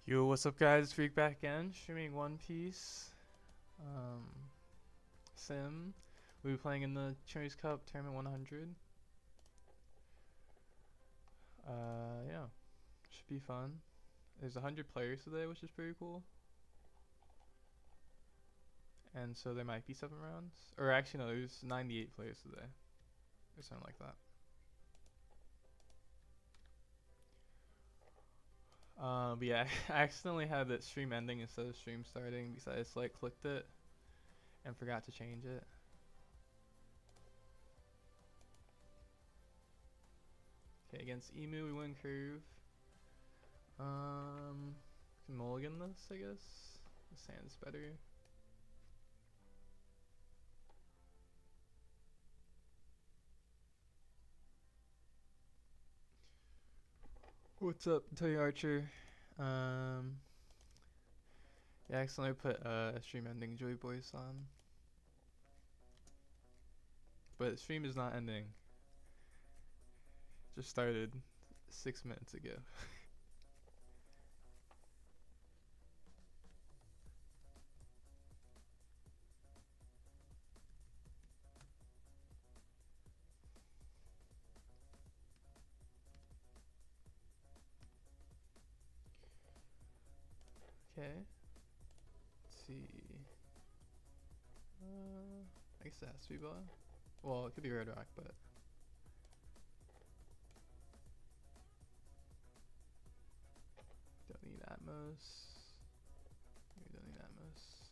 Yo, what's up, guys? Freak back again, streaming One Piece. Um, Sim. We'll be playing in the ChinoizeCup Tournament 100. Yeah, should be fun. There's 100 players today, which is pretty cool. And so there might be 7 rounds. Or actually, no, there's 98 players today. Or something like that. But yeah, I accidentally had that stream ending instead of stream starting because I just clicked it and forgot to change it. Okay, against Emu we win curve. Can mulligan this, I guess. The sand's better. What's up, Tony Archer? Yeah, I accidentally put stream ending Joy Boys on. But stream is not ending. Just started 6 minutes ago. Okay. Let's see. I guess it has to be Boa. Well, it could be Red Rock, but don't need Atmos. We don't need Atmos.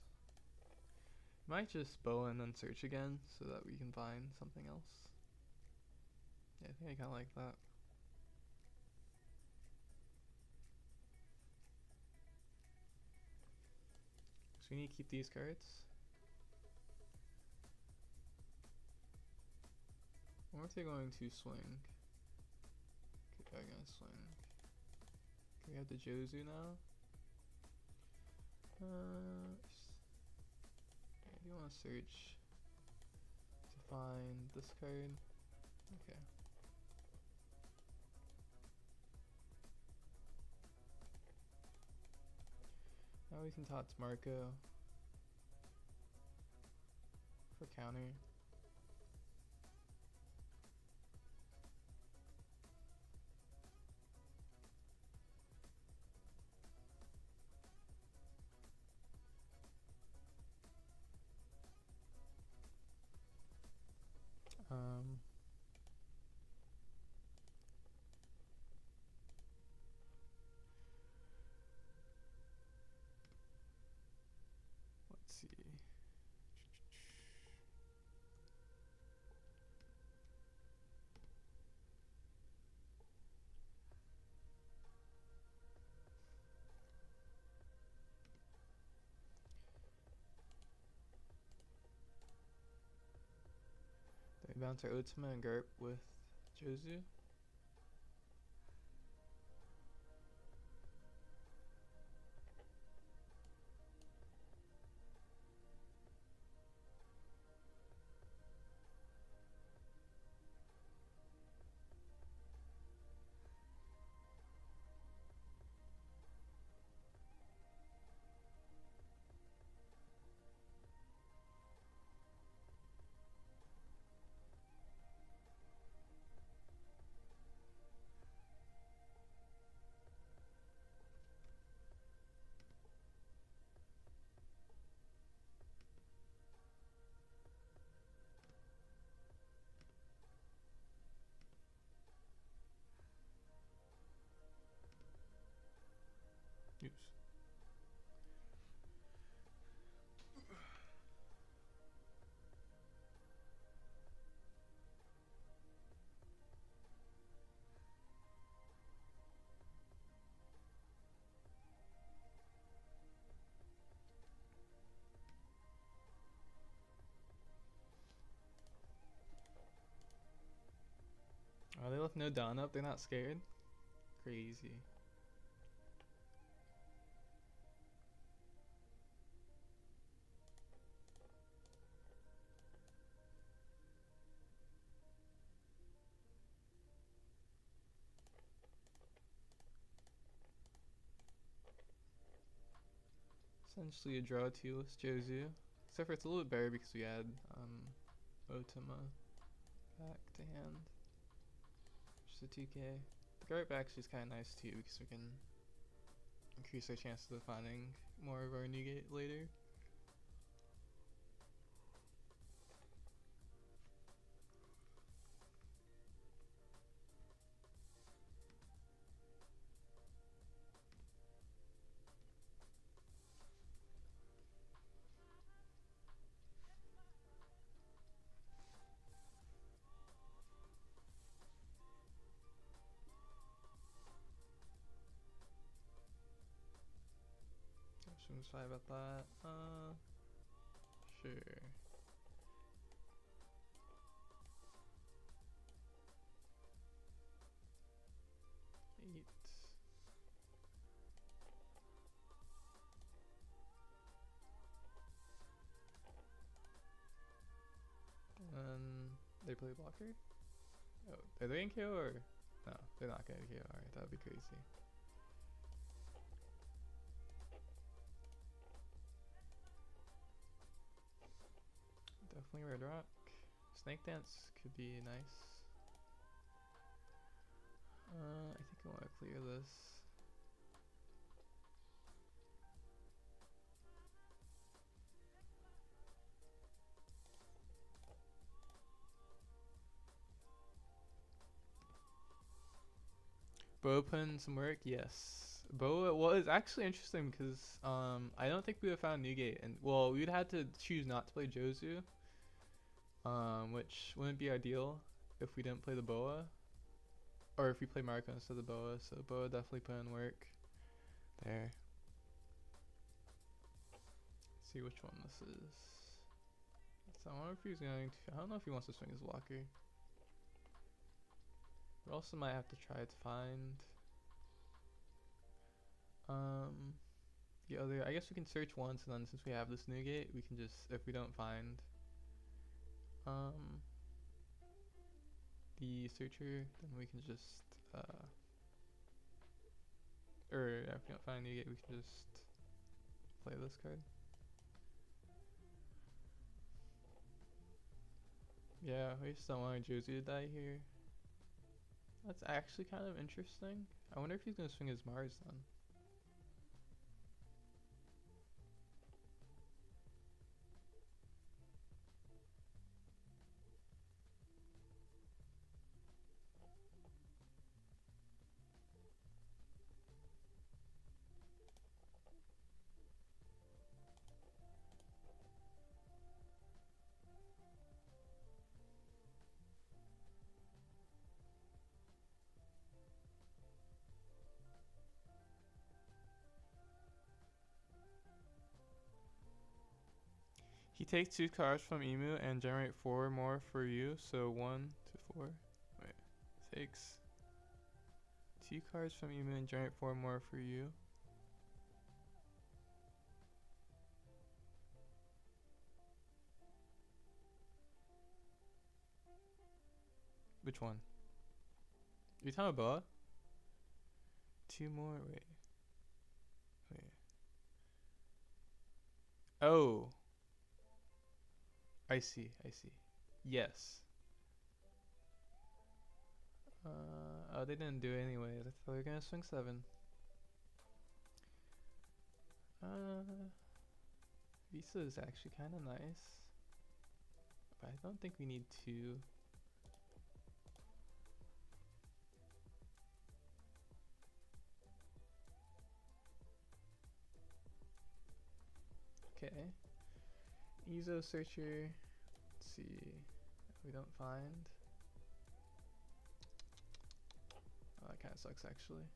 Might just bow and then search again so that we can find something else. Yeah, I think I kind of like that. So we need to keep these cards. Or if they're going to swing. Okay, they're gonna swing. Okay, we have the Jozu now. I do want to search to find this card. Okay. Now we can tots Marco for counter. Um, let's see. Then we bounce our Ultima and Garp with Jozu. Oops. Oh, they left no Dawn up. They're not scared. Crazy. Essentially a draw 2-less Jozu. Except for it's a little bit better because we add Otama back to hand. Just a 2k. The guard back is kind of nice too because we can increase our chances of finding more of our Newgate later. Swings 5 at that. Sure. 8. And they play blocker? Oh, are they in KO or? No, they're not gonna KO. Alright, that would be crazy. Definitely Red Rock. Snake Dance could be nice. I think I want to clear this. Bo put in some work? Yes. Bo was actually interesting because I don't think we would have found Newgate, and well, we'd had to choose not to play Jozu, which wouldn't be ideal if we didn't play the Boa, or if we play Marco instead of the Boa. So Boa definitely put in work there. Let's see which one this is. So I wonder if he's going to. I don't know if he wants to swing his blocker. We also might have to try to find the other. I guess we can search once, and then since we have this Newgate, we can just, if we don't find the searcher, then we can just or if we don't find Newgate, we can just play this card. Yeah, we just don't want Josie to die here. That's actually kind of interesting. I wonder if he's gonna swing his Mars then. He takes 2 cards from Emu and generate 4 more for you. So 1 to 4. Wait, takes 2 cards from Emu and generate 4 more for you. Which one? You talking about Boa? 2 more. Wait. Oh. I see. Yes. Oh, they didn't do it anyway. I thought they were gonna swing 7. Visa is actually kind of nice, but I don't think we need 2. Okay. Ezo searcher. Let's see. We don't find. Oh, that kind of sucks actually.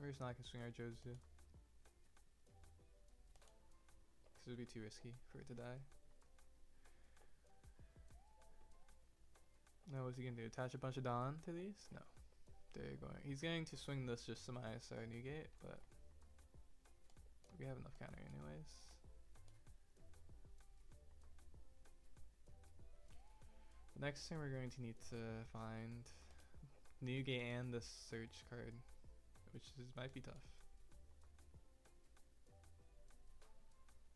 We're just not gonna swing our Jozu, because it would be too risky for it to die. Now what's he gonna do? Attach a bunch of Dawn to these? No. He's going to swing this just to minus our new gate, but we have enough counter anyways. The next thing we're going to need to find new gate and this search card, which might be tough.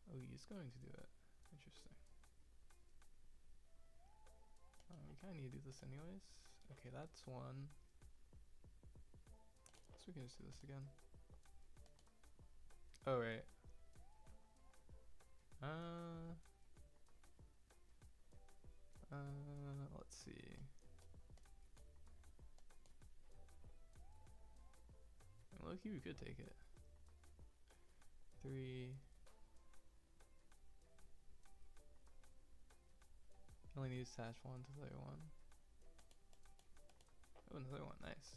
Oh, he's going to do it. Interesting. We kind of need to do this anyways. Okay, that's one. So we can just do this again. Oh, right. Let's see. Low-key, we could take it. 3. Only need to attach one to the other one. Oh, another one. Nice.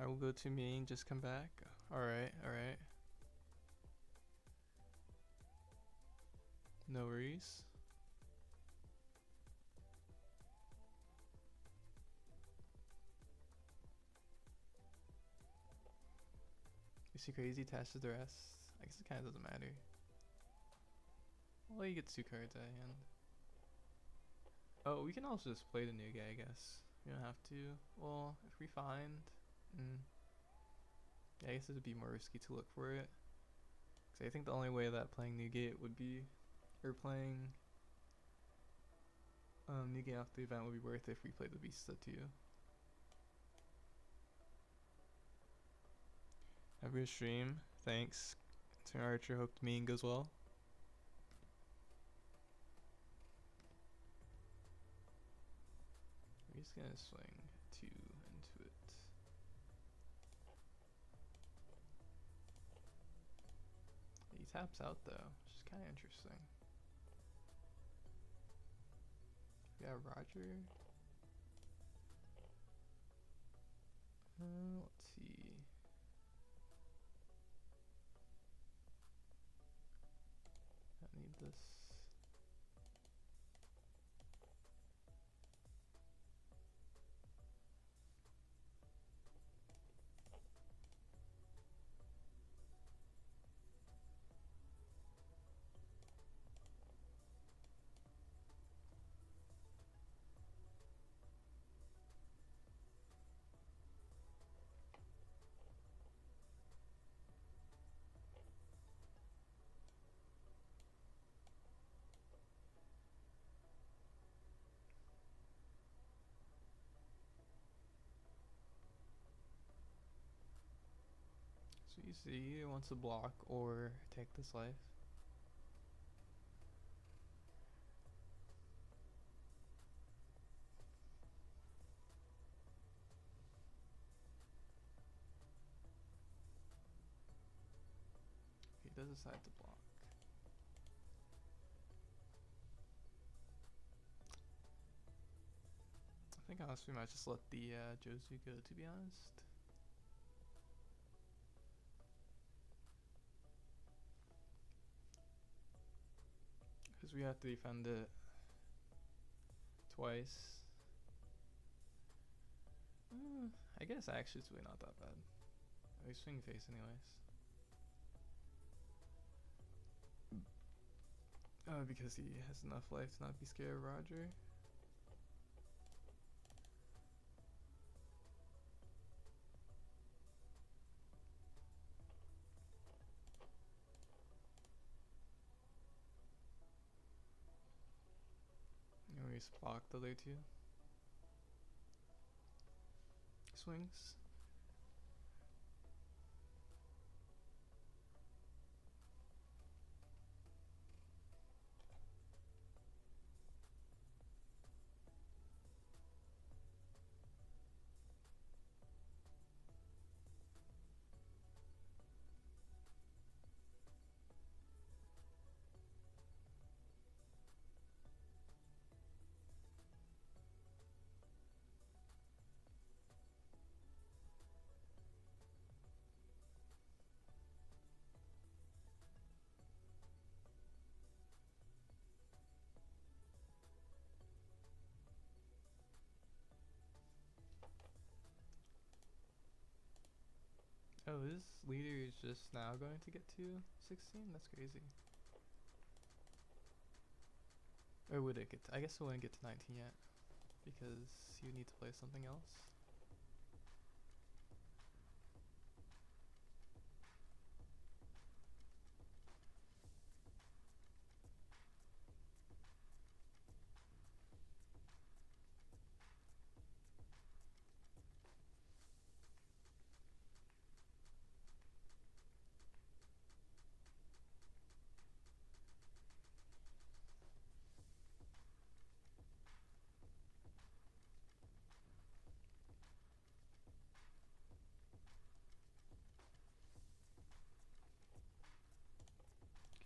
I will go to main, just come back. Alright, alright. No worries. Is he crazy? Attaches the rest? I guess it kind of doesn't matter. Well, he gets 2 cards at hand. Oh, we can also just play the new guy, I guess. We don't have to. Well, if we find... yeah, I guess it would be more risky to look for it. Because I think the only way that playing Newgate would be... or playing... Newgate off the event would be worth it if we played the Beast too. Have a good stream. Thanks. Turn Archer, hope the main goes well. We're just gonna swing 2 into it. He taps out though, which is kind of interesting. Yeah, Roger. Let's see. I need this. So you see, he either wants to block or take this life. He does decide to block. I think honestly we might just let the Josu go, to be honest. Because we have to defend it twice. I guess actually it's really not that bad. We swing face anyways. Because he has enough life to not be scared of Roger. And we just block the other 2. Swings. Oh, this leader is just now going to get to 16? That's crazy. Or would it get to, I guess it wouldn't get to 19 yet, because you need to play something else.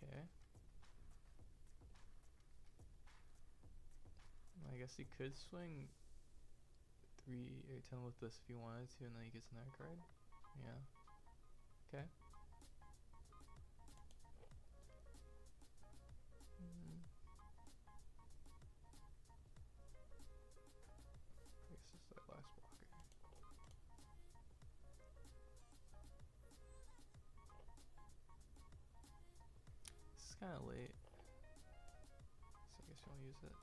Okay. I guess you could swing 3 or 10 with this if you wanted to, and then he gets another card. Yeah. Okay. I guess this is our last blocker. This is kind of late, so I guess we'll use it.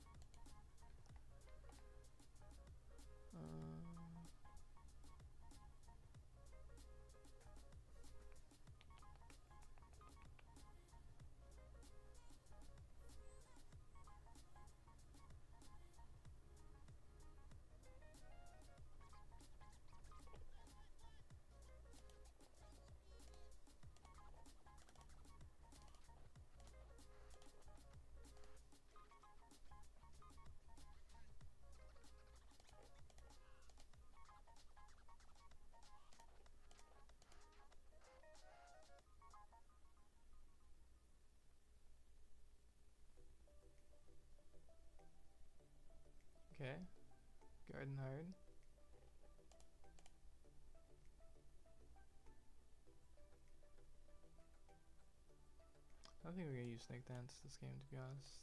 Okay. Garden hard. I don't think we're gonna use Snake Dance this game, to be honest.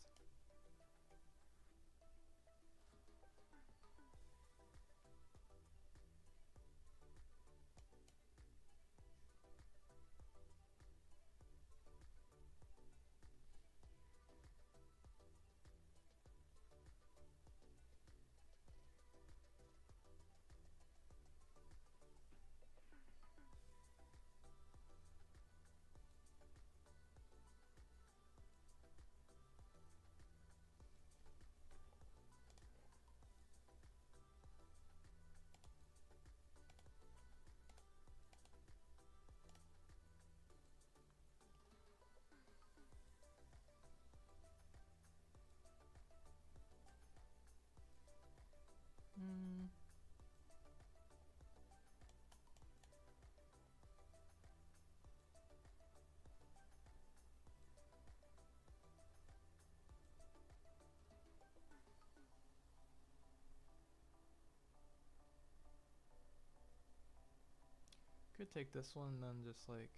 Could take this one and then just like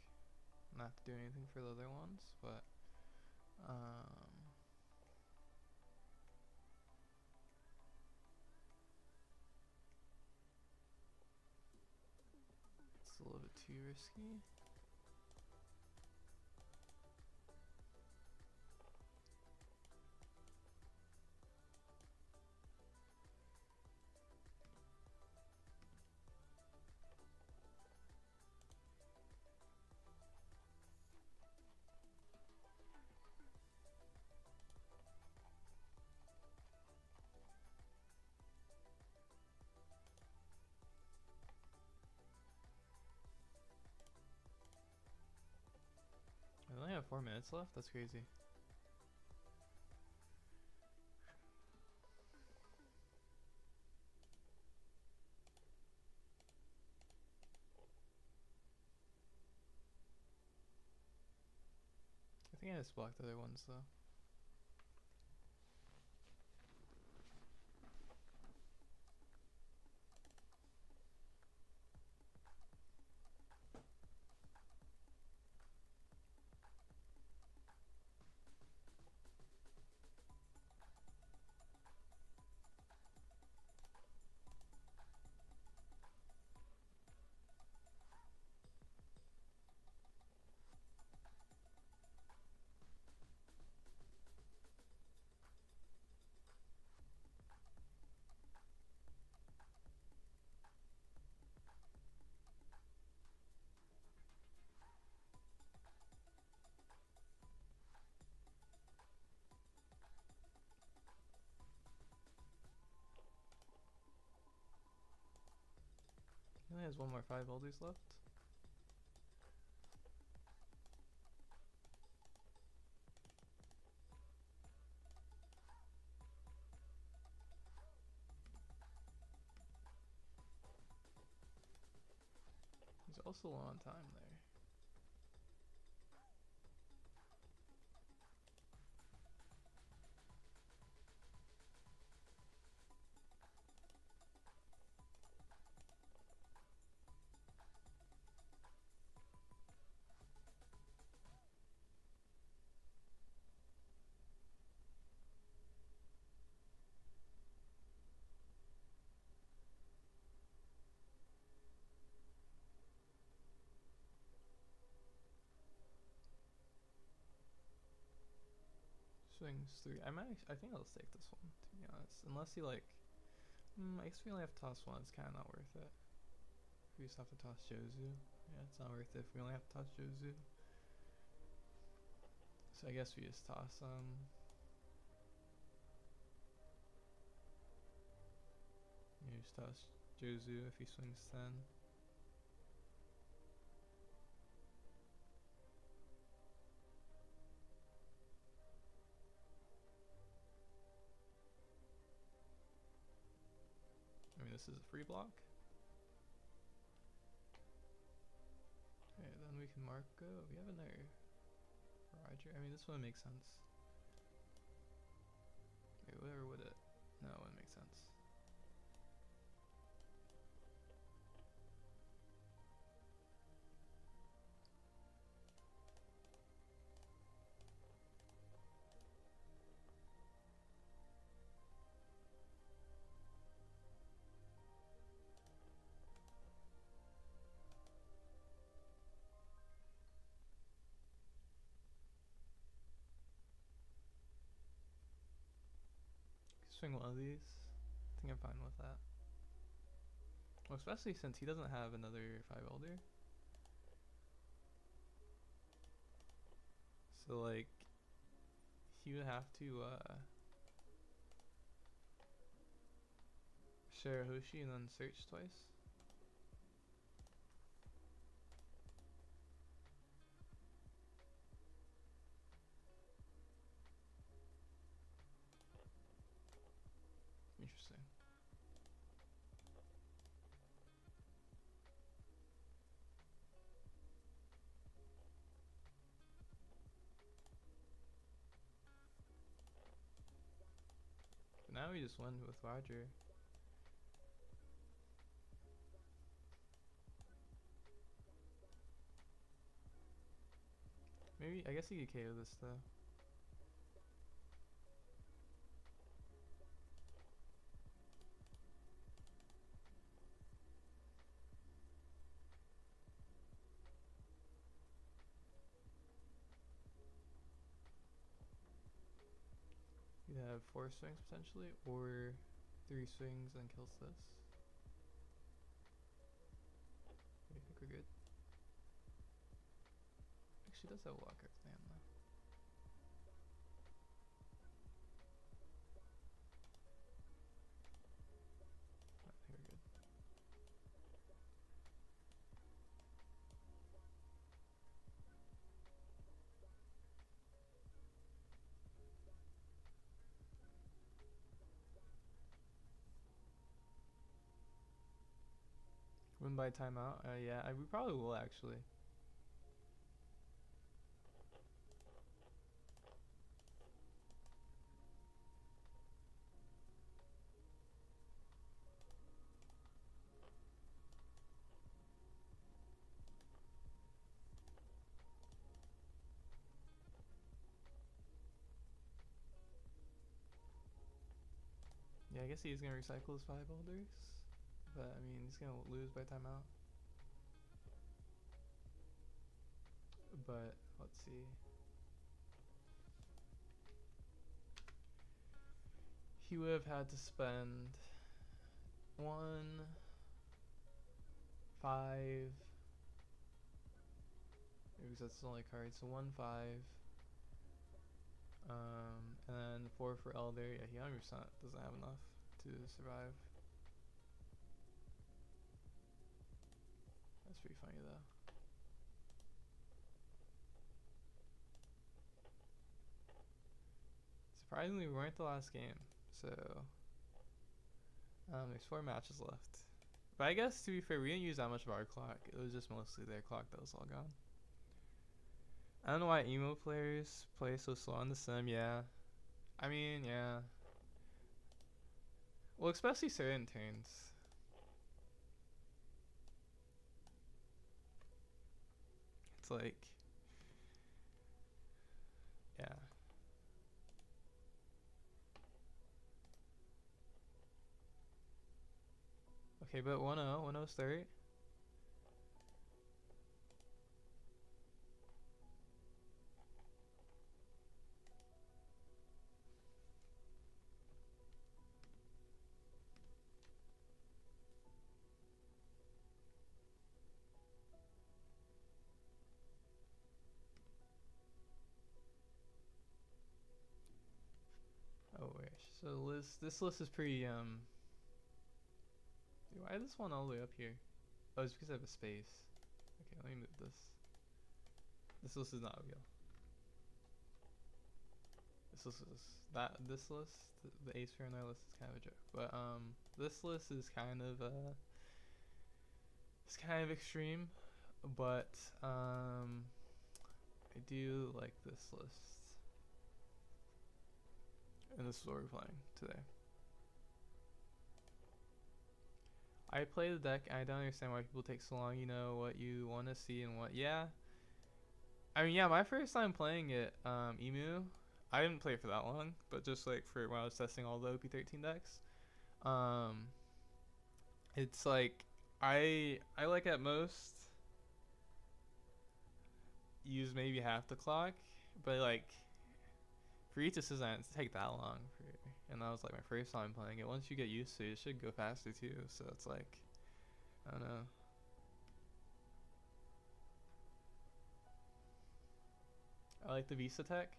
not do anything for the other ones, but it's a little bit too risky. I only have 4 minutes left, that's crazy. I think I just blocked the other ones though. has one more 5 elders left. He's also low on time there. Swings 3. I think I'll take this one, to be honest. Unless he like, I guess we only have to toss one. It's kind of not worth it. We just have to toss Jozu. Yeah, it's not worth it if we only have to toss Jozu. So I guess we just toss you just toss Jozu if he swings 10. I mean, this is a free block. Okay, then we can Marco. We have another Roger. I mean, this one makes sense. Wait, whatever would it? No, it wouldn't make sense. Swing one of these. I think I'm fine with that. Well, especially since he doesn't have another 5 elder. So like, he would have to share Hoshi and then search twice. Interesting. But now we just went with Roger. Maybe, I guess he could KO this though. You have 4 swings potentially, or 3 swings and kills this. I think we're good. Actually, does have a lot of cards in hand though. I think we're good. Win by timeout? Yeah, we probably will actually. Yeah, I guess he's gonna recycle his 5 elders. But I mean, he's gonna lose by timeout. But let's see. He would have had to spend 1, 5. Because that's the only card. So 1, 5. And then 4 for Elder. Yeah, he 100% doesn't have enough to survive. That's pretty funny though. Surprisingly, we weren't the last game, so there's 4 matches left. But I guess to be fair, we didn't use that much of our clock. It was just mostly their clock that was all gone. I don't know why emo players play so slow on the sim. Yeah, I mean, yeah. Well, especially certain turns. It's like, yeah. Okay, but 1-0, 1-0 start. Oh wait, so this list is pretty Dude, why is this one all the way up here? Oh, it's because I have a space. Okay, let me move this. This list is not real. This list is this list, the Ace Fahrenheit list is kind of a joke. But this list is kind of it's kind of extreme, but I do like this list. And this is what we're playing today. I play the deck, and I don't understand why people take so long. You know what you want to see and what. Yeah. I mean, yeah, my first time playing it, Emu, I didn't play it for that long, but just like for when I was testing all the OP13 decks, um, it's like I like at most use maybe half the clock, but like for each assistant, it's take that long for. And that was like my first time playing it. Once you get used to it, it should go faster too. So it's like, I don't know. I like the Vista tech.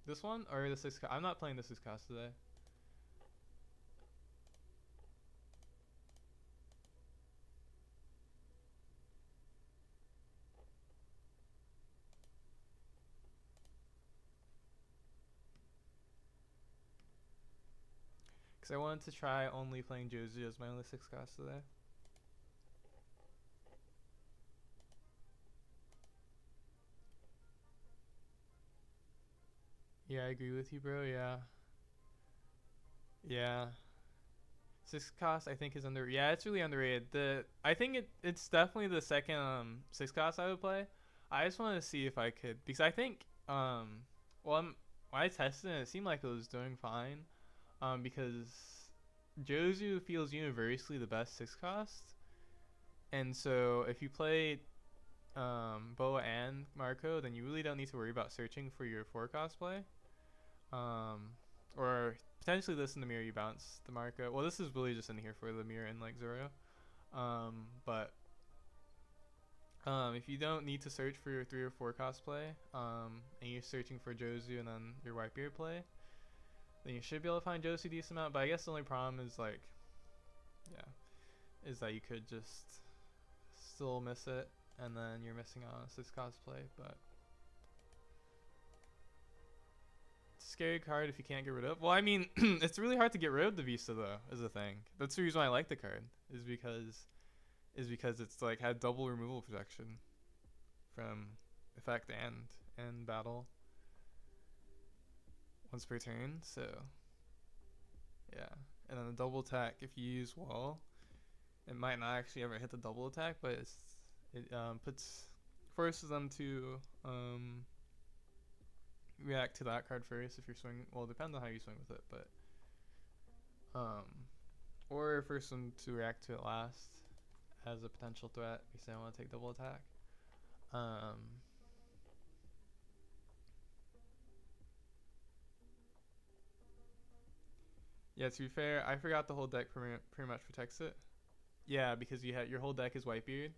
This one or the 6 cost? I'm not playing the 6 cost today. Because I wanted to try only playing Jozu as my only 6 cost today. Yeah, I agree with you, bro. Yeah. Yeah. 6 cost I think is under. Yeah, it's really underrated. I think it's definitely the second 6 cost I would play. I just wanted to see if I could, because I think well when I tested it, it seemed like it was doing fine. Because Jozu feels universally the best 6 cost. And so if you play Boa and Marco, then you really don't need to worry about searching for your 4 cost play. Or potentially this in the mirror you bounce the Marco. Well, this is really just in here for the mirror and like Zoro. But if you don't need to search for your 3 or 4 cost play, and you're searching for Jozu and then your Whitebeard play, then you should be able to find Jozu a decent amount. But I guess the only problem is like, yeah, is that you could just still miss it, and then you're missing out on a 6 cost play. But it's a scary card if you can't get rid of. Well, I mean, it's really hard to get rid of the Vista though, is the thing. That's the reason why I like the card, is because it's like had double removal protection from effect and battle once per turn. So yeah, and then the double attack, if you use wall, it might not actually ever hit the double attack, but it forces them to react to that card first if you're swinging. Well, it depends on how you swing with it, but or force them to react to it last as a potential threat because they don't want to take double attack. Yeah, to be fair, I forgot the whole deck pretty much protects it. Yeah, because you have your whole deck is Whitebeard,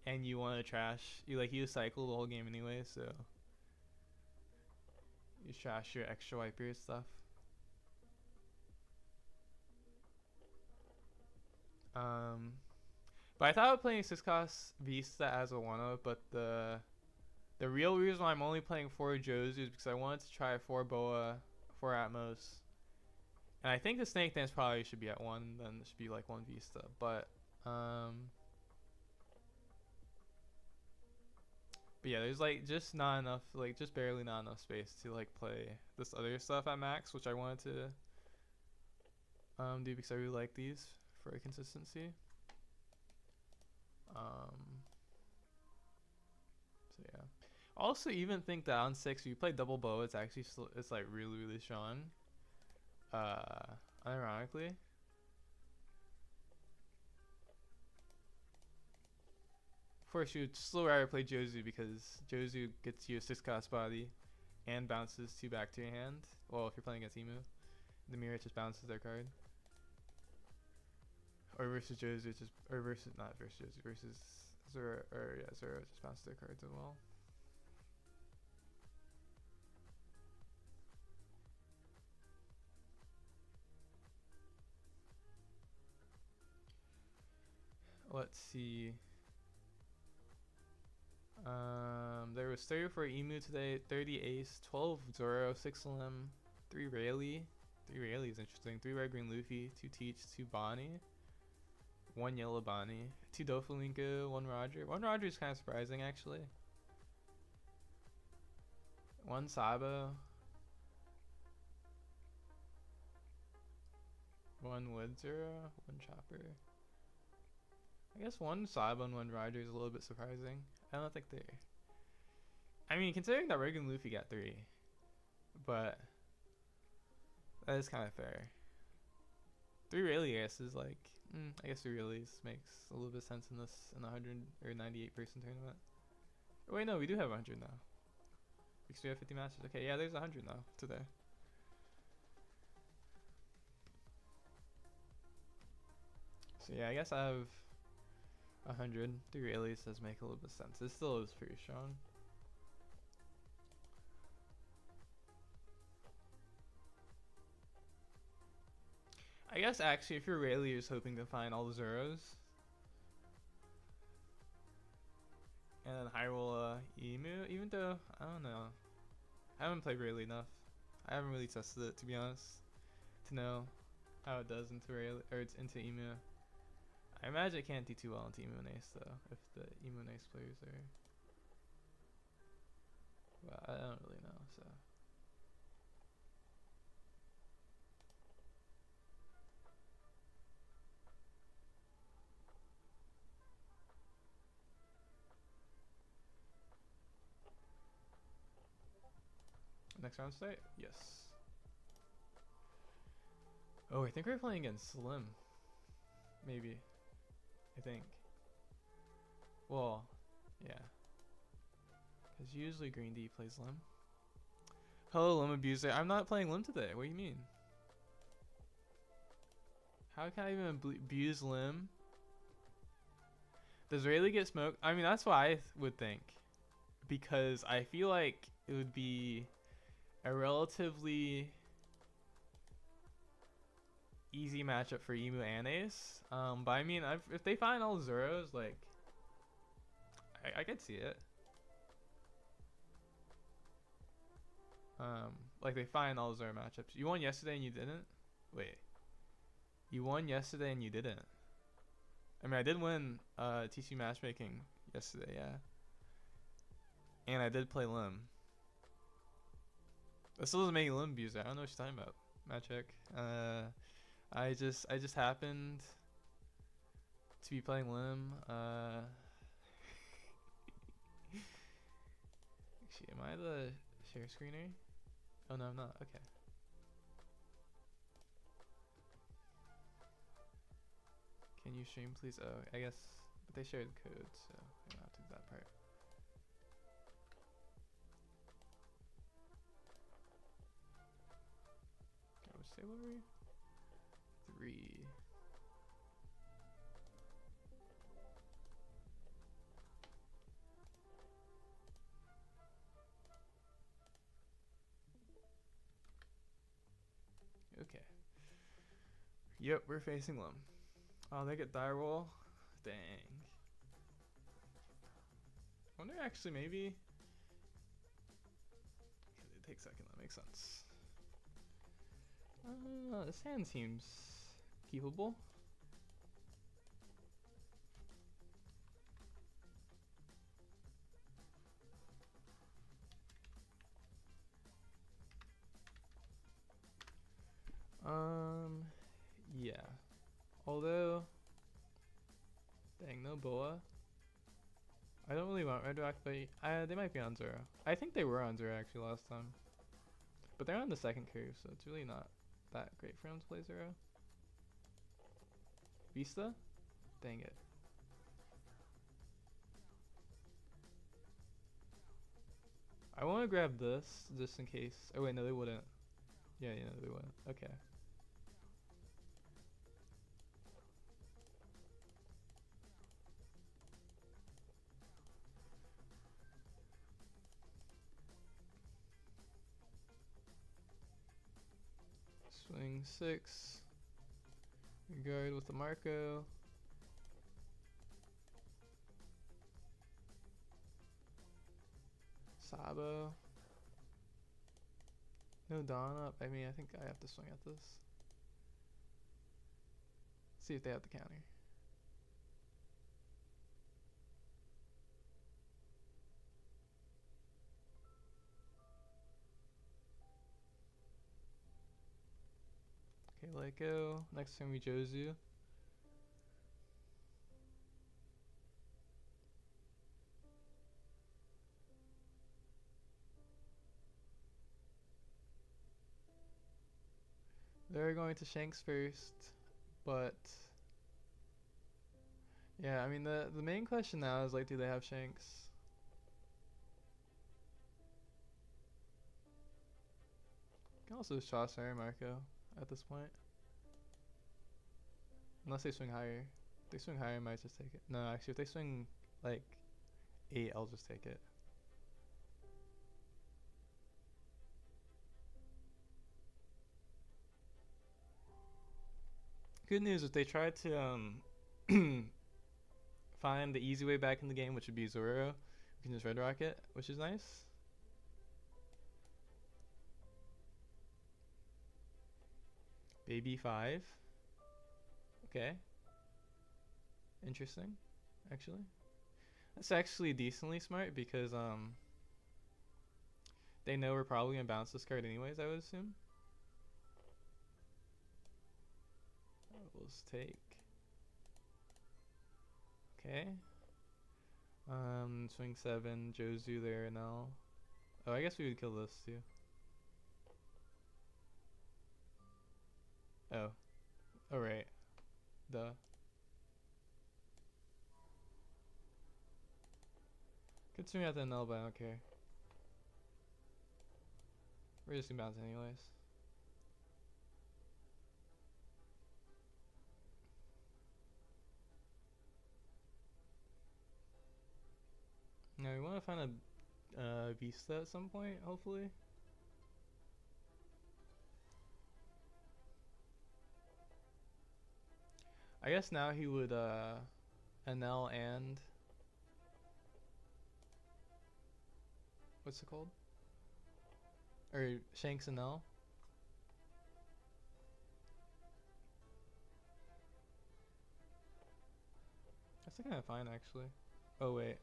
and you want to trash. You cycle the whole game anyway, so you trash your extra Whitebeard stuff. But I thought about playing Siscos Vista as a 1-0, but the real reason why I'm only playing 4 Jozu is because I wanted to try 4 Boa, 4 Atmos. And I think the Snake Dance probably should be at 1, then it should be like 1 Vista. But yeah, there's like just not enough, like just barely not enough space to like play this other stuff at max, which I wanted to do because I really like these for consistency. So yeah. Also, even think that on 6, if you play double bow, it's actually it's like really strong. Ironically. Of course, you would still rather play Jozu because Jozu gets you a 6-cost body and bounces 2 back to your hand. Well, if you're playing against Emu, the mirror just bounces their card. Or versus Jozu, just not versus Jozu, versus Zoro, or yeah, Zoro just bounces their cards as well. Let's see. There was 34 Emu today, 30 Ace, 12 Zoro, 6 Lim, 3 Rayleigh. 3 Rayleigh is interesting. 3 Red Green Luffy, 2 Teach, 2 Bonnie, 1 Yellow Bonnie, 2 Doflamingo, 1 Roger. 1 Roger is kind of surprising actually. 1 Sabo, 1 Wood Zero, 1 Chopper. I guess 1 Sabo and 1 Roger is a little bit surprising. I don't think they're... I mean, considering that Red Green Luffy got 3, but that is kind of fair. 3 Rayleigh, I guess, is like... I guess 3 Rayleighs makes a little bit of sense in this, in a 100 or 98 person tournament. Oh, wait, no, we do have 100 now. Because we have 50 matches. Okay, yeah, there's 100 now today. So yeah, I guess I have 100. 3 Rayleighs does make a little bit of sense. This still is pretty strong. I guess actually, if you're Rayleigh, you're just hoping to find all the Zeros. And then Hyrule Emu, even though, I don't know. I haven't played Rayleigh enough. I haven't really tested it, to be honest, to know how it does into Rayleigh, or it's into Emu. I imagine it can't do too well into Emu and Ace, though, if the Emu and Ace players are... Well, I don't really know, so... Next round state? Yes. Oh, I think we're playing against Slim. Maybe. I think. Well, yeah. Because usually Green D plays Lim. Hello, Lim Abuser. I'm not playing Lim today. What do you mean? How can I even abuse Lim? Does Rayleigh get smoked? I mean, that's what I would think. Because I feel like it would be a relatively easy matchup for Emu and Ace. But I mean, if they find all Zeros, like, I could see it. Like they find all Zero matchups. You won yesterday and you didn't? Wait. You won yesterday and you didn't? I mean, I did win TC matchmaking yesterday, yeah. And I did play Lim. That still doesn't make you Lim abuser. I don't know what you're talking about. Match check. I just happened to be playing Lim. Actually, am I the share screener? Oh no, I'm not. Okay. Can you stream, please? Oh, I guess, but they shared the code, so I don't have to do that part. Okay, which table are we? 3. Okay. Yep, we're facing Lim. Oh, they get die roll. Dang. I wonder actually maybe. Okay, they take second. That makes sense. This hand seems keepable. Yeah. Although, dang, no boa. I don't really want red rock, but they might be on 0. I think they were on 0 actually last time. But they're on the second curve, so it's really not that great for them to play 0. Vista? Dang it. I want to grab this just in case. Oh wait, no, they wouldn't. Yeah, they wouldn't. Okay. Swing 6. Guard with the Marco. Sabo. No Dawn up. I mean, I think I have to swing at this. See if they have the counter. Okay, let go. Next time we Jozu. They're going to Shanks first, but yeah, I mean the main question now is like, do they have Shanks? You can also Chaucer Marco at this point, unless they swing higher. If they swing higher, I might just take it. No, actually, if they swing like 8, I'll just take it. Good news, if they try to find the easy way back in the game, which would be Zoro, we can just Red Rocket, which is nice. Baby 5. Okay. Interesting, actually. That's actually decently smart because they know we're probably gonna bounce this card anyways, I would assume. We'll just take. Okay. Swing 7, Jozu there now. Oh, I guess we would kill this too. Oh. Oh, right. Duh. Could swing at the NL, but I don't care. We're just gonna bounce anyways. Now we want to find a Vista at some point, hopefully. I guess now he would NL and what's it called? Or Shanks and L. That's kind of fine actually. Oh wait.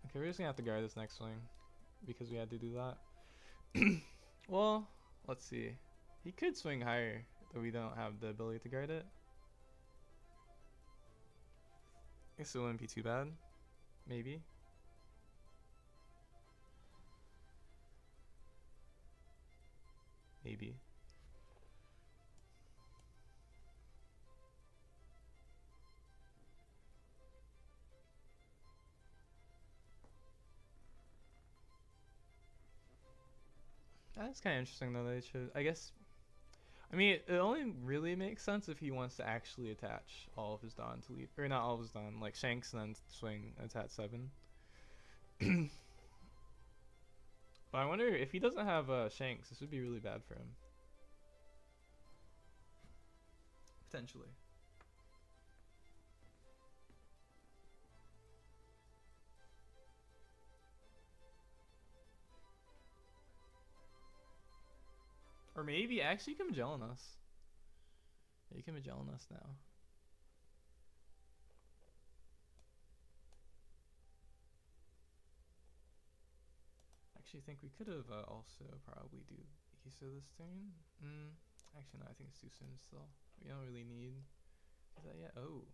Okay, we're just gonna have to guard this next swing because we had to do that. Well, let's see. He could swing higher, but we don't have the ability to guard it. I guess it wouldn't be too bad. Maybe. Maybe. That's kind of interesting though. They should. I guess. I mean, it only really makes sense if he wants to actually attach all of his Dawn to lead, or not all of his Dawn, like Shanks and then swing attach 7. But I wonder if he doesn't have Shanks, this would be really bad for him. Potentially. Or maybe actually you can Magellan us. Yeah, you can Magellan us now. Actually, I think we could have also probably do Isa this turn. Actually, no, I think it's too soon still. We don't really need that yet. Oh.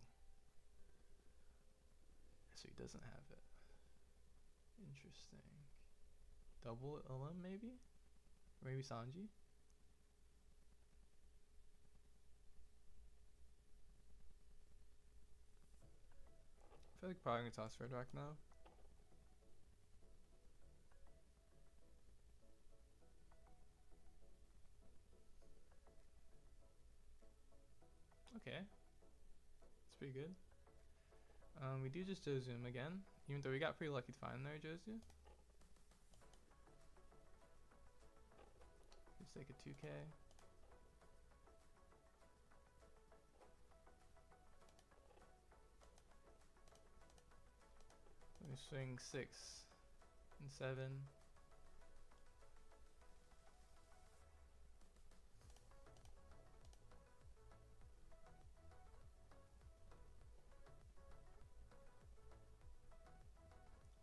So he doesn't have it. Interesting. Double LM maybe? Or maybe Sanji? I feel like probably gonna toss Red Rock now. Okay. That's pretty good. We do just Jozoom again, even though we got pretty lucky to find there, Jozu. Just take a 2k. Let me swing 6 and 7.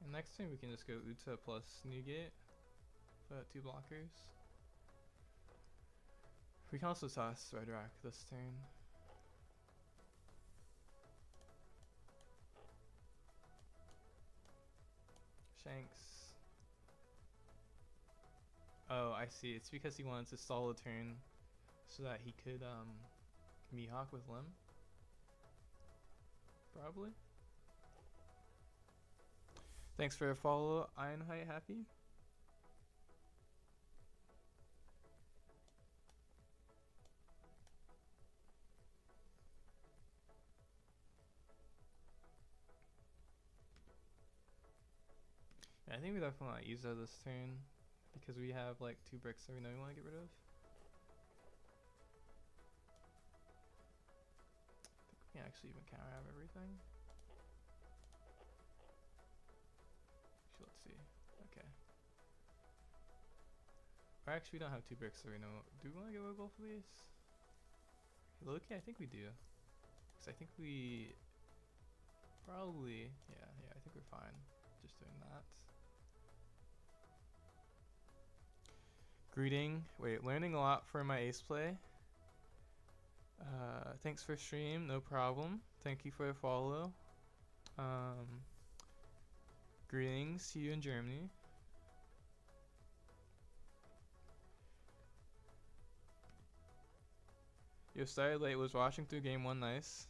And next turn we can just go Uta plus Newgate. Put 2 blockers. We can also toss Red Rock this turn. Shanks. Oh, I see. It's because he wanted to stall a turn so that he could Mihawk with Lim. Probably. Thanks for a follow, Ironheight Happy. Yeah, I think we definitely want to use that this turn because we have like 2 bricks that we know we want to get rid of. I think we can actually even counter have everything. Actually, let's see. Okay. Or actually, we don't have 2 bricks so we know. Do we want to get rid of both of these? Loki, I think we do. Because I think we probably, yeah, I think we're fine just doing that. Greeting. Wait, learning a lot for my ace play. Thanks for stream, no problem. Thank you for the follow. Greetings to you in Germany. Yo, started late, was watching through game 1, nice.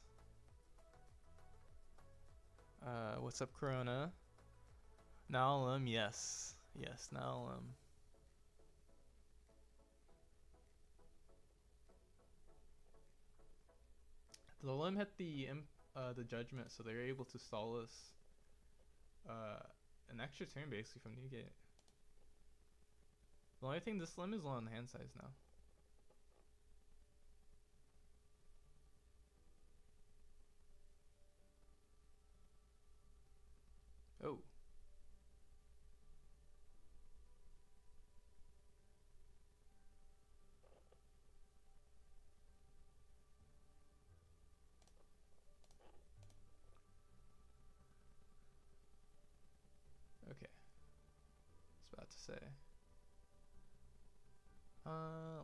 What's up, Corona? Naolim, yes. Yes, Naolim. The Lim hit the judgment, so they were able to stall us an extra turn basically from Newgate. The only thing, this Lim is low on the hand size now. Oh. Okay. I was about to say.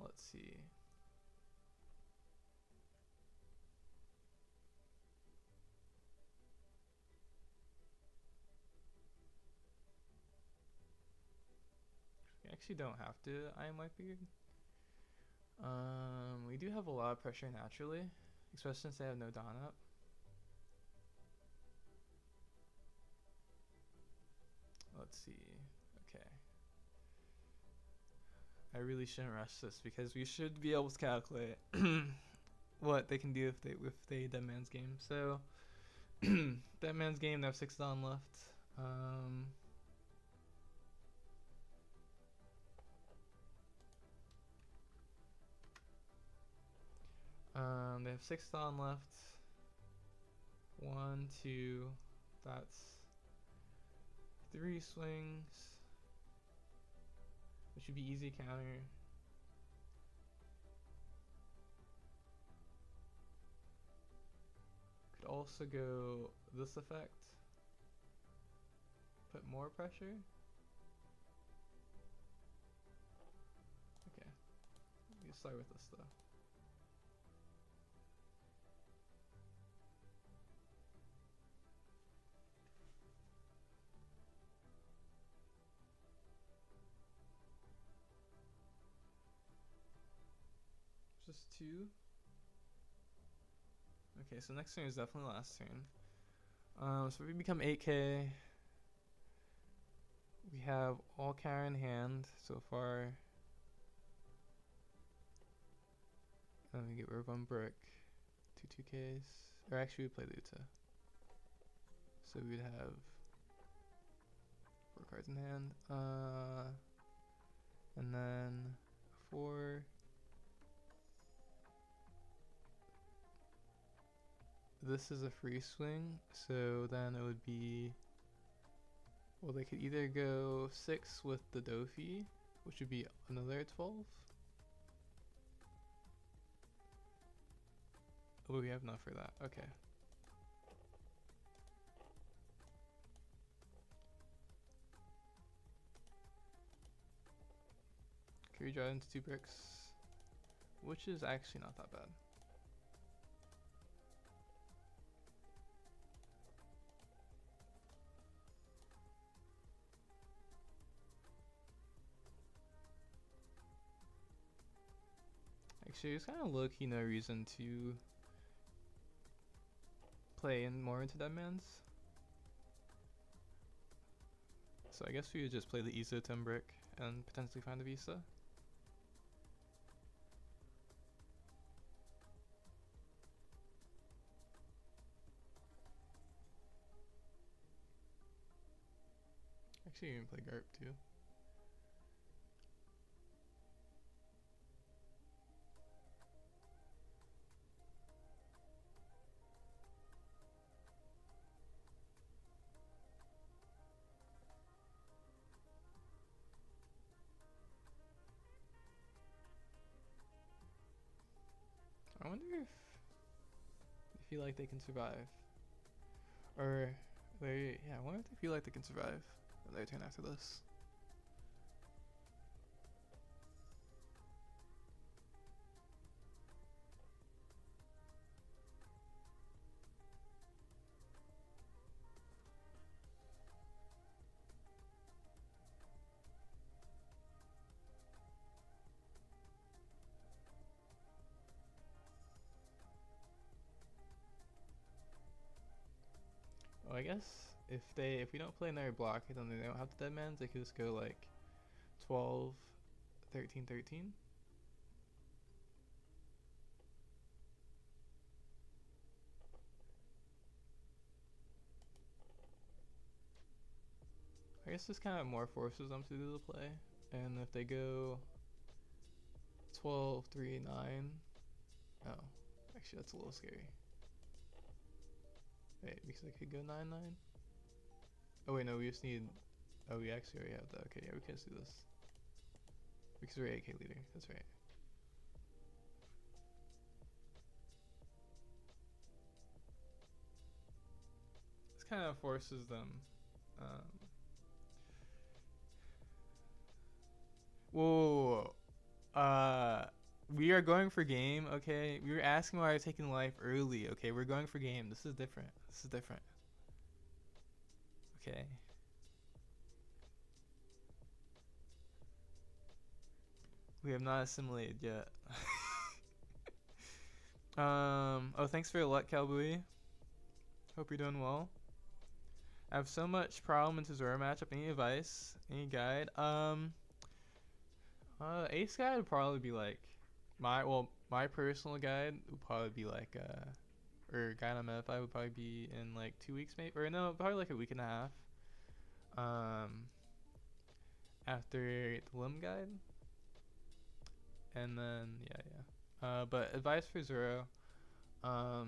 Let's see. We actually don't have to Iron Whitebeard. We do have a lot of pressure naturally, especially since they have no Dawn up. Let's see. Okay. I really shouldn't rush this because we should be able to calculate what they can do if they dead man's game. So dead man's game, they have 6 Dawn left. They have 6 on left. 1, 2. That's 3 swings, which would be easy counter. Could also go this effect. Put more pressure. Okay, you start with this though. Just 2. Okay, so next turn is definitely last turn. So we become 8k. We have all counter in hand so far. And we get rid of 1 brick. 2 2ks. Or actually we play Luta. So we'd have 4 cards in hand. And then 4. This is a free swing, so then it would be, well, they could either go 6 with the Dofi, which would be another 12. Oh, we have enough for that. Okay. Can we draw into 2 bricks? Which is actually not that bad. Actually, there's kind of low-key no reason to play in more into deadmans. So I guess we would just play the Iso 10 brick and potentially find a Visa. Actually, you can play Garp too. I wonder if they feel like they can survive. Or they, yeah, I wonder if they feel like they can survive their turn after this. Well, I guess if we don't play another block and then they don't have the deadmans, they could just go like 12, 13, 13. I guess this kind of more forces them to do the play. And if they go 12, 3, 9. Oh, actually that's a little scary. Wait, because I could go 9, 9. Oh wait, no, we just need, oh, we actually already have that. Okay, yeah, we can just do this. Because we're 8k leader, that's right. This kind of forces them. Whoa. We are going for game, okay? We were asking why we're taking life early, okay? We're going for game. This is different. This is different. Okay. We have not assimilated yet. Oh, thanks for your luck, Cowboy. Hope you're doing well. I have so much problem in Tesoro matchup. Any advice? Any guide? Ace guide would probably be like my personal guide would probably be like or guide on Medify would probably be in like 2 weeks maybe, or no, probably like a week and a half. After the limb guide, and then yeah. But advice for Zoro. I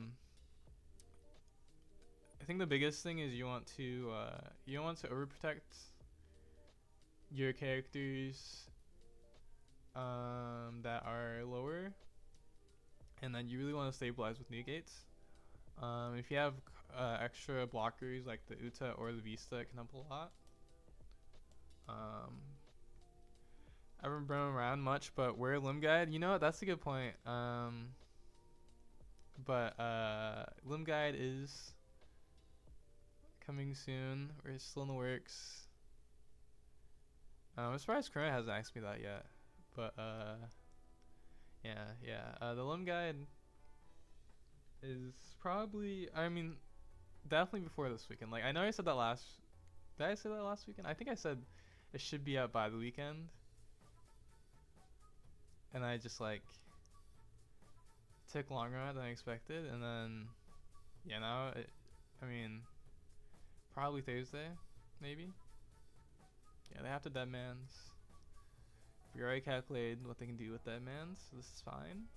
think the biggest thing is you don't want to overprotect your characters that are lower, and then you really want to stabilize with negates. If you have extra blockers like the Uta or the Vista, it can help a lot. I haven't been around much, but wear Limb Guide. You know what? That's a good point. But Limb Guide is coming soon. We're still in the works. I'm surprised Corona hasn't asked me that yet. But yeah. The Limb Guide is probably, I mean, definitely before this weekend. Like I know I said that last. Did I say that last weekend? I think I said it should be out by the weekend. And I just like took longer on it than I expected, and then yeah, now I mean, probably Thursday, maybe. Yeah, they have to deadmans. We already calculated what they can do with deadmans, so this is fine.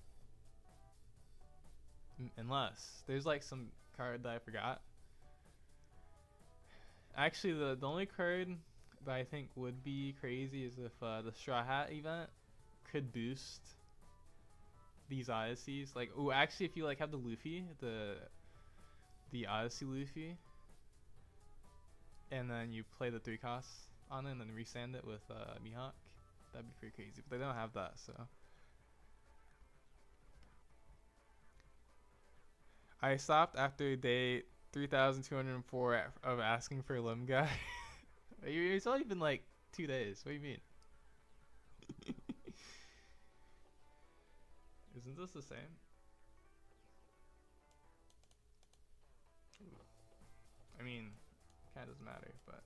Unless there's like some card that I forgot. Actually, the only card that I think would be crazy is if the Straw Hat event could boost these Odysseys. Like, oh, actually, if you like have the Luffy, the Odyssey Luffy, and then you play the 3 costs on it and then resand it with Mihawk, that'd be pretty crazy. But they don't have that, so. I stopped after day 3,204 of asking for a Limb Guy. It's only been like 2 days. What do you mean? Isn't this the same? I mean, kind of doesn't matter, but.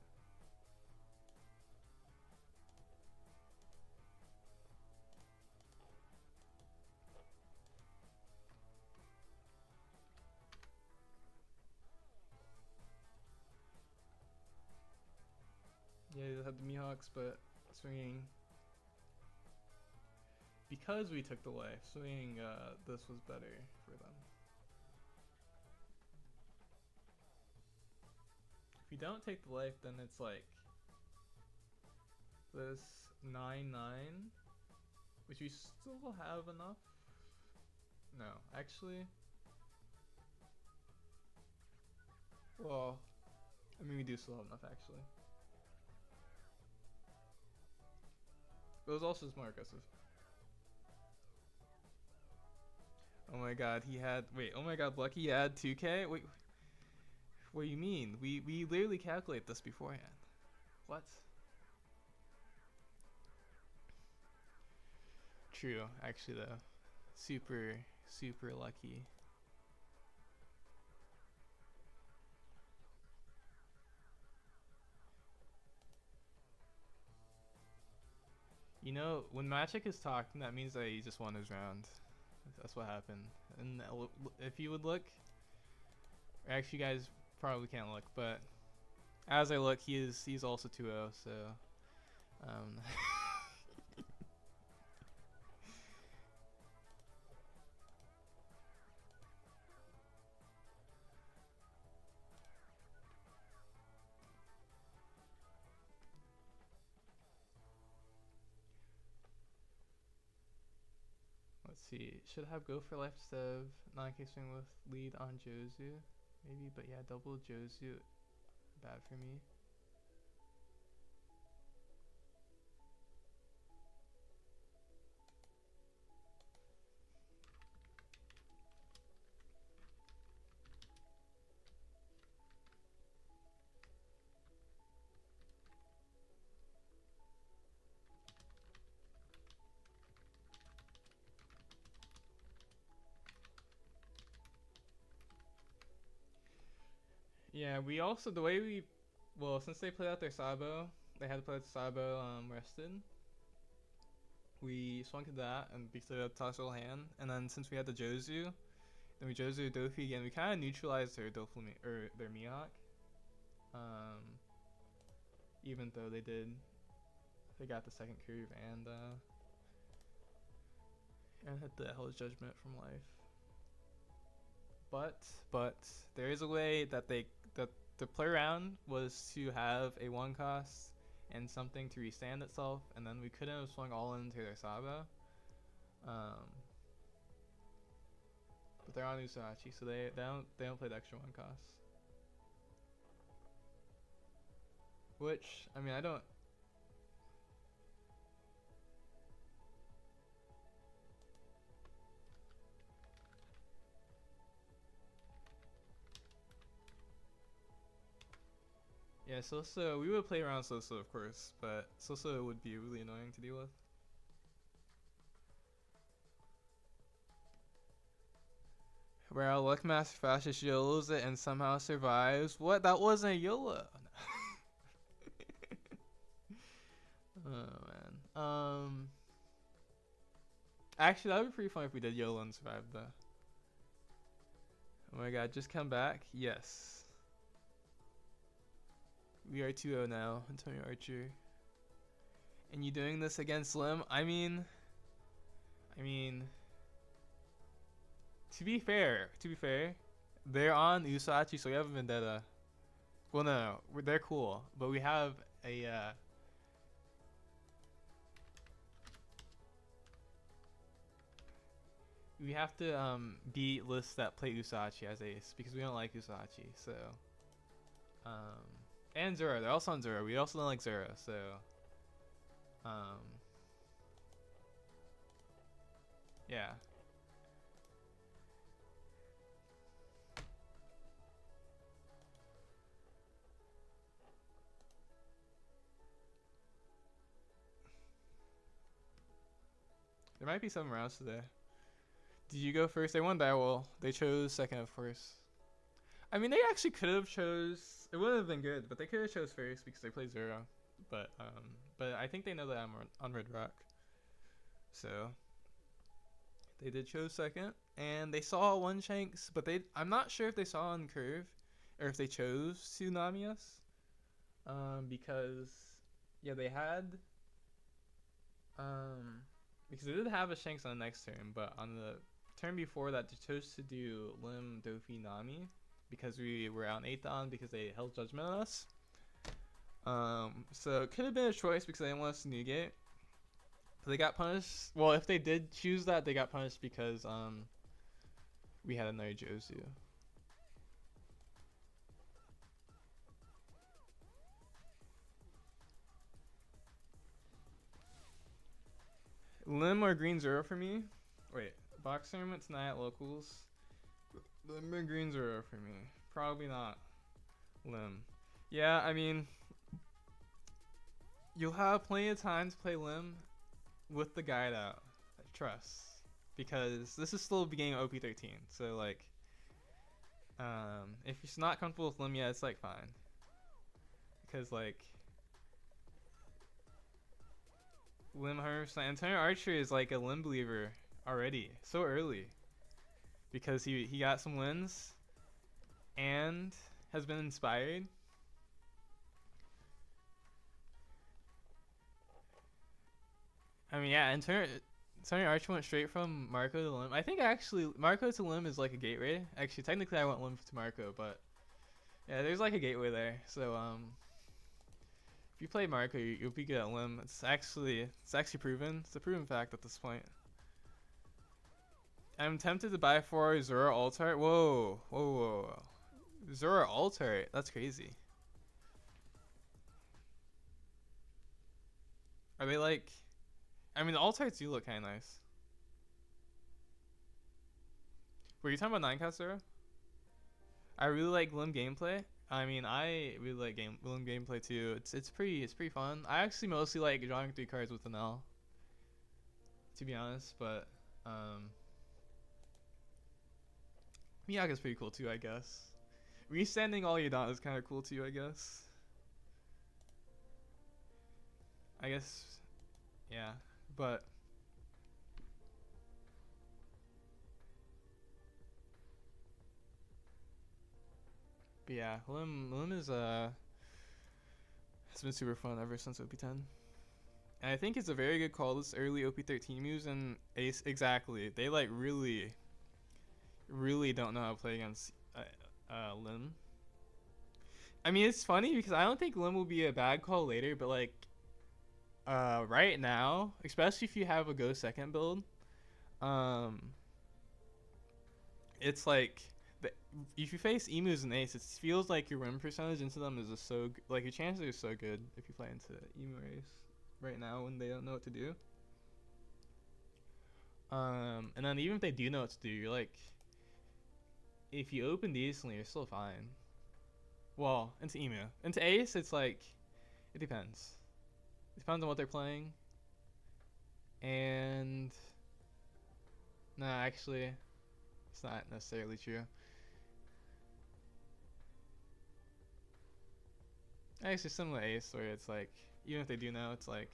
Yeah, they had the Mihawks, but swinging. Because we took the life, swinging this was better for them. If you don't take the life, then it's like this 9-9, which we still have enough. No, actually. Well, I mean, we do still have enough, actually. It was also just more aggressive. Oh my god, he had. Wait, oh my god, Lucky had 2K? Wait, what do you mean? We literally calculate this beforehand. What? True, actually, though. Super lucky. You know, when Magic is talking, that means that he just won his round. That's what happened. And if you would look, actually, you guys probably can't look, but as I look, he's also 2-0. So, let's see. Should have go for left sub, 9K swing with lead on Jozu, maybe. But yeah, double Jozu, bad for me. Yeah, we also the way we, well, since they played out their Sabo, they had to play out the Sabo rested. We swung to that and because they had toss roll hand, and then since we had the Jozu, then we Jozu Dofi again. We kind of neutralized their Dofumi or their Mihawk. Even though they got the second curve and and hit the Hell's Judgment from life. But there is a way that the play around was to have a 1 cost and something to restand itself, and then we couldn't have swung all into their Saba. But they're on Usahachi, so they don't play the extra 1 cost. Which, I mean, I don't. Yeah, Sosa, we would play around Sosa, of course, but Sosa would be really annoying to deal with. Where our Luckmaster Fascist YOLOs it and somehow survives. What? That wasn't a YOLO. Oh man. Actually, that would be pretty fun if we did YOLO and survived though. Oh my god, just come back? Yes. We are 2-0 now, Antonio Archer. And you doing this against Lim? I mean, to be fair, they're on Usahachi, so we have a vendetta. Well, no, they're cool, but we have a. We have to beat lists that play Usahachi as ace because we don't like Usahachi. So, and Zura, they're also on Zura. We also don't like Zura, so. Yeah. There might be some rounds today. Did you go first? They won that wall. They chose second, of course. I mean, they actually could have chose. It wouldn't have been good, but they could have chose first because they played Zero. But I think they know that I'm on Red Rock. So they did chose second, and they saw 1 Shanks, but I'm not sure if they saw on curve or if they chose to Nami us. Because yeah, they had because they did have a Shanks on the next turn, but on the turn before that, they chose to do Lim, Dofi, Nami because we were out 8 on because they held judgment on us. So it could have been a choice because they didn't want us to negate. But they got punished. Well, if they did choose that, they got punished because we had another Josu. Lim or green Zero for me? Wait, box tournament tonight at locals. Lim or green Zero for me? Probably not Lim. Yeah, I mean, you'll have plenty of time to play Lim with the guide out. I trust. Because this is still beginning of OP13. So, like, if you're not comfortable with Lim yet, it's, like, fine. Because, like, Lim 100%. Antonio Archer is, like, a Lim believer already. So early. Because he got some wins. And has been inspired. I mean, yeah, Antonio Archer went straight from Marco to Lim. I think actually Marco to Lim is like a gateway. Actually, technically I went Lim to Marco, but yeah, there's like a gateway there. So if you play Marco, you'll be good at Lim. It's actually proven. It's a proven fact at this point. I'm tempted to buy for Zora Altart. Whoa. Zora Altart. That's crazy. Are they like? I mean, the Altarts do look kind of nice. Were you talking about 9-cast Zora? I really like Lim gameplay. I mean, I really like Lim gameplay too. It's pretty fun. I actually mostly like drawing 3 cards with an L, to be honest. But Miyaga's pretty cool too, I guess. Restanding all Yadon is kind of cool too, I guess. Yeah, but yeah, Lim is it's been super fun ever since OP10. And I think it's a very good call. This early OP13 moves and Ace exactly. They like really don't know how to play against Lim. I mean, it's funny because I don't think Lim will be a bad call later, but like right now, especially if you have a go second build, um, it's like if you face emus and Ace, it feels like your win percentage into them is just so like your chances are so good if you play into emu Ace right now when they don't know what to do. And then even if they do know what to do, you're like, if you open decently, you're still fine. Well, into emu, into Ace, it's like it depends. It depends on what they're playing. And no, actually, it's not necessarily true. Actually, similar to Ace, where it's like, even if they do know, it's like,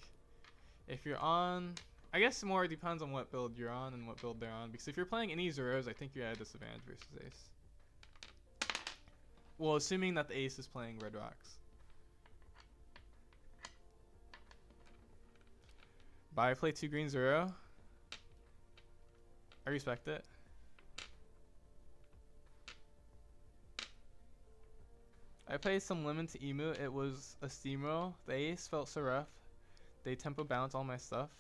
if you're on, I guess more depends on what build you're on and what build they're on. Because if you're playing any Zeros, I think you're at a disadvantage versus Ace. Well, assuming that the Ace is playing Red Rocks. But I play 2 green Zero. I respect it. I played some Lemon to Emu. It was a steamroll. The Ace felt so rough. They tempo bounce all my stuff.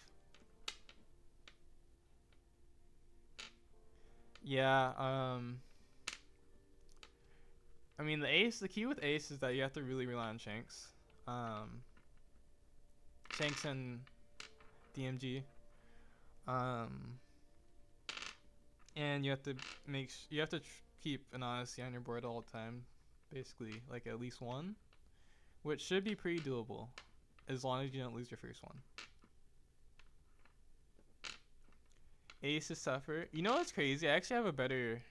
Yeah, I mean the key with Ace is that you have to really rely on Shanks. Shanks and DMG. And you have to keep an honesty on your board all the time. Basically, like at least one. Which should be pretty doable. As long as you don't lose your first one. Ace is tougher. You know what's crazy? I actually have a better,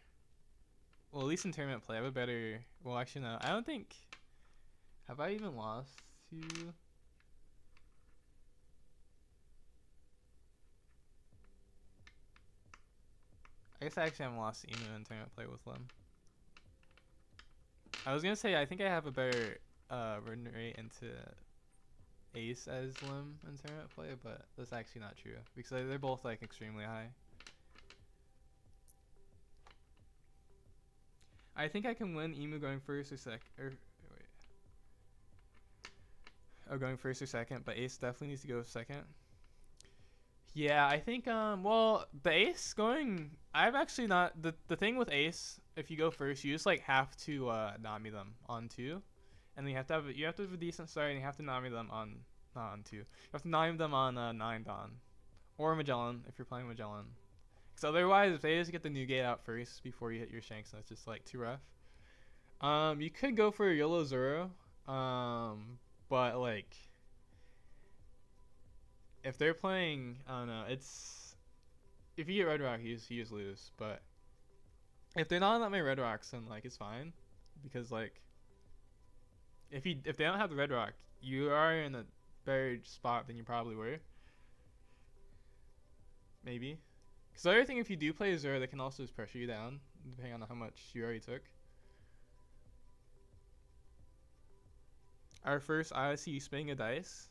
well, at least in tournament play, I have a better, well, actually no, I don't think, have I even lost to, I guess I actually haven't lost to Emu in tournament play with Lim. I was gonna say, I think I have a better run rate into Ace as Lim in tournament play, but that's actually not true because they're both like extremely high. I think I can win Emu going first or second, or wait, going first or second, but Ace definitely needs to go second. Yeah, I think well, the Ace going, I've actually not, the thing with Ace, if you go first, you just like have to Nami them on 2. And then you have to have a decent start, and you have to Nami them on, not on 2. You have to Nami them on 9 Dawn. Or Magellan, if you're playing Magellan. Because otherwise, if they just get the new gate out first before you hit your Shanks, that's just like too rough. You could go for a YOLO Zoro. But like, if they're playing, I don't know, it's, if you get Red Rock, you just lose. But if they're not that many Red Rocks, then like it's fine, because like, if they don't have the Red Rock, you are in a better spot than you probably were. Maybe. Because the other thing, if you do play a Zero, they can also just pressure you down, depending on how much you already took. Our first, I see you spinning a dice.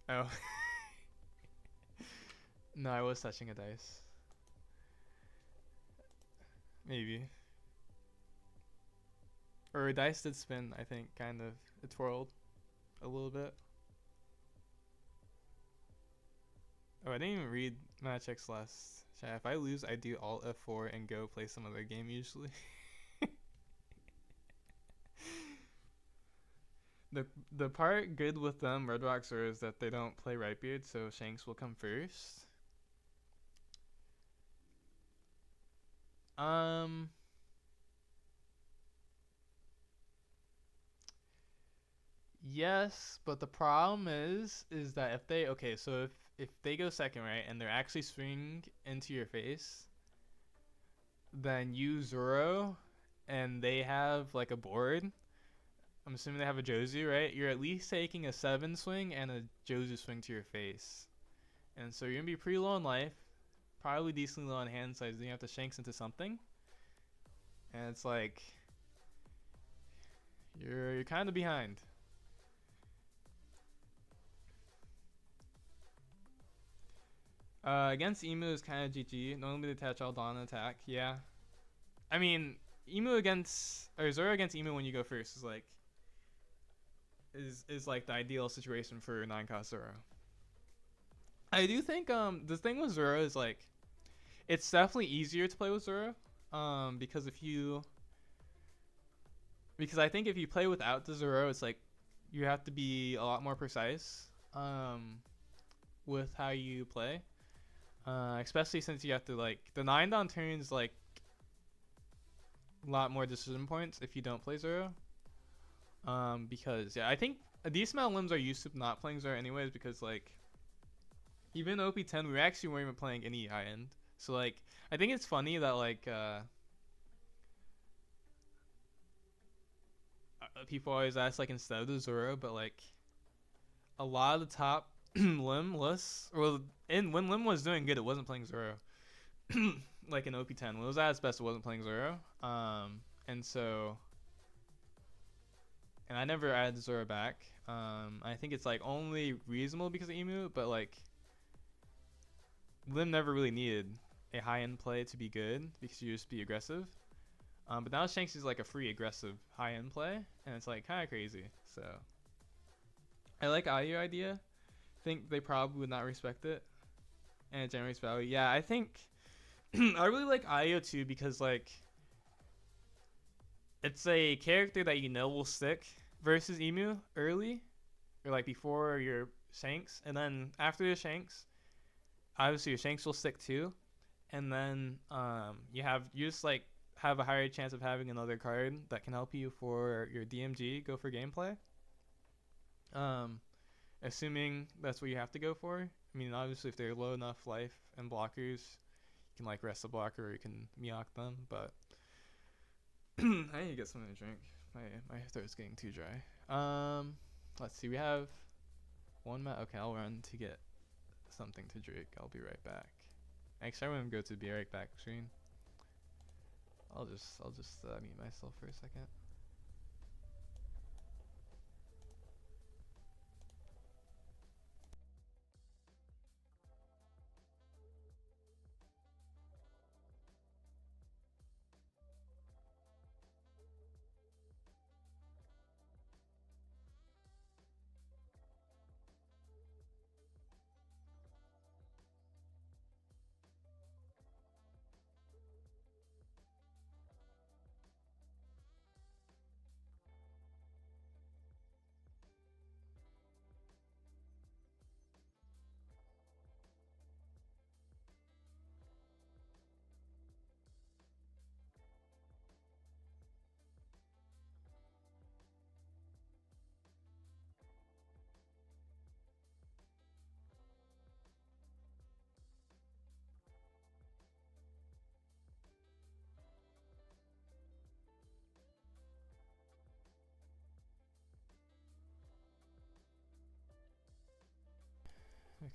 Oh. No, I was touching a dice. Maybe. Or a dice did spin, I think, kind of. It twirled a little bit. Oh, I didn't even read match X last. If I lose, I do Alt F4 and go play some other game usually. The part good with them, Red Rocks, is that they don't play Rightbeard, so Shanks will come first. Yes, but the problem is that if they, okay, so if they go second, right, and they're actually swinging into your face, then you Zoro, and they have like a board. I'm assuming they have a Jozu, right? You're at least taking a 7 swing and a Jozu swing to your face. And so you're going to be pretty low in life, probably decently low on hand size, then you have to Shanks into something. And it's like, you're kind of behind. Against Emu is kind of GG. Normally detach all dawn attack. Yeah. I mean, Emu against or Zoro against Emu when you go first is like the ideal situation for 9-cost Zoro. I do think the thing with Zoro is like it's definitely easier to play with Zoro because I think if you play without the Zoro, it's like you have to be a lot more precise with how you play. Especially since you have to like the 9-down turns like a lot more decision points if you don't play Zoro. Because yeah, I think a decent amount of limbs are used to not playing Zoro anyways because like even OP10 we actually weren't even playing any high end. So like I think it's funny that like people always ask like instead of the Zoro, but like a lot of the top limb lists, or when limb was doing good, it wasn't playing Zoro. Like in OP10, when it was at its best, it wasn't playing Zoro. And so, and I never added Zoro back. I think it's like only reasonable because of Emu, but like limb never really needed a high end play to be good because you just be aggressive. But now Shanks is like a free aggressive high end play, and it's like kind of crazy. So I like IU idea. Think they probably would not respect it, and it generates value. Yeah, I think I really like IO too because like it's a character that you know will stick versus Emu early, or like before your Shanks, and then after your Shanks, obviously your Shanks will stick too, and then you just like have a higher chance of having another card that can help you for your DMG go for gameplay. Assuming that's what you have to go for. I mean, obviously, if they're low enough life and blockers, you can like rest the blocker or you can Miyok them. But I need to get something to drink. My throat's getting too dry. Let's see. We have one mat. Okay, I'll run to get something to drink. I'll be right back. Actually, I'm gonna go to be right back screen. I'll just mute myself for a second.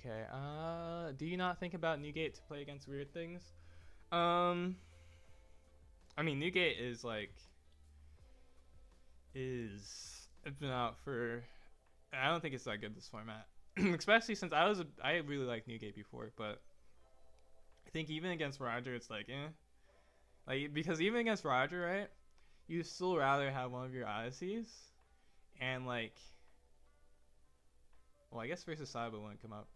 Okay. Do you not think about Newgate to play against weird things? I mean, Newgate is it's been out for. I don't think it's that good this format, especially since I really liked Newgate before, but I think even against Roger, it's like because even against Roger, right? You still rather have one of your Odysseys, and like, well, I guess versus Saiba wouldn't come up.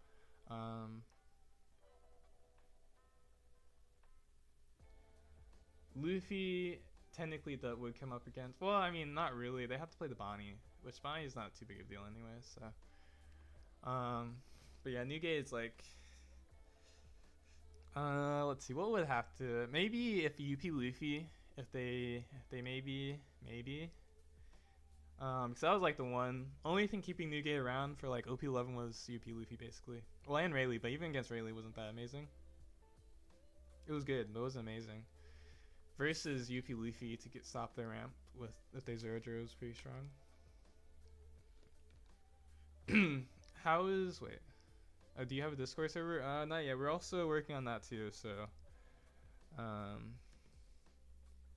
Luffy technically that would come up against. Well, I mean, not really. They have to play the Bonnie, which Bonnie is not too big of a deal anyway. So, but yeah, Newgate is like. Let's see. What would have to maybe if UP Luffy, if they maybe. Because that was like the only thing keeping Newgate around for like OP11 was UP Luffy basically. Well, and Rayleigh, but even against Rayleigh wasn't that amazing. It was good, but it wasn't amazing. Versus UP Luffy to get stop their ramp with if they Zero Jiro is pretty strong. How is wait? Do you have a Discord server? Not yet. We're also working on that too. So,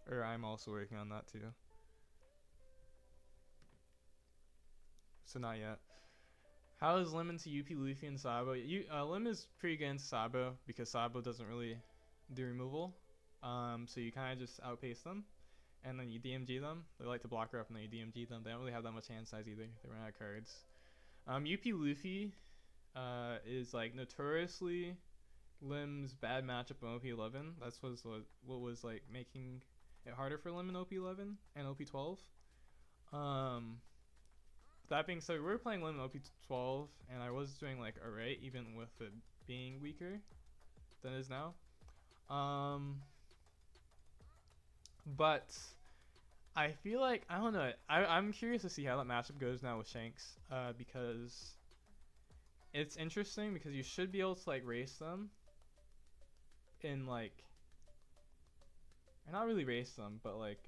or I'm also working on that too. So not yet. How is Lim into UP, Luffy, and Sabo? Lim is pretty good into Sabo because Sabo doesn't really do removal. So you kind of just outpace them, and then you DMG them. They like to block her up, and then you DMG them. They don't really have that much hand size either. They run out of cards. UP Luffy is like notoriously Lim's bad matchup in OP11. That's what was like making it harder for Lim in OP11 and OP12. That being said, we were playing Lim in OP12, and I was doing like alright, even with it being weaker than it is now. But I feel like, I don't know, I'm curious to see how that matchup goes now with Shanks, because it's interesting because you should be able to like race them in like, or not really race them, but like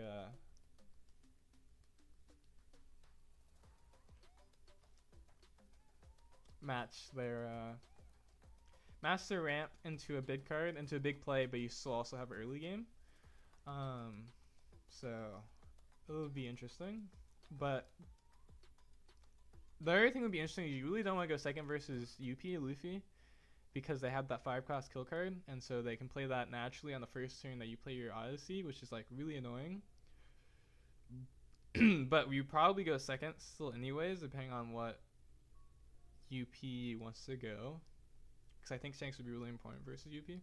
match their ramp into a big card, into a big play, but you still also have early game. So it would be interesting. But the other thing would be interesting is you really don't want to go second versus UP Luffy because they have that 5-cost kill card, and so they can play that naturally on the first turn that you play your Odyssey, which is like really annoying. But you probably go second still anyways, depending on what UP wants to go, because I think Shanks would be really important versus UP.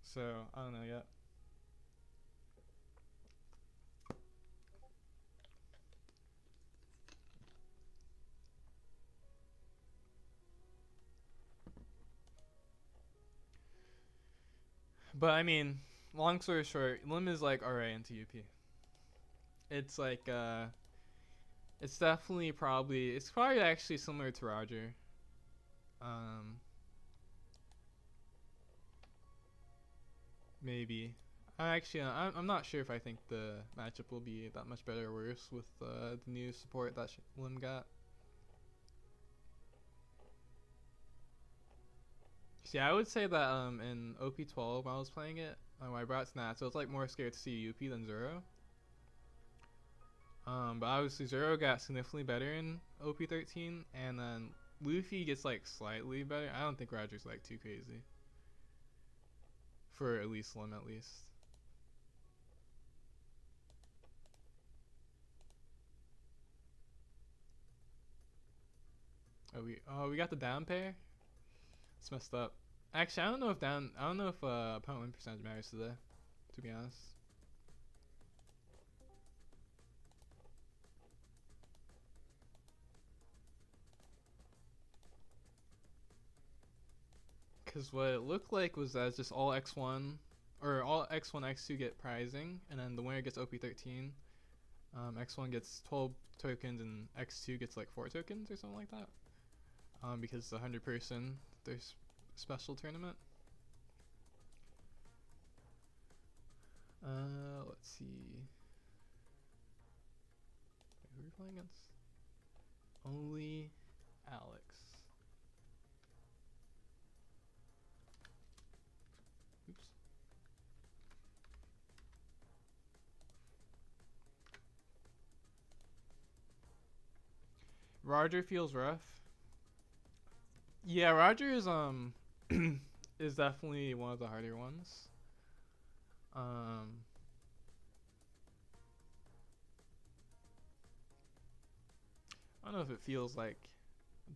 So I don't know yet. But I mean, long story short, Lim is like alright into UP. It's like it's probably actually similar to Roger. Maybe. I'm not sure if I think the matchup will be that much better or worse with the new support that Lim got. See, I would say that in OP12 when I was playing it, I brought Snat, so it's like more scared to see UP than Zoro. But obviously Zoro got significantly better in OP13, and then Luffy gets like slightly better. I don't think Roger's like too crazy. For at least Lim, at least. We got the down pair. It's messed up. Actually, I don't know if opponent win percentage matters today, to be honest. Because what it looked like was that it's just all X1, or all X1, X2 get prizing, and then the winner gets OP13. X1 gets 12 tokens, and X2 gets like 4 tokens or something like that. Because it's a 100-person, there's special tournament. Let's see. Wait, who are we playing against? Only Alex. Oops. Roger feels rough. Yeah, Roger is is definitely one of the harder ones. I don't know if it feels like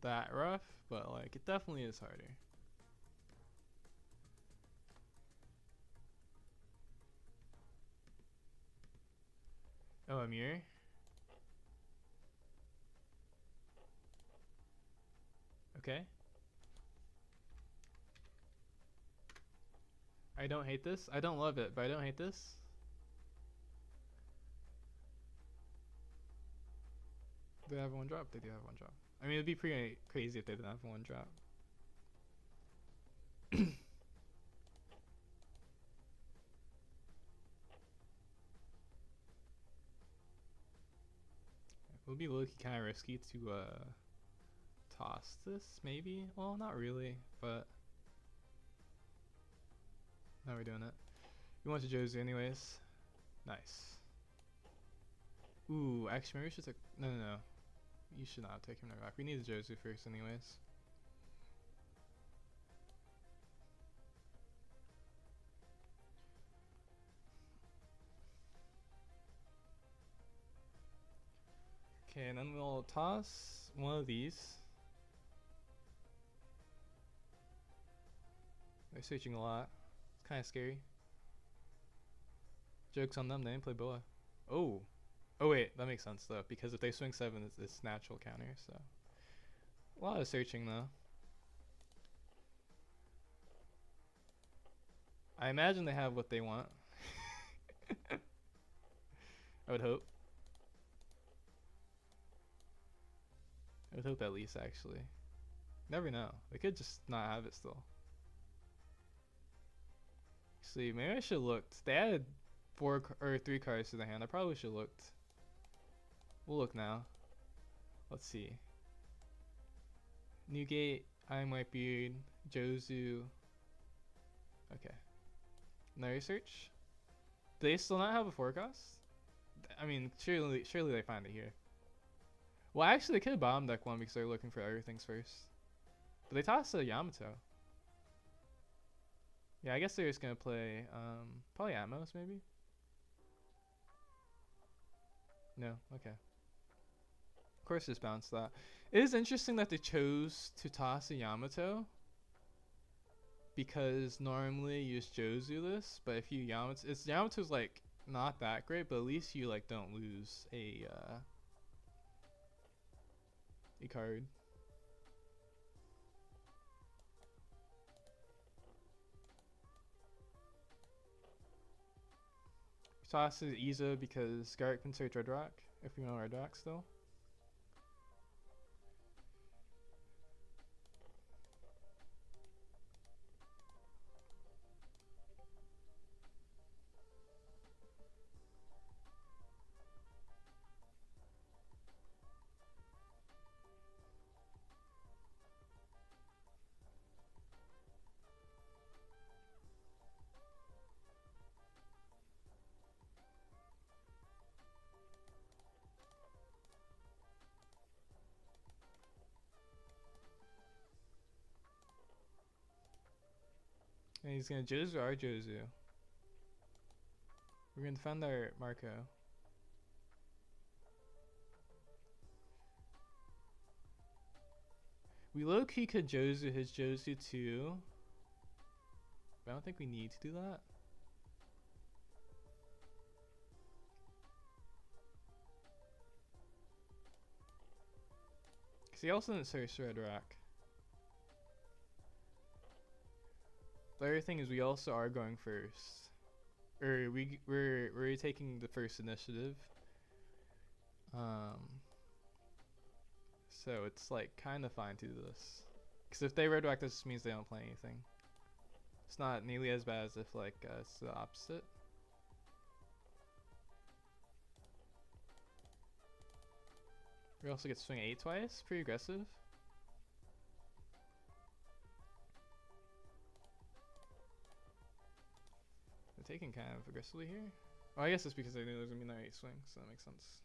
that rough, but like it definitely is harder. Oh, Amir. Okay. I don't hate this. I don't love it, but I don't hate this. Do they have one drop? They do have one drop. I mean, it'd be pretty crazy if they didn't have one drop. It would be low-key kind of risky to toss this, maybe? Well, not really, but now we're doing it. We went to Josie anyways. Nice. Ooh, actually maybe we should take... No. You should not take him to rock. We need the Jozu first anyways. Okay, and then we'll toss one of these. They're searching a lot. It's kind of scary. Joke's on them, they didn't play Boa. Oh. Oh wait, that makes sense though, because if they swing 7, it's natural counter, so. A lot of searching though. I imagine they have what they want. I would hope. I would hope at least, actually. Never know. They could just not have it still. See, maybe I should have looked. They added 4 or 3 cards to the hand. I probably should have looked. We'll look now. Let's see. Newgate, I'm Whitebeard, Jozu. Okay. No research? Do they still not have a forecast? I mean, surely they find it here. Well, actually, they could have bottom deck one because they're looking for other things first. But they tossed a Yamato. Yeah, I guess they're just gonna play probably Atmos maybe. No, okay. Of course, just bounce that. It is interesting that they chose to toss a Yamato, because normally you just Jozu this, but if you Yamato's like not that great, but at least you like don't lose a card. Toss is Iza because Garrett can search Red Rock if you know Red Rock still. And he's gonna Jozu our Jozu. We're gonna defend our Marco. We low-key could Jozu his Jozu too, but I don't think we need to do that. Cause he also didn't search Red Rock. The other thing is we also are going first, or we're taking the first initiative. So it's like kind of fine to do this, because if they Red Rock, this just means they don't play anything. It's not nearly as bad as if like it's the opposite. We also get to swing 8 twice, pretty aggressive. They're taking kind of aggressively here. Oh, I guess it's because they knew there was gonna be no 8 swing, so that makes sense.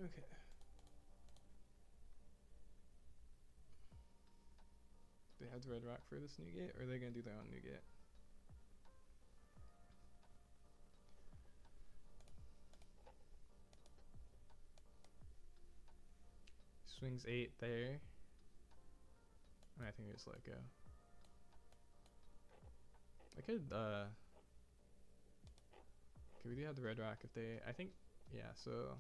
Okay. They had to Red Rock for this new gate, or are they gonna do their own new gate? Swings 8 there. I think we just let go. I could okay, we do have the Red Rock if they, I think, yeah, so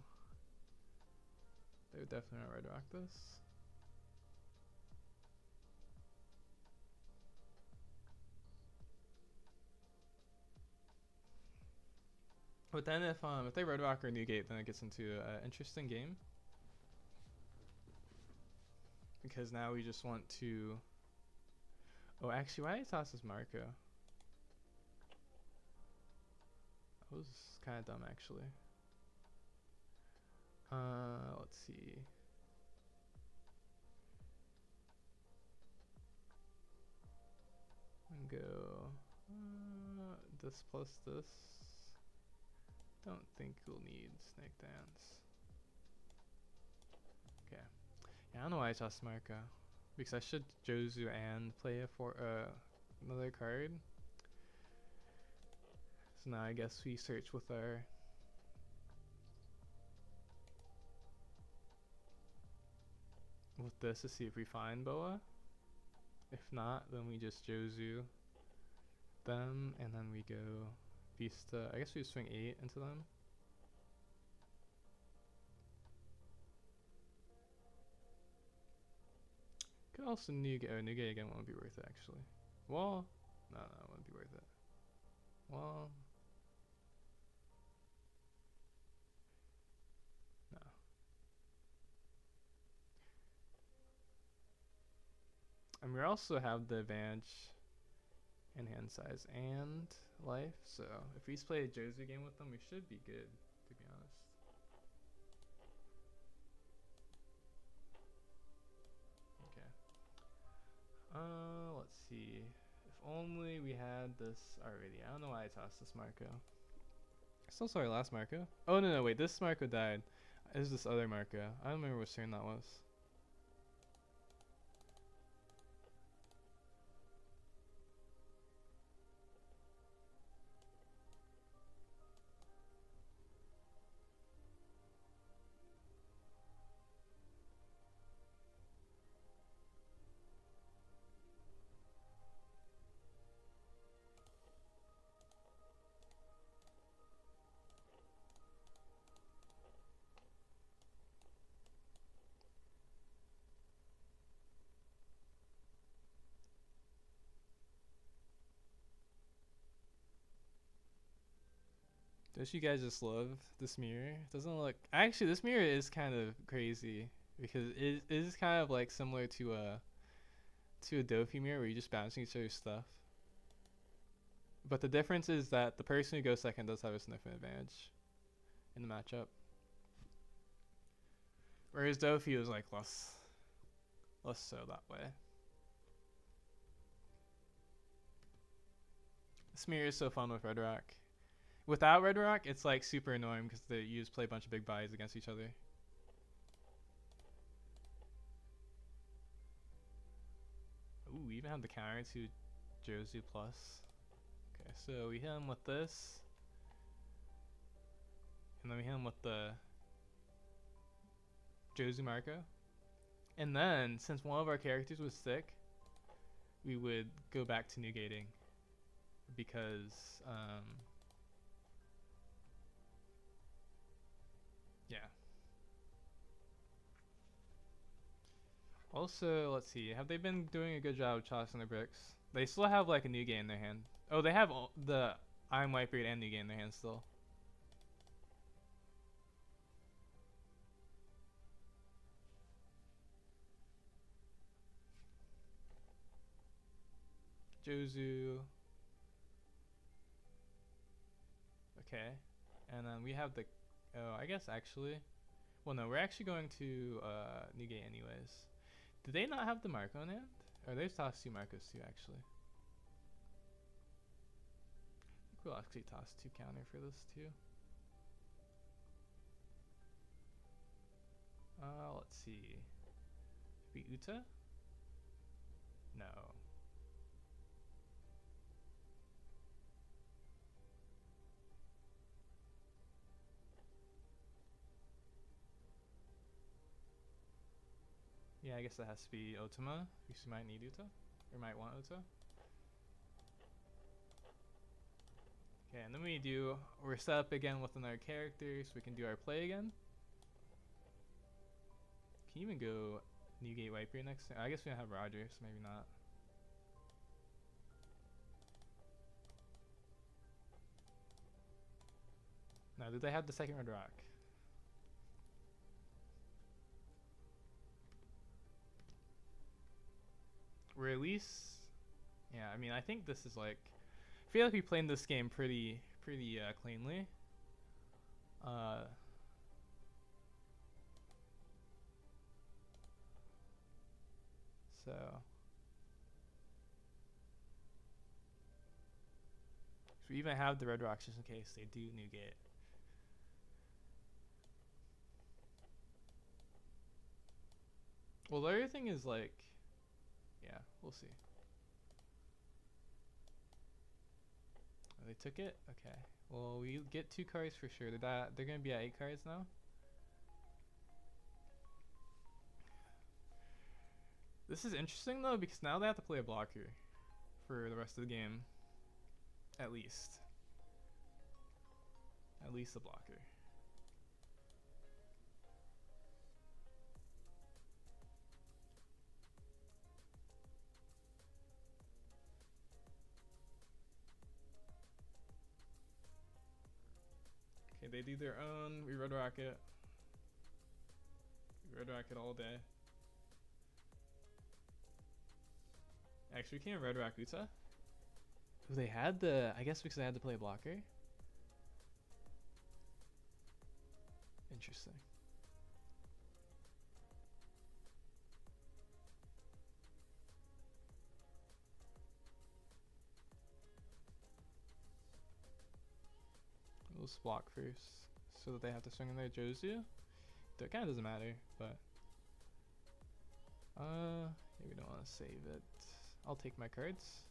they would definitely not Red Rock this. But then if they Red Rock or Newgate, then it gets into an interesting game. Because now we just want to... Oh, actually, why did I toss this Marco? That was kind of dumb, actually. Let's see. And go... this plus this. Don't think we'll need Snake Dance. Okay. Yeah, I don't know why I tossed Marco. Because I should Jozu and play for another card. So now I guess we search with our this to see if we find Boa. If not, then we just Jozu them and then we go Vista. I guess we swing 8 into them. Could also Nugget. Oh, Nugget again won't be worth it actually. Well, no, it won't be worth it. Well, no. And we also have the advantage in hand size and life, so if we play a Jozu game with them, we should be good, to be honest. Okay. Let's see. If only we had this already. I don't know why I tossed this Marco. Still saw our last Marco. Oh no, wait, this Marco died. There's this other Marco. I don't remember which turn that was. Don't you guys just love this mirror? It doesn't look... Actually, this mirror is kind of crazy. Because it is kind of like similar to a Dofi mirror where you're just bouncing each other's stuff. But the difference is that the person who goes second does have a significant advantage in the matchup. Whereas Dofi was like less so that way. This mirror is so fun with Red Rock. Without Red Rock, it's like super annoying because you just play a bunch of big buys against each other. Ooh, we even have the counter to Jozu plus. Okay, so we hit him with this. And then we hit him with the Jozu Marco. And then, since one of our characters was sick, we would go back to negating. Because, yeah. Also, let's see. Have they been doing a good job of tossing the bricks? They still have like a new game in their hand. Oh, they have the I'm Whitebeard and new game in their hand still. Jozu. Okay. And then we have the... Oh, I guess actually... Well, no, we're actually going to negate anyways. Did they not have the Marco in hand? Or they've tossed 2 Marcos too, actually. I think we'll actually toss 2 counter for this too. Let's see. Be Uta? No. Yeah, I guess that has to be Otama, because you might need Uta, or might want Uta. Okay, and then we're set up again with another character, so we can do our play again. Can you even go Newgate Viper next time? I guess we don't have Roger, so maybe not. No, did they have the second Red Rock? We're at least... Yeah, I mean, I think this is like... I feel like we played this game pretty cleanly. So So we even have the red rocks just in case they do negate. Well, the other thing is like, yeah, we'll see. Oh, they took it? Okay. Well, we get 2 cards for sure. They're gonna be at 8 cards now. This is interesting though because now they have to play a blocker for the rest of the game. At least. At least a blocker. Okay, they do their own. We red rocket. We red rocket all day. Actually, we can't red rock Uta. Ooh, they had the. I guess because they had to play a blocker. Interesting. We'll block first so that they have to swing in their Jozu. It kind of doesn't matter, but yeah, we don't want to save it. I'll take my cards.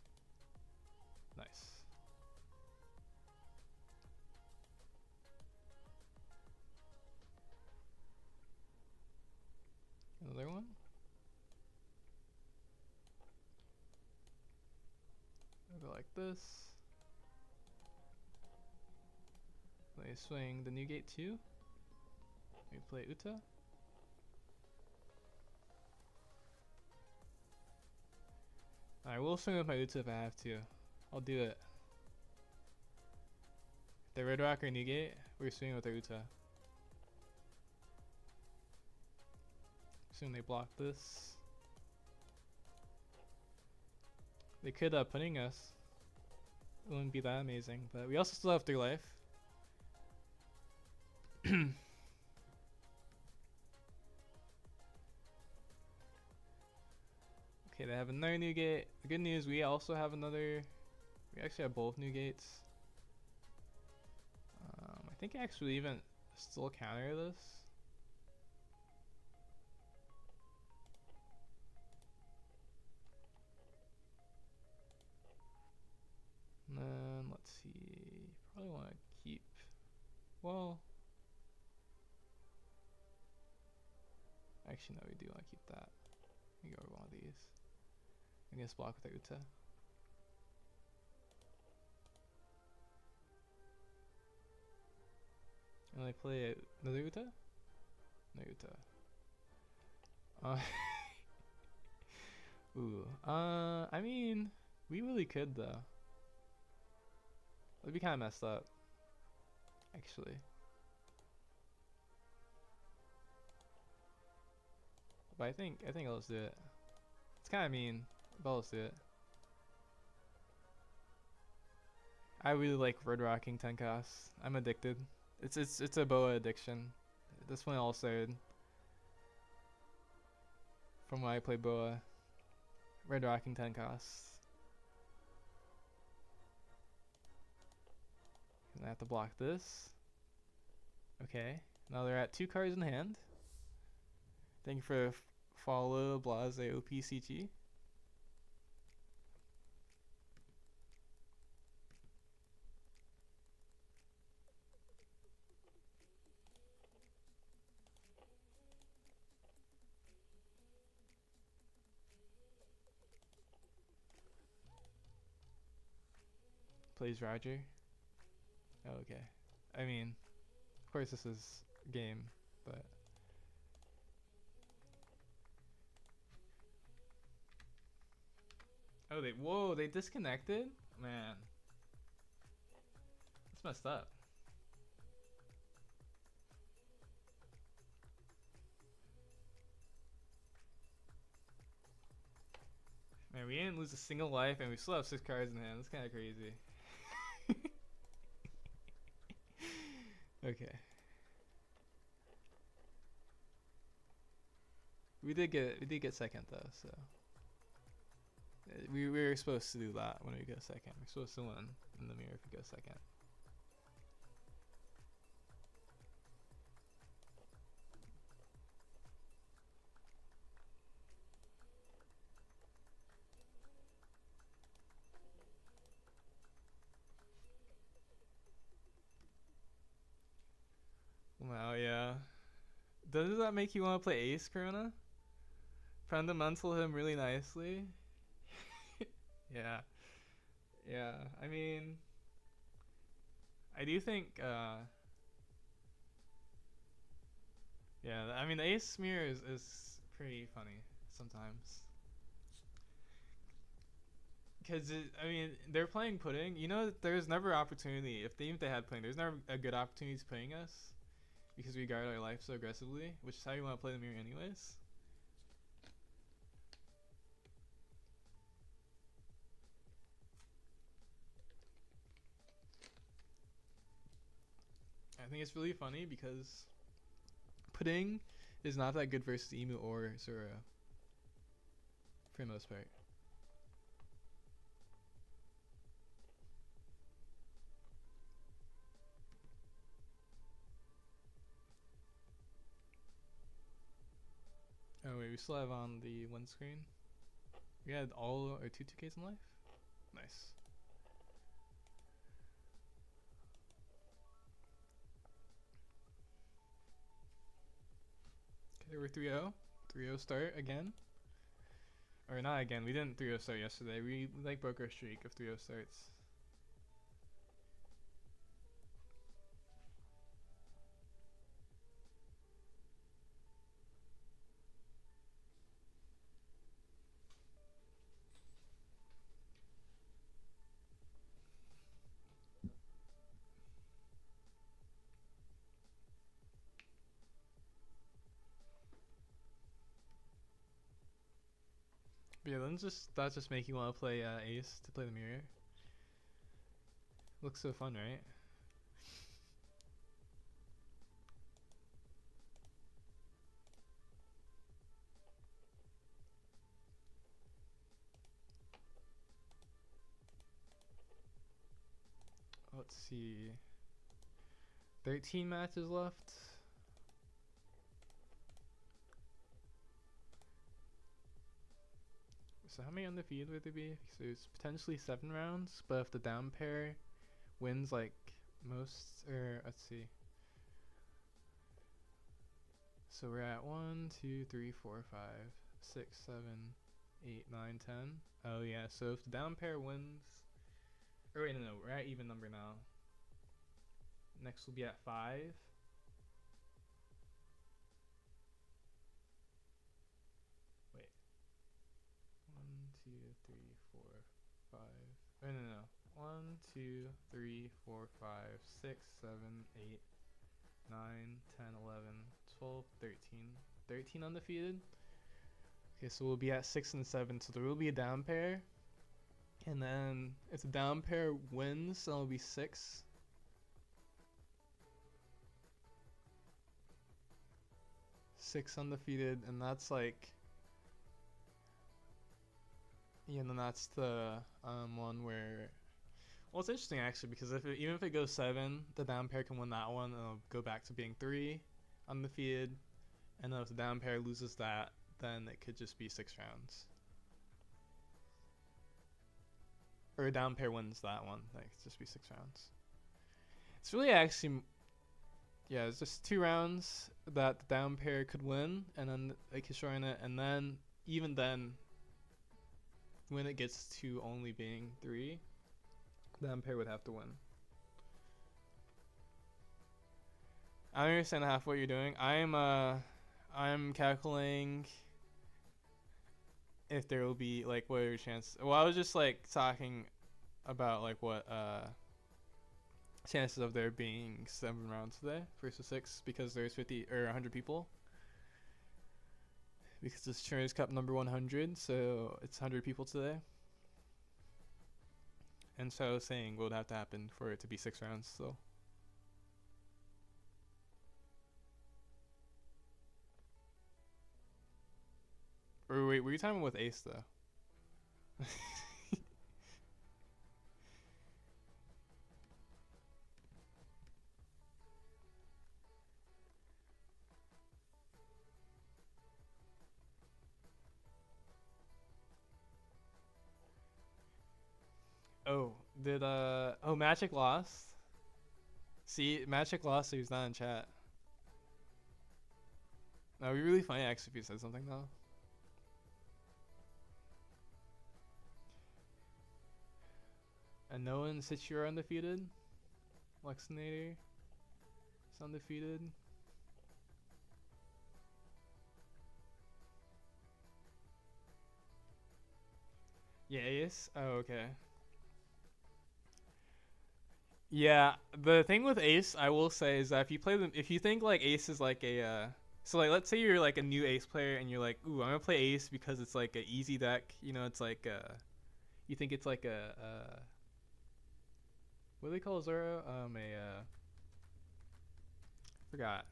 Nice. Another one. I'll go like this. They swing the new gate 2. We play Uta. I will swing with my Uta if I have to. I'll do it. The red rock or new gate, we're swinging with our Uta. Soon they block this. They could putting us. It wouldn't be that amazing, but we also still have 3 life. Okay, they have another new gate. The good news, we also have another. We actually have both new gates. I think actually even still counter this. And then let's see. Probably want to keep. Well, actually no, we do want to keep that. We go over one of these. I guess block with Uta. And I play another Uta? No Uta. Ooh. I mean, we really could though. It'd be kind of messed up, actually. But I think I'll just do it. It's kind of mean, but I'll just do it. I really like red rocking 10 costs. I'm addicted. It's a boa addiction. This one all started from when I played boa. Red rocking 10 costs. And I have to block this. Okay, now they're at 2 cards in hand. Thank you for follow Blase OPCG. Plays Roger. Oh, okay. I mean, of course this is game, but oh, they disconnected? Man. That's messed up. Man, we didn't lose a single life and we still have 6 cards in hand. That's kind of crazy. Okay. We did get second though, so We were supposed to do that when we go second. We're supposed to win in the mirror if we go second. Wow, yeah. Does that make you want to play ace, Corona? Fundamental him really nicely. Yeah. Yeah. I mean, I do think, yeah, I mean, the ace mirror is pretty funny sometimes. Because, I mean, they're playing pudding. You know, there's never opportunity. Even if they had pudding, there's never a good opportunity to putting us. Because we guard our life so aggressively. Which is how you want to play the mirror anyways. I think it's really funny because pudding is not that good versus Emu or Zora. For the most part. Oh wait, we still have on the one screen. We had all our two 2Ks in life? Nice. Okay, we're 3-0. 3-0 start again. Or not again, we didn't 3-0 start yesterday. We like broke our streak of 3-0 starts. But yeah, that's just make you want to play ace to play the mirror. Looks so fun, right? Let's see. 13 matches left. So how many undefeated would there be? So it's potentially 7 rounds, but if the down pair wins like most, or let's see. So we're at 1, 2, 3, 4, 5, 6, 7, 8, 9, 10. Oh yeah, so if the down pair wins, or wait, no, we're at even number now. Next will be at 5. Wait. 1, 2, 3, 4, 5. Oh, no. 1, 2, 3, 4, 5, 6, 7, 8, 9, 10, 11, 12, 13. 13 undefeated. Okay, so we'll be at 6 and 7. So there will be a down pair. And then if the down pair wins, then it'll be 6. 6 undefeated, and that's like, yeah, and then that's the one where, well, it's interesting actually, because even if it goes 7, the down pair can win that one, and it'll go back to being 3 undefeated, and then if the down pair loses that, then it could just be 6 rounds. Or a down pair wins that one, like just be 6 rounds. It's really actually, yeah, it's just 2 rounds that the down pair could win, and then they could join it, and then even then, when it gets to only being 3, the down pair would have to win. I don't understand half what you're doing. I'm calculating if there will be like what are your chances. Well, I was just like talking about like what chances of there being 7 rounds today versus 6 because there's 50 or 100 people. Because it's ChinoizeCup number 100, so it's 100 people today. And so I was saying what would have to happen for it to be 6 rounds still. Or wait, were you talking with Ace though? Oh, did oh, Magic lost. See, Magic lost, so he's not in chat. That would be really funny actually if he said something though. And no one since you're undefeated. Luxinator is undefeated. Yeah, Ace. Oh, okay. Yeah, the thing with Ace, I will say, is that if you play them, if you think like Ace is like a, so like let's say you're like a new Ace player and you're like, ooh, I'm gonna play Ace because it's like a easy deck. You know, it's like you think it's like a, what do they call Zoro? Forgot.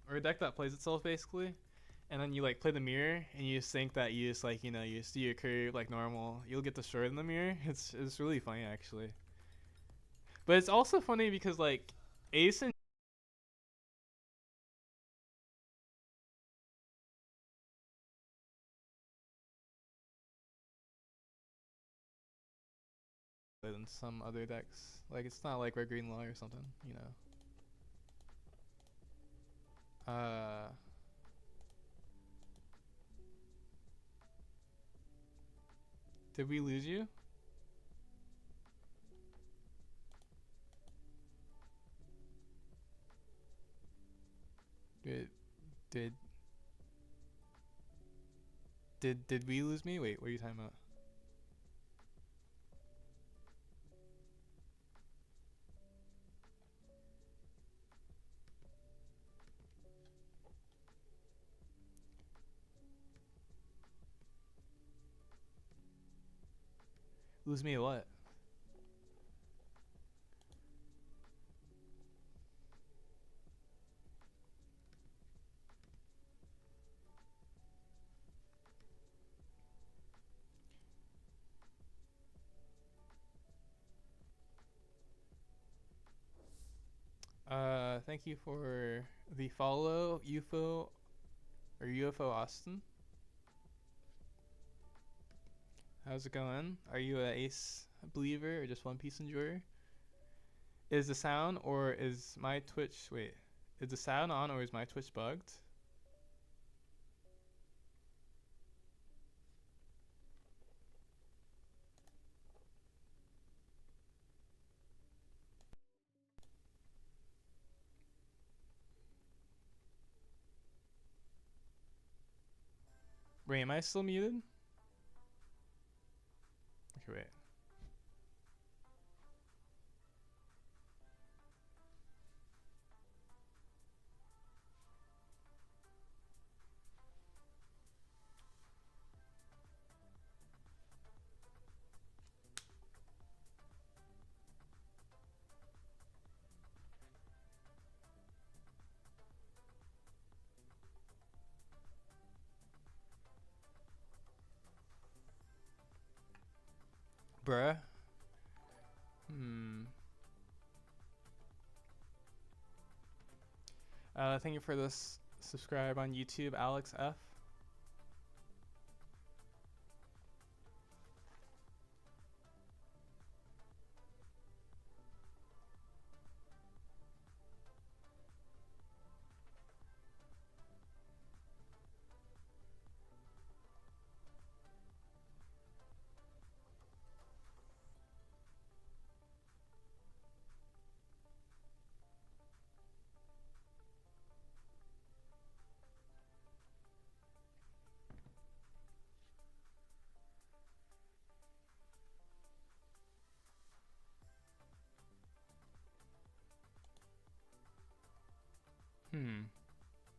Or a deck that plays itself basically. And then you like play the mirror and you just think that you just like, you know, you just do your curve like normal, you'll get destroyed in the mirror. It's really funny actually. But it's also funny because like Ace and than some other decks. Like it's not like Red Green Law or something, you know. Did we lose you? Did did did we lose me? Wait, what are you talking about? Lose me what? Thank you for the follow, UFO Austin. How's it going? Are you a Ace believer or just One Piece enjoyer? Is the sound or is my Twitch? Wait, is the sound on or is my Twitch bugged? Wait, am I still muted? Okay, wait. Bruh. Thank you for this subscribe on YouTube, Alex F.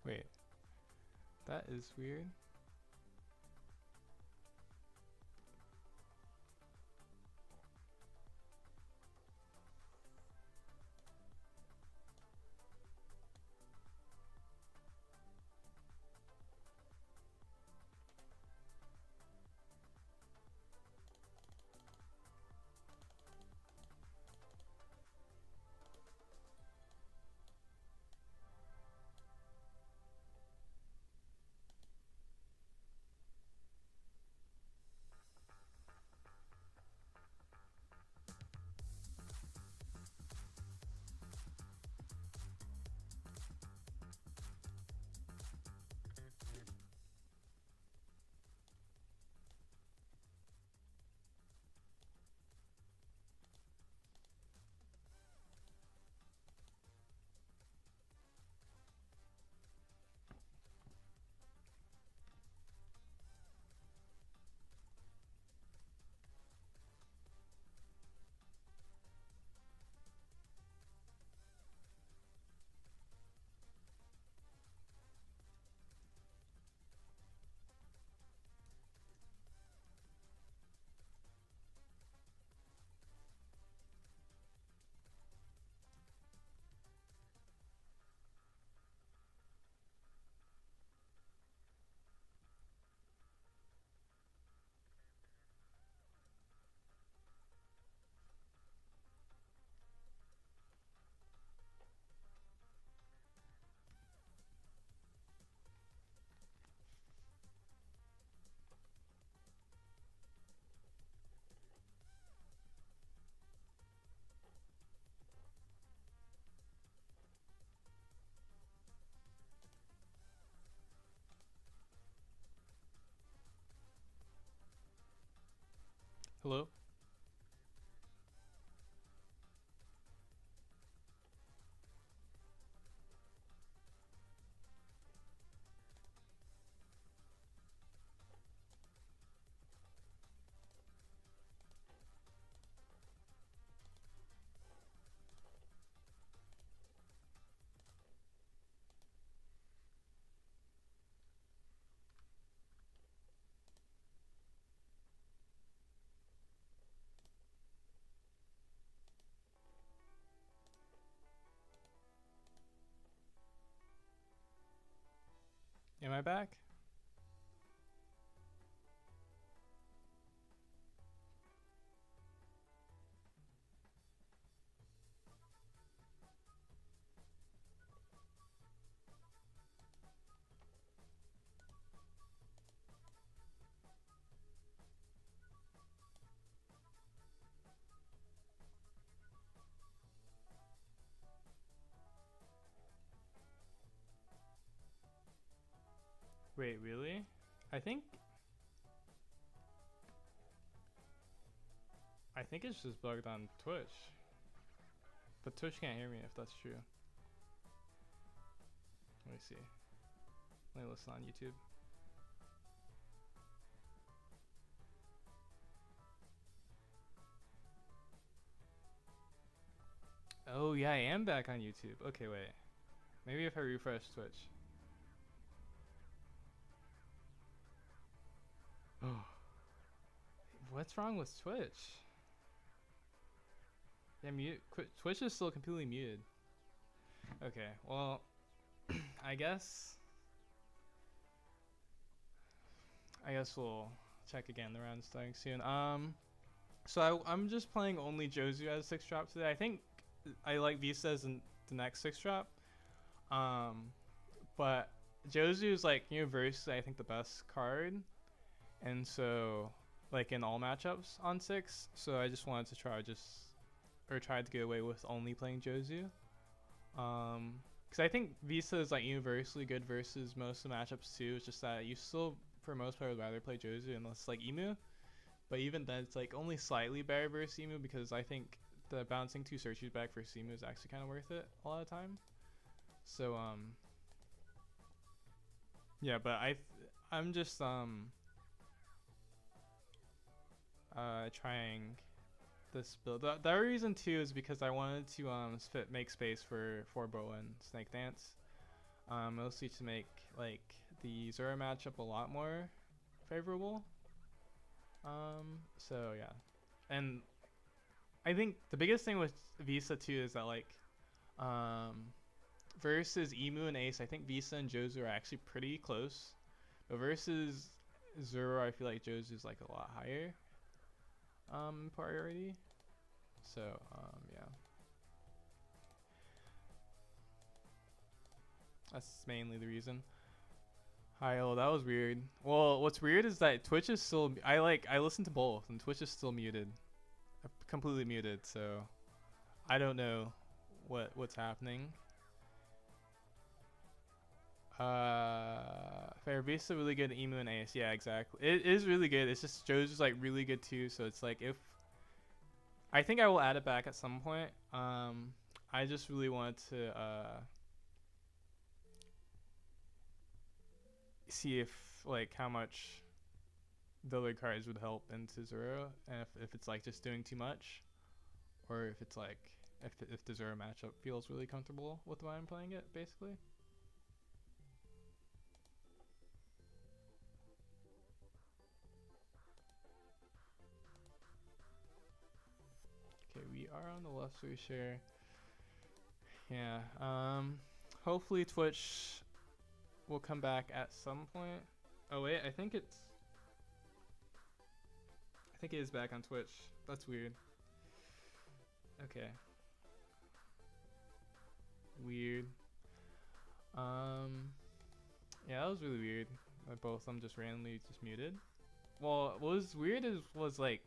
Wait. That is weird. Hello? Am I back? Wait, really? I think it's just bugged on Twitch. But Twitch can't hear me if that's true. Let me see. Let me listen on YouTube. Oh yeah, I am back on YouTube. Okay, wait. Maybe if I refresh Twitch. Oh, what's wrong with Twitch? Yeah, Twitch is still completely muted. Okay, well, I guess we'll check again. The round's starting soon. So I'm just playing only Jozu as 6 drop today. I think I like Visa as the next 6 drop. But Jozu is like universally I think the best card, and so like in all matchups on 6. So I just wanted to try to get away with only playing Jozu. Because I think Visa is like universally good versus most of the matchups too. It's just that you still, for most part, would rather play Jozu unless like Emu. But even then, it's like only slightly better versus Emu because I think the bouncing 2 searches back versus Emu is actually kind of worth it a lot of the time. So yeah, but I'm just trying this build. The other reason too is because I wanted to make space for Boa and Snake Dance, mostly to make like the Zora matchup a lot more favorable. So yeah, and I think the biggest thing with Visa too is that like versus Emu and Ace, I think Visa and Jozu are actually pretty close, but versus Zora, I feel like Jozu's like a lot higher priority. So yeah, that's mainly the reason. Hi, oh, that was weird. Well, what's weird is that Twitch is still. I listen to both, and Twitch is still muted, completely muted. So I don't know what's happening. Fair Vista really good. Emu and Ace, yeah, exactly. It is really good. It's just Joe's like really good too. So it's like if I think I will add it back at some point. I just really wanted to see if like how much the other cards would help into Zero, and if it's like just doing too much, or if it's like if the Zero matchup feels really comfortable with why I'm playing it, basically. Okay, we are on the left, so we share. Yeah. Hopefully Twitch will come back at some point. Oh wait, I think it is back on Twitch. That's weird. Okay. Weird. Yeah, that was really weird. Both of them just randomly just muted. Well, what was weird was like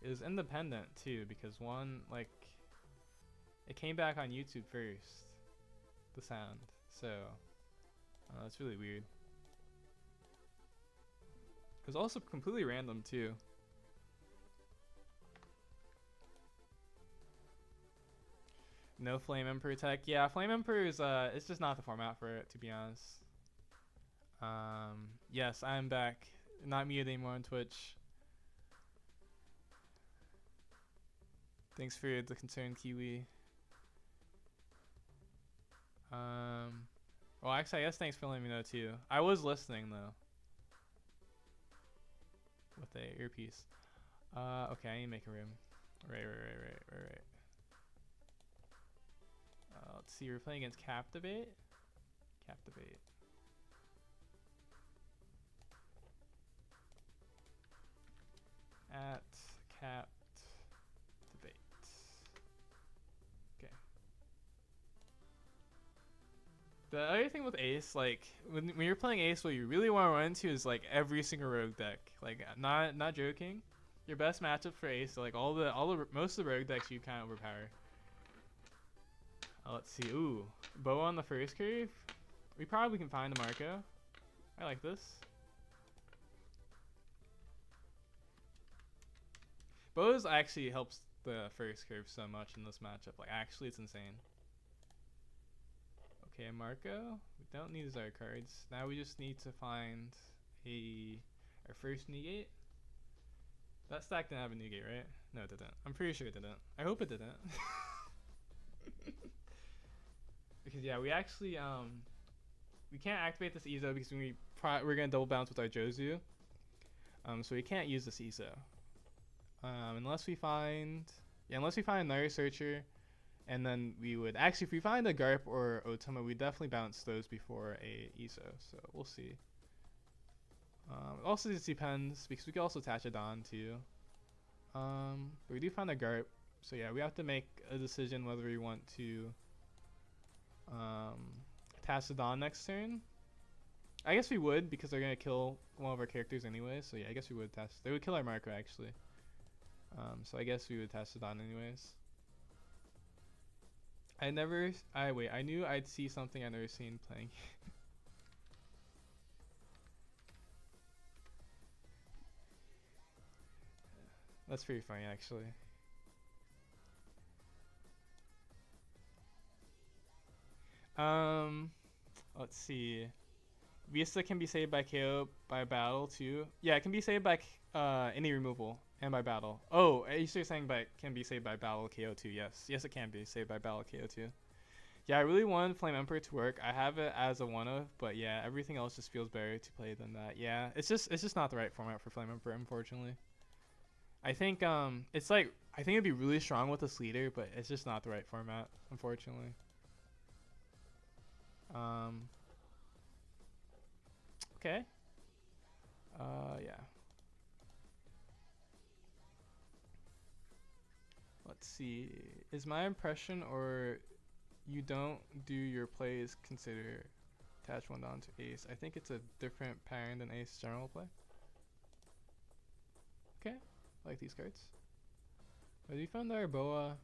it was independent too, because one like it came back on YouTube first, the sound. So that's really weird. It was also completely random too. No Flame Emperor tech. Yeah, Flame Emperor is it's just not the format for it, to be honest. Yes, I'm back. Not muted anymore on Twitch. Thanks for the concern, Kiwi. Well, actually, I guess thanks for letting me know too. I was listening though, with the earpiece. Okay, I need to make a room. Right. Let's see, we're playing against Captivate. At Captivate. Okay. The other thing with Ace, like when you're playing Ace, what you really want to run into is like every single rogue deck. Like not joking. Your best matchup for Ace, like most of the rogue decks you kind of overpower. Let's see. Ooh, Boa on the first curve. We probably can find a Marco. I like this. Boa's actually helps the first curve so much in this matchup. Like actually, it's insane. Okay, Marco. We don't need his art cards. Now we just need to find our first negate. That stack didn't have a negate, right? No, it didn't. I'm pretty sure it didn't. I hope it didn't. Because yeah, we actually we can't activate this EZO because we're gonna double bounce with our Jozu. So we can't use this EZO. Unless we find another searcher, and then we would actually, if we find a Garp or Otama, we definitely bounce those before a EZO. So we'll see. It also just depends because we can also attach a Don too. But we do find a Garp, so yeah, we have to make a decision whether we want to attach the Don next turn. I guess we would because they're gonna kill one of our characters anyway. So yeah, I guess we would attach. They would kill our Marco actually. So I guess we would attach the Don anyways. I knew I'd see something I'd never seen playing. That's pretty funny, actually. Let's see. Vista can be saved by KO by battle too. Yeah, it can be saved by any removal and by battle. Oh, are you still saying can be saved by battle KO too? Yes, it can be saved by battle KO too. Yeah, I really want Flame Emperor to work. I have it as a one-of, but yeah, everything else just feels better to play than that. Yeah, it's just not the right format for Flame Emperor, unfortunately. I think it's like I think it'd be really strong with this leader, but it's just not the right format, unfortunately. Okay. Yeah. Let's see. Is my impression or you don't do your plays consider attach one down to ace? I think it's a different pattern than ace general play. Okay. I like these cards. Have you found our Boa?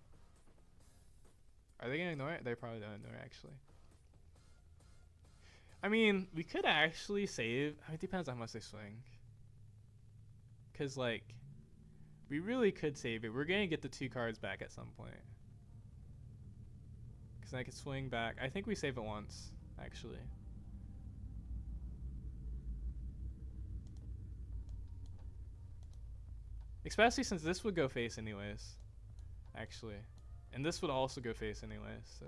Are they gonna ignore it? They probably don't ignore it, actually. I mean, we could actually save. It depends on how much they swing. Because, like, we really could save it. We're going to get the 2 cards back at some point. Because I could swing back. I think we save it once, actually. Especially since this would go face anyways, actually. And this would also go face anyways, so.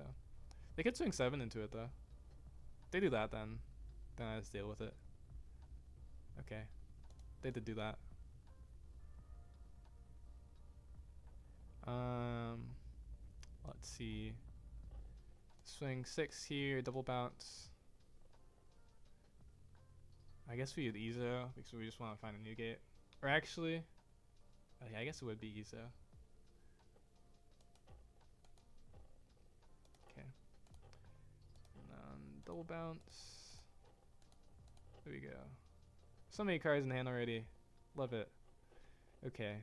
They could swing 7 into it, though. If they do that, then I just deal with it. Okay. They did do that. Let's see. Swing 6 here, double bounce. I guess we would EZO because we just want to find a new gate. Or actually, okay, I guess it would be EZO. Okay. And then double bounce. There we go. So many cards in hand already. Love it. Okay.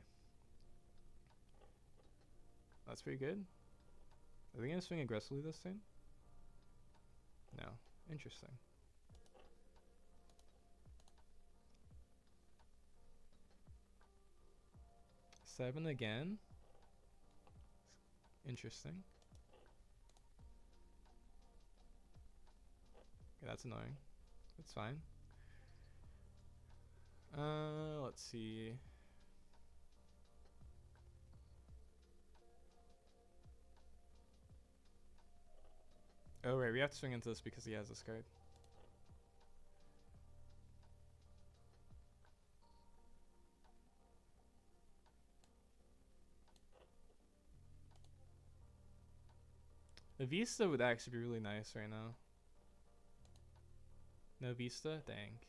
That's pretty good. Are they going to swing aggressively this turn? No. Interesting. Seven again. Interesting. Yeah, that's annoying. That's fine. Let's see. Oh right, we have to swing into this because he has this card. The Vista would actually be really nice right now. No Vista? Dang.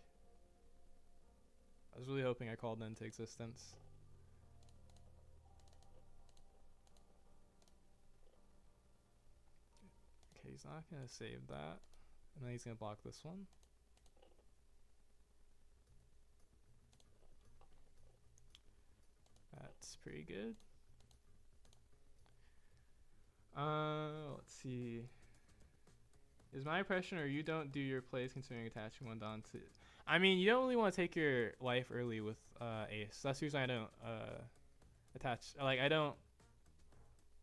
I was really hoping I called it into existence. Okay, he's not going to save that. And then he's going to block this one. That's pretty good. Let's see. Is my impression, or you don't do your plays considering attaching one Don to... I mean, you don't really want to take your life early with Ace. That's the reason I don't attach... Like, I don't...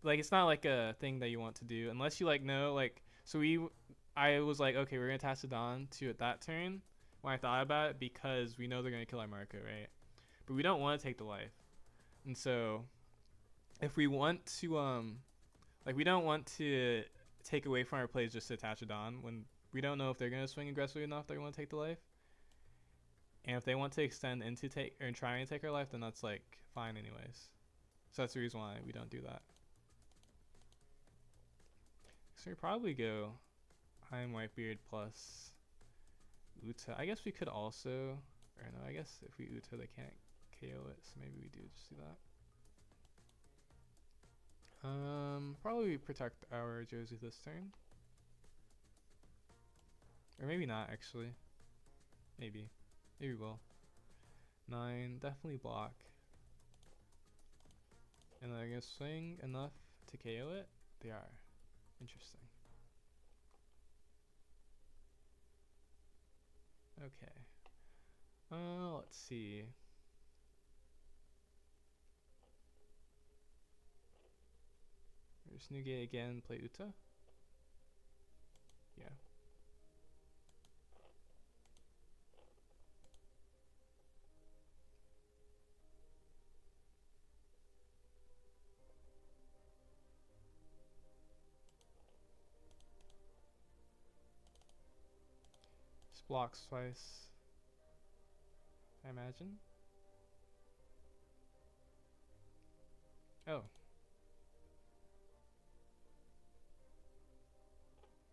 Like, it's not like a thing that you want to do. Unless you, like, know, like... So I was like, okay, we're going to attach the Don to it that turn when I thought about it because we know they're going to kill our Marco, right? But we don't want to take the life. And so, if we want to... Like, we don't want to take away from our plays just to attach a Don when we don't know if they're going to swing aggressively enough that we want to take the life. And if they want to extend into or try and take our life, then that's, like, fine anyways. So that's the reason why we don't do that. So we probably go I am Whitebeard plus Uta. I guess we could also... Or no, I guess if we Uta, they can't KO it. So maybe we do just do that. Probably protect our Josie this turn. Or maybe not, actually. Maybe. Maybe we'll. 9, definitely block. And they're gonna swing enough to KO it? They are. Interesting. Okay. Let's see. There's Nugget again, play Uta. Yeah. Just blocks twice, I imagine. Oh.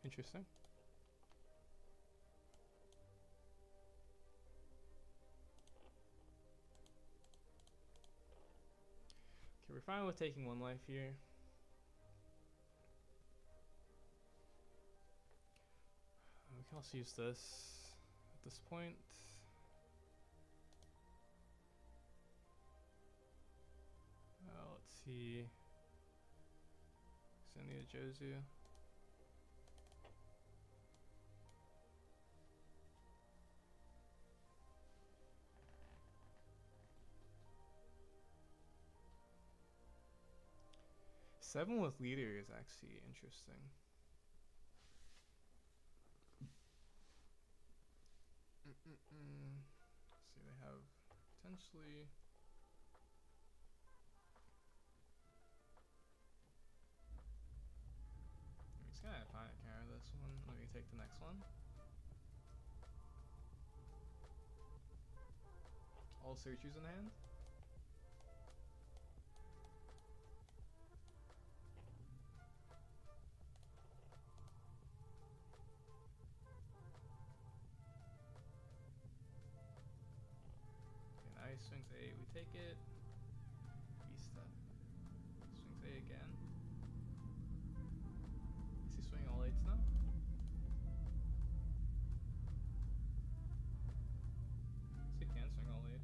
Interesting. Okay, we're fine with taking one life here. We can also use this at this point. Let's see. Send me a Jozu. Seven with leader is actually interesting. See, they have potentially. I'm just gonna find care of this one. Let me take the next one. All searches in hand. Okay, nice. Swings 8. We take it. Vista. Swings 8 again. Is he swinging all 8s now? He can swing all 8s.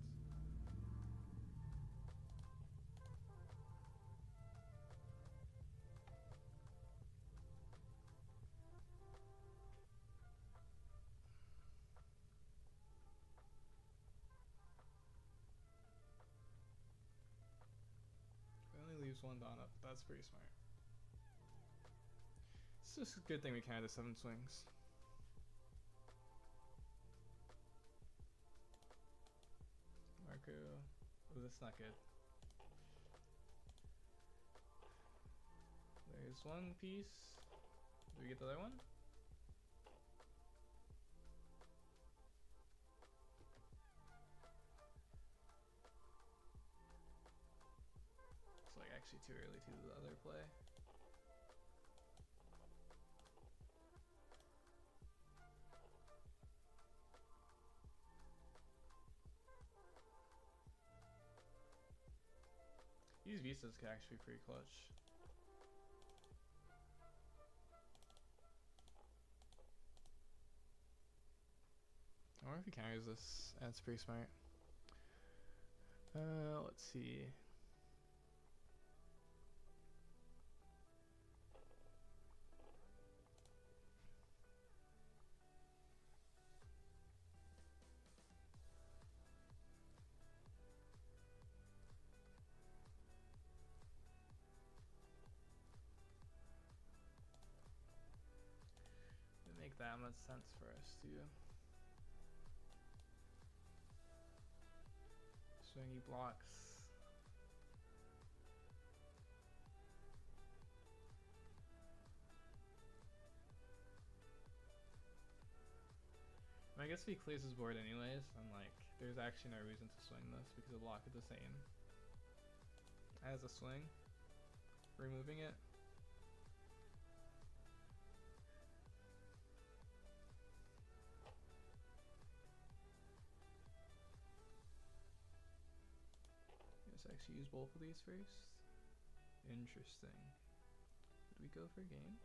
He only leaves one Don up. That's pretty smart. It's just a good thing we can't have 7 swings. Marco. Oh, that's not good. There's one piece. Do we get the other one? It's like actually too early to do the other play. These visas could actually be pretty clutch. I wonder if he counters this. That's pretty smart. Let's see. Didn't make that much sense for us to swingy blocks. I guess if he clears his board anyways, then like there's actually no reason to swing this because the block is the same as a swing. Removing it. Let's actually use both of these first. Interesting. Did we go for game?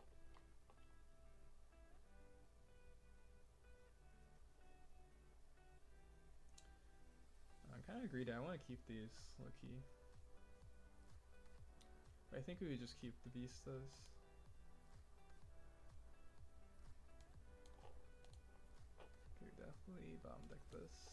I'm kind of greedy. I want to keep these low key. But I think we would just keep the vistas. Okay, definitely bottom deck this.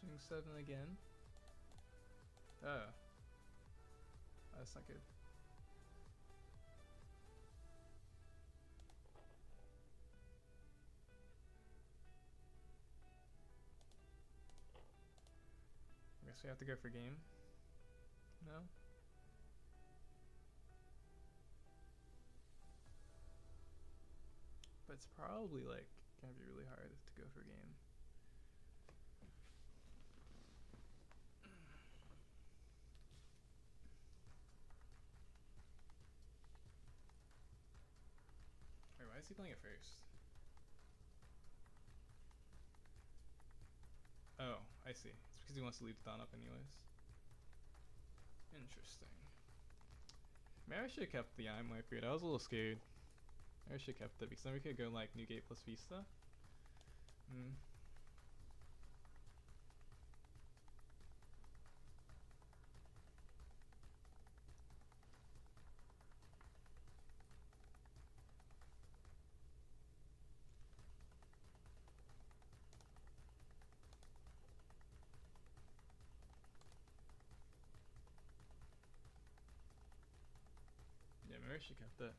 Swing 7 again. Oh. That's not good. I guess we have to go for game. No? But it's probably like gonna be really hard to go for game. Wait, why is he playing it first? Oh, I see. It's because he wants to leave the Dawn up anyways. Interesting. Maybe I should have kept the Ime Wiper. I was a little scared. I should have kept it because then we could go like Newgate plus Vista. Yeah, maybe I should have kept it.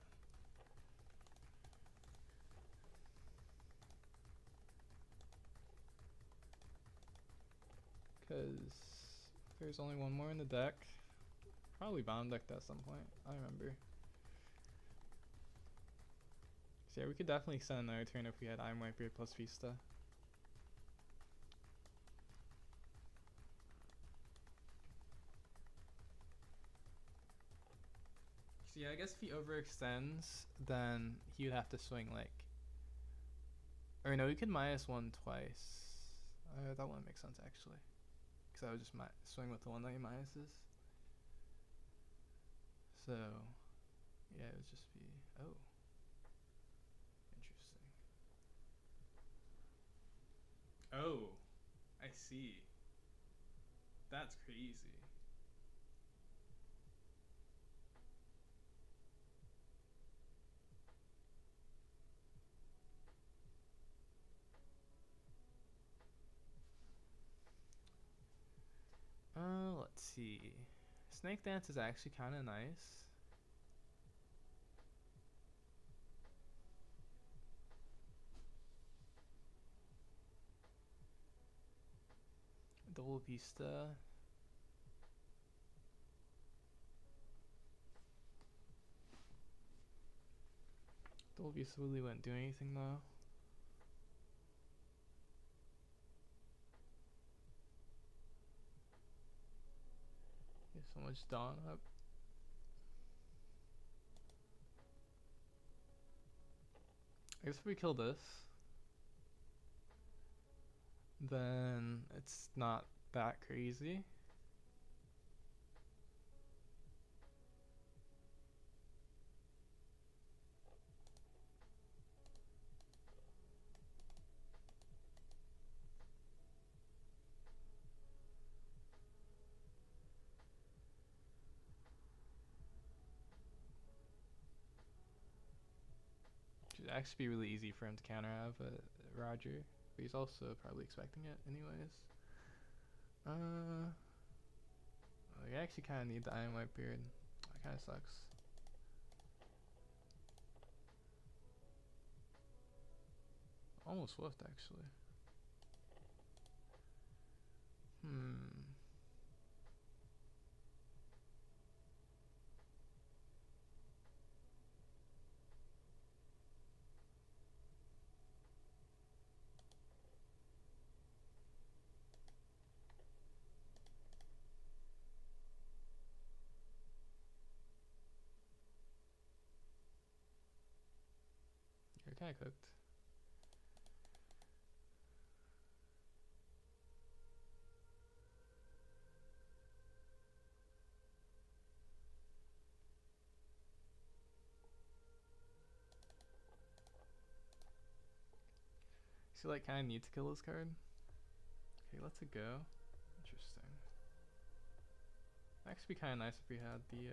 Because there's only one more in the deck. Probably bottom decked at some point. I remember. So yeah, we could definitely send another turn if we had Ime Wiper plus Vista. So yeah, I guess if he overextends, then he would have to swing like... Or no, he could -1 twice. That wouldn't make sense actually. Because I would just swing with the one that he minuses. So, yeah, it would just be... Oh. Interesting. Oh, I see. That's crazy. see. Snake Dance is actually kind of nice. Double Vista. Double Vista really wouldn't do anything though. There's so much dawn up. I guess if we kill this, then it's not that crazy. Should actually be really easy for him to counter have Roger, but he's also probably expecting it anyways. You actually kind of need the Iron White Beard. That kind of sucks. Almost swift actually. You're kind of cooked. So like kind of need to kill this card. Okay, let's it go. Interesting. Actually, be kind of nice if we had the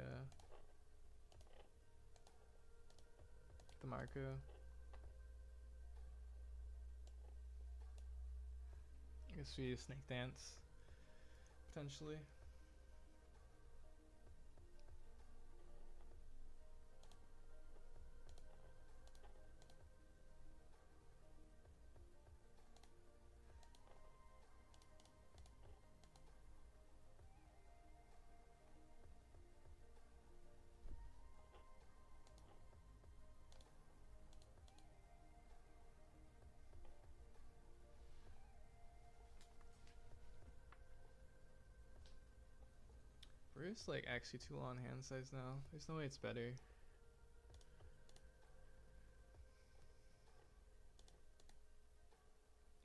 Marco. I guess we use Snake Dance potentially. Bruce like actually too long hand size now. There's no way it's better.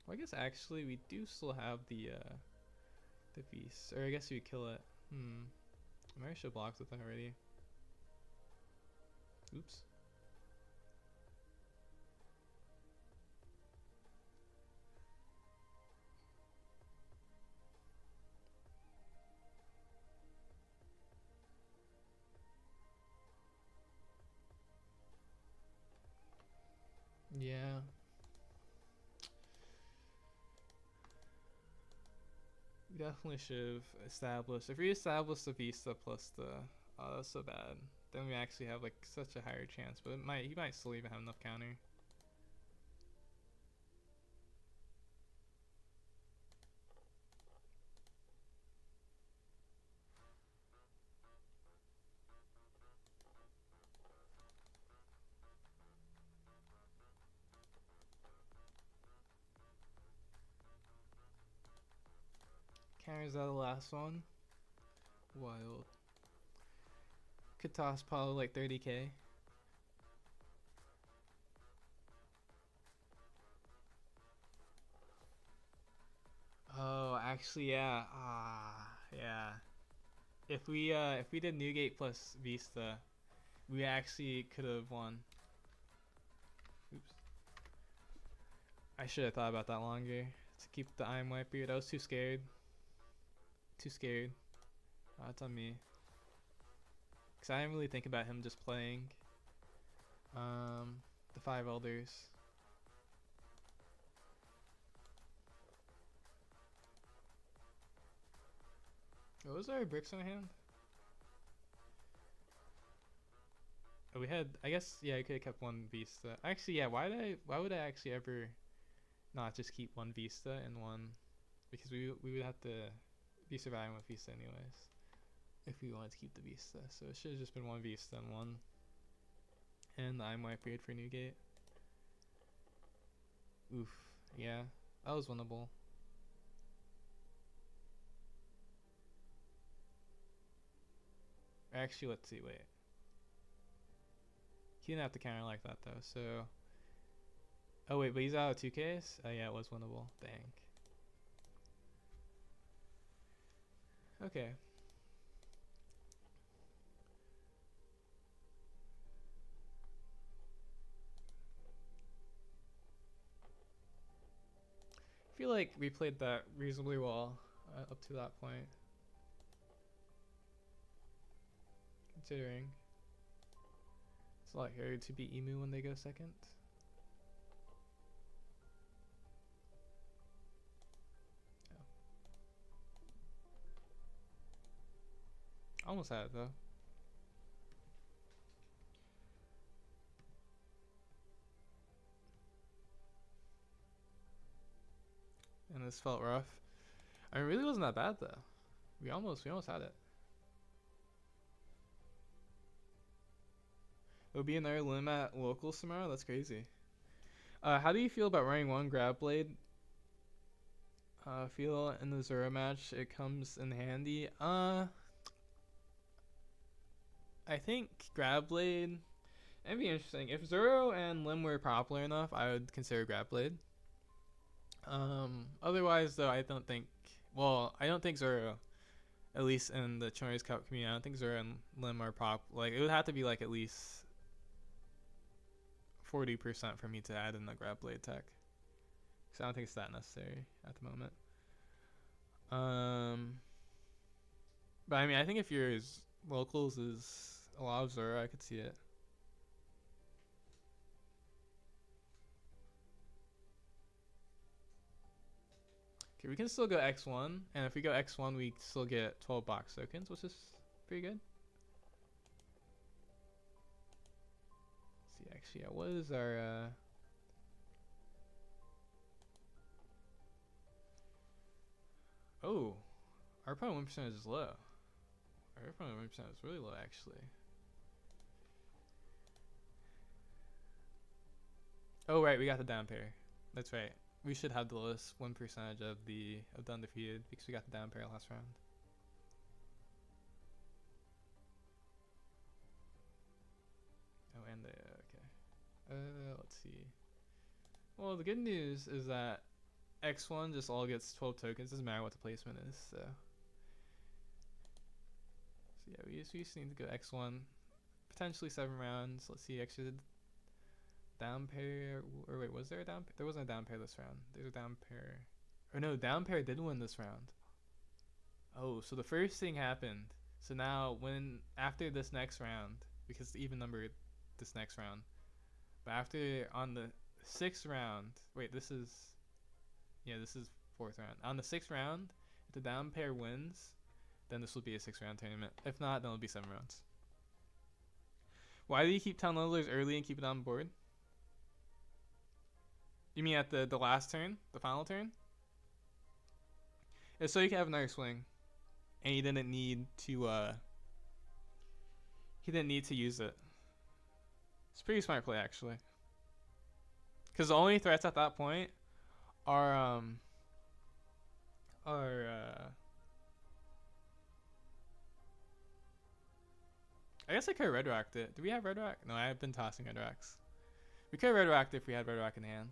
Well, I guess actually we do still have the beast, or I guess we kill it. Maybe I should have blocked with that already. Oops. Yeah. We definitely should have established. If we established the Vista plus the, oh, that's so bad. Then we actually have like such a higher chance. But it might, he might still even have enough counter. Counters out the last one. Wild. Could toss probably like 30k. Oh, actually, yeah. Yeah. If we did Newgate plus Vista, we actually could have won. Oops. I should have thought about that longer to keep the Iron White Beard. I was too scared. Too scared. Oh, it's on me. Cause I didn't really think about him just playing the 5 elders. What was our bricks in hand? Oh, we had, I guess, yeah, I could have kept one Vista. Actually, yeah, why would I actually ever not just keep one Vista and one, because we would have to be surviving with Vista anyways if we wanted to keep the Vista. So it should have just been one Vista and one, and the IMY period for Newgate. Oof, yeah, that was winnable. Actually, let's see, wait. He didn't have to counter like that though, so. Oh wait, but he's out of 2Ks? Oh yeah, it was winnable. Dang. Okay. I feel like we played that reasonably well up to that point. Considering it's a lot harder to beat Emu when they go second. Oh. Almost had it though. And this felt rough. I mean, it really wasn't that bad though. We almost had it. It would be another limb at locals tomorrow. That's crazy. How do you feel about running one grab blade? Feel in the Zoro match it comes in handy. I think grab blade. It'd be interesting if Zoro and Lim were popular enough. I would consider grab blade. Otherwise though, I don't think. Well, I don't think Zoro, at least in the ChinoizeCup community, I don't think Zoro and Lim are like it would have to be like at least 40% for me to add in the grab blade tech. So I don't think it's that necessary at the moment. But I mean, I think if yours locals is a lot of Zoro, I could see it. Okay, we can still go X1, and if we go X1, we still get 12 box tokens, which is pretty good. Let's see, actually, yeah, what is our oh, our opponent win percentage is low. Our opponent win percentage is really low, actually. Oh right, we got the down pair. That's right. We should have the lowest win percentage of the undefeated because we got the down pair last round. Oh, and the okay. Let's see. Well, the good news is that X1 just all gets 12 tokens. Doesn't matter what the placement is. So yeah, we just need to go X1, potentially 7 rounds. Let's see. Actually, down pair. Or wait, was there a down pair? There wasn't a down pair this round. There's a down pair. Or no, down pair did win this round. Oh, so the first thing happened. So now after this next round, because it's even numbered this next round, but after on the 6th round, wait, this is 4th round. On the 6th round, if the down pair wins, then this will be a 6-round tournament. If not, then it'll be 7 rounds. Why do you keep town levelers early and keep it on board? You mean at the last turn, the final turn? It's so you can have another swing, and he didn't need to use it. It's a pretty smart play actually, because the only threats at that point are I guess I could have red rocked it. Do we have red rock? No, I have been tossing red rocks. We could have red rocked if we had red rock in hand.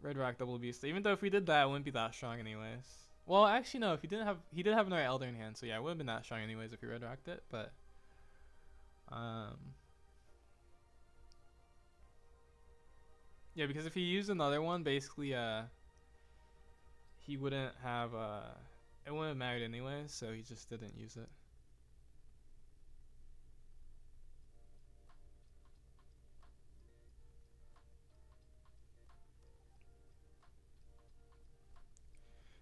Red rock double beast. Even though if we did that, it wouldn't be that strong anyways. Well, actually no. If he did have another elder in hand, so yeah, it would have been that strong anyways if we red rocked it. But yeah, because if he used another one, basically he wouldn't have it wouldn't have mattered anyways. So he just didn't use it.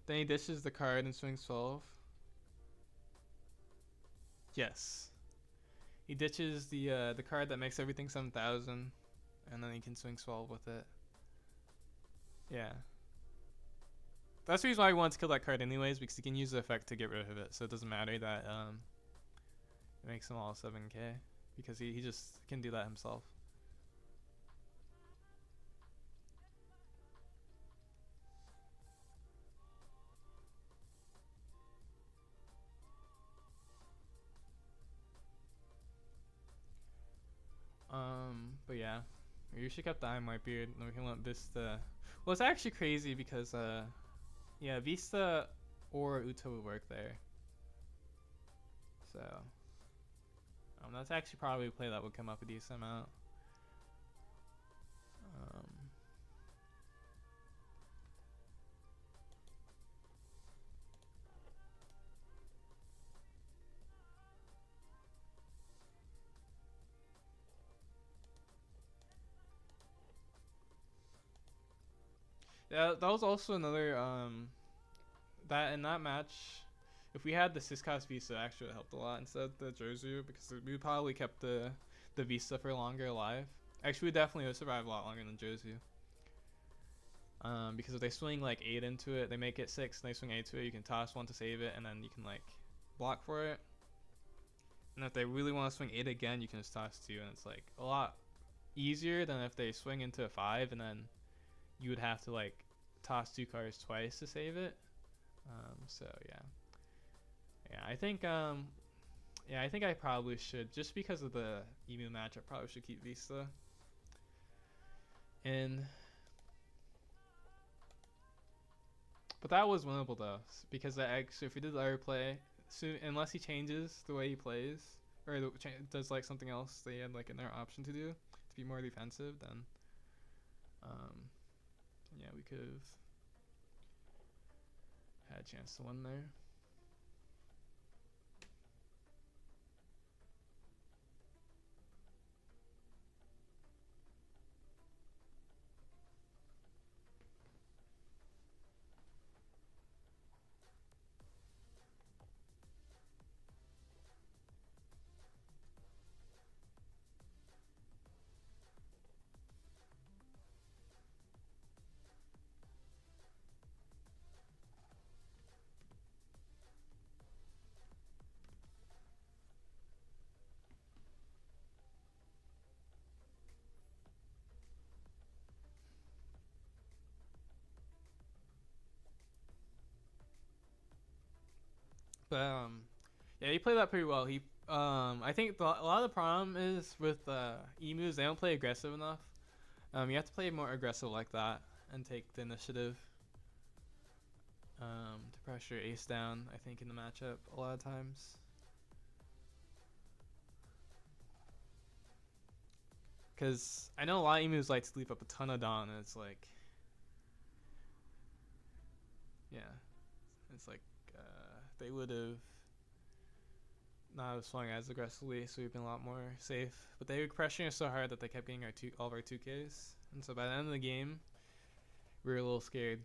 Then he dishes the card and swings 12. Yes. He ditches the card that makes everything 7,000, and then he can swing 12 with it. Yeah. That's the reason why he wants to kill that card anyways, because he can use the effect to get rid of it. So it doesn't matter that it makes him all 7k, because he just can do that himself. But yeah, you should keep the eye my beard, and we can let Vista. Well, it's actually crazy because yeah, Vista or Uta would work there. So that's actually probably a play that would come up a decent amount. Yeah, that was also another that in that match, if we had the Siscas Vista, actually helped a lot instead of the Jozu, because we probably kept the Vista for longer alive. Actually, we definitely would survive a lot longer than Jozu. Because if they swing like 8 into it, they make it 6, and they swing 8 to it, you can toss 1 to save it, and then you can like block for it. And if they really want to swing 8 again, you can just toss 2, and it's like a lot easier than if they swing into a 5, and then you would have to like toss 2 cards twice to save it. So yeah, I think I probably should, just because of the Emu match, I probably should keep Vista. But that was winnable though, because if we did the other play, unless he changes the way he plays, or does like something else they had like another option to do to be more defensive, then yeah, we could have had a chance to win there. But yeah, he played that pretty well. I think a lot of the problem is with emus, they don't play aggressive enough. You have to play more aggressive like that and take the initiative to pressure ace down, I think, in the matchup a lot of times. Because I know a lot of emus like to leave up a ton of Dawn, and it's like, yeah, it's like they would have not swung as aggressively, so we've been a lot more safe. But they were pressuring us so hard that they kept getting all of our 2Ks, and so by the end of the game, we were a little scared.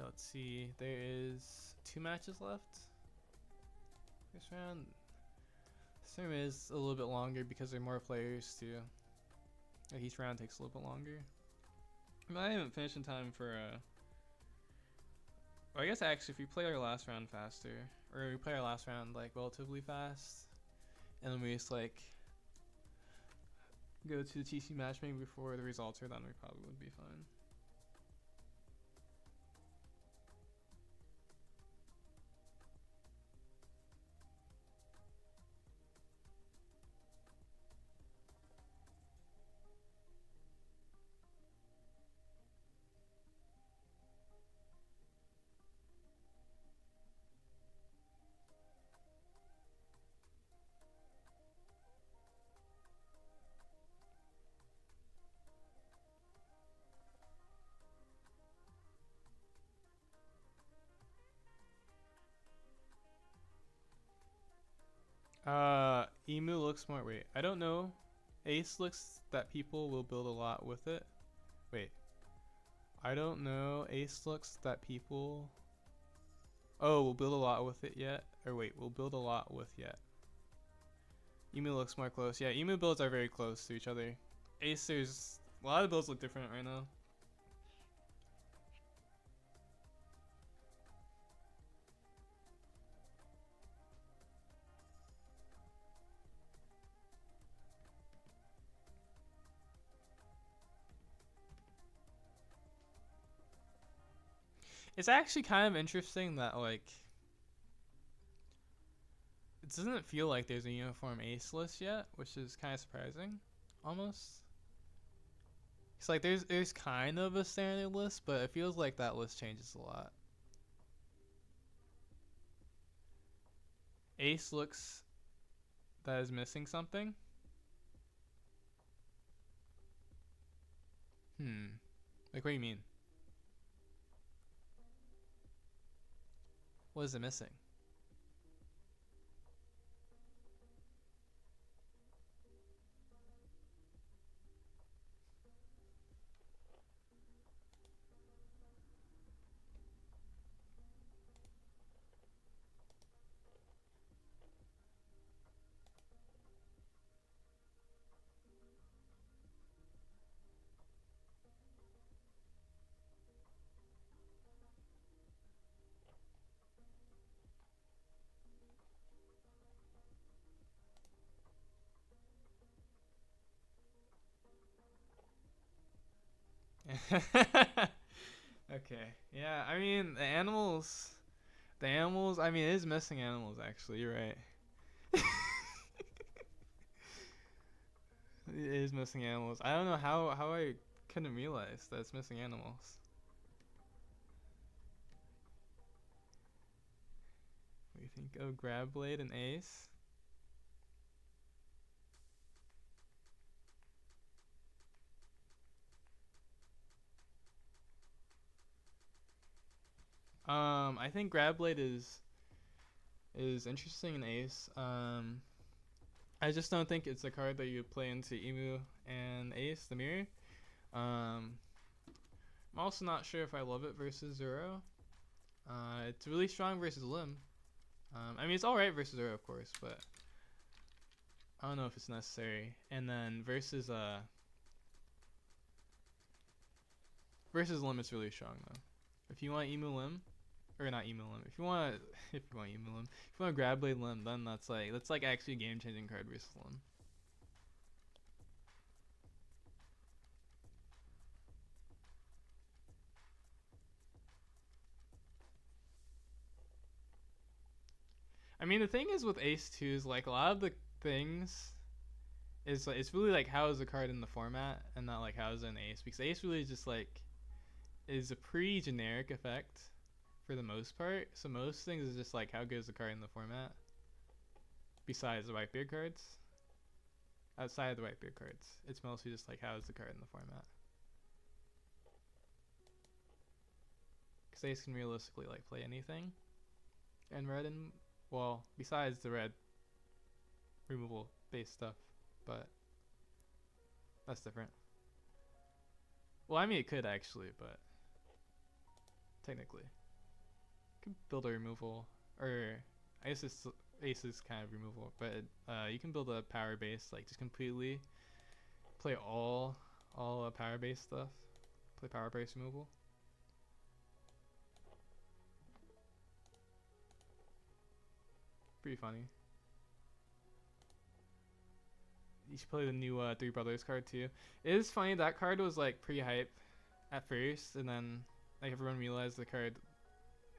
let's see. There is 2 matches left. This round. This round is a little bit longer because there are more players too. Like each round takes a little bit longer. But I haven't finished in time for well, I guess actually if we play our last round faster, or we play our last round like relatively fast, and then we just like go to the TC matchmaking before the results are done, we probably would be fine. Emu looks smart. Wait, I don't know. Ace looks that people will build a lot with it. Wait, I don't know. Ace looks that people. Oh, we'll build a lot with it yet. Or wait, we'll build a lot with yet. Emu looks more close. Yeah, Emu builds are very close to each other. Ace, there's a lot of builds look different right now. It's actually kind of interesting that like it doesn't feel like there's a uniform ace list yet, which is kind of surprising, almost. It's like there's kind of a standard list, but it feels like that list changes a lot. Ace looks that is missing something. Like what do you mean? What is it missing? Okay. Yeah, I mean the animals. I mean it is missing animals actually. You're right. It is missing animals. I don't know how I couldn't realize that it's missing animals. What do you think of Grab Blade and Ace? I think Grab Blade is interesting in Ace. I just don't think it's a card that you play into Emu and Ace, the mirror. I'm also not sure if I love it versus Zero. It's really strong versus Lim. I mean, it's alright versus Zero, of course, but I don't know if it's necessary. And then versus Lim, it's really strong though. If you want Emu Lim, or not Emu Lim, if you want Emu Lim, if you want Grab Blade Lim, then that's like actually a game changing card versus Lim. I mean, the thing is with Ace 2 is like a lot of the things is like it's really like how is the card in the format and not like how is it an Ace, because Ace really just like is a pretty generic effect for the most part. So most things is just like how good is the card in the format. Besides the Whitebeard cards, outside of the Whitebeard cards, it's mostly just like how is the card in the format. Because Ace can realistically like play anything, and red and well, besides the red removal based stuff, but that's different. Well, I mean it could actually, but technically. Could build a removal, or I guess this ace is kind of removal, but you can build a power base, like just completely play all power base stuff. Play power base removal. Pretty funny. You should play the new Three Brothers card too. It is funny, that card was like pretty hype at first, and then like everyone realized the card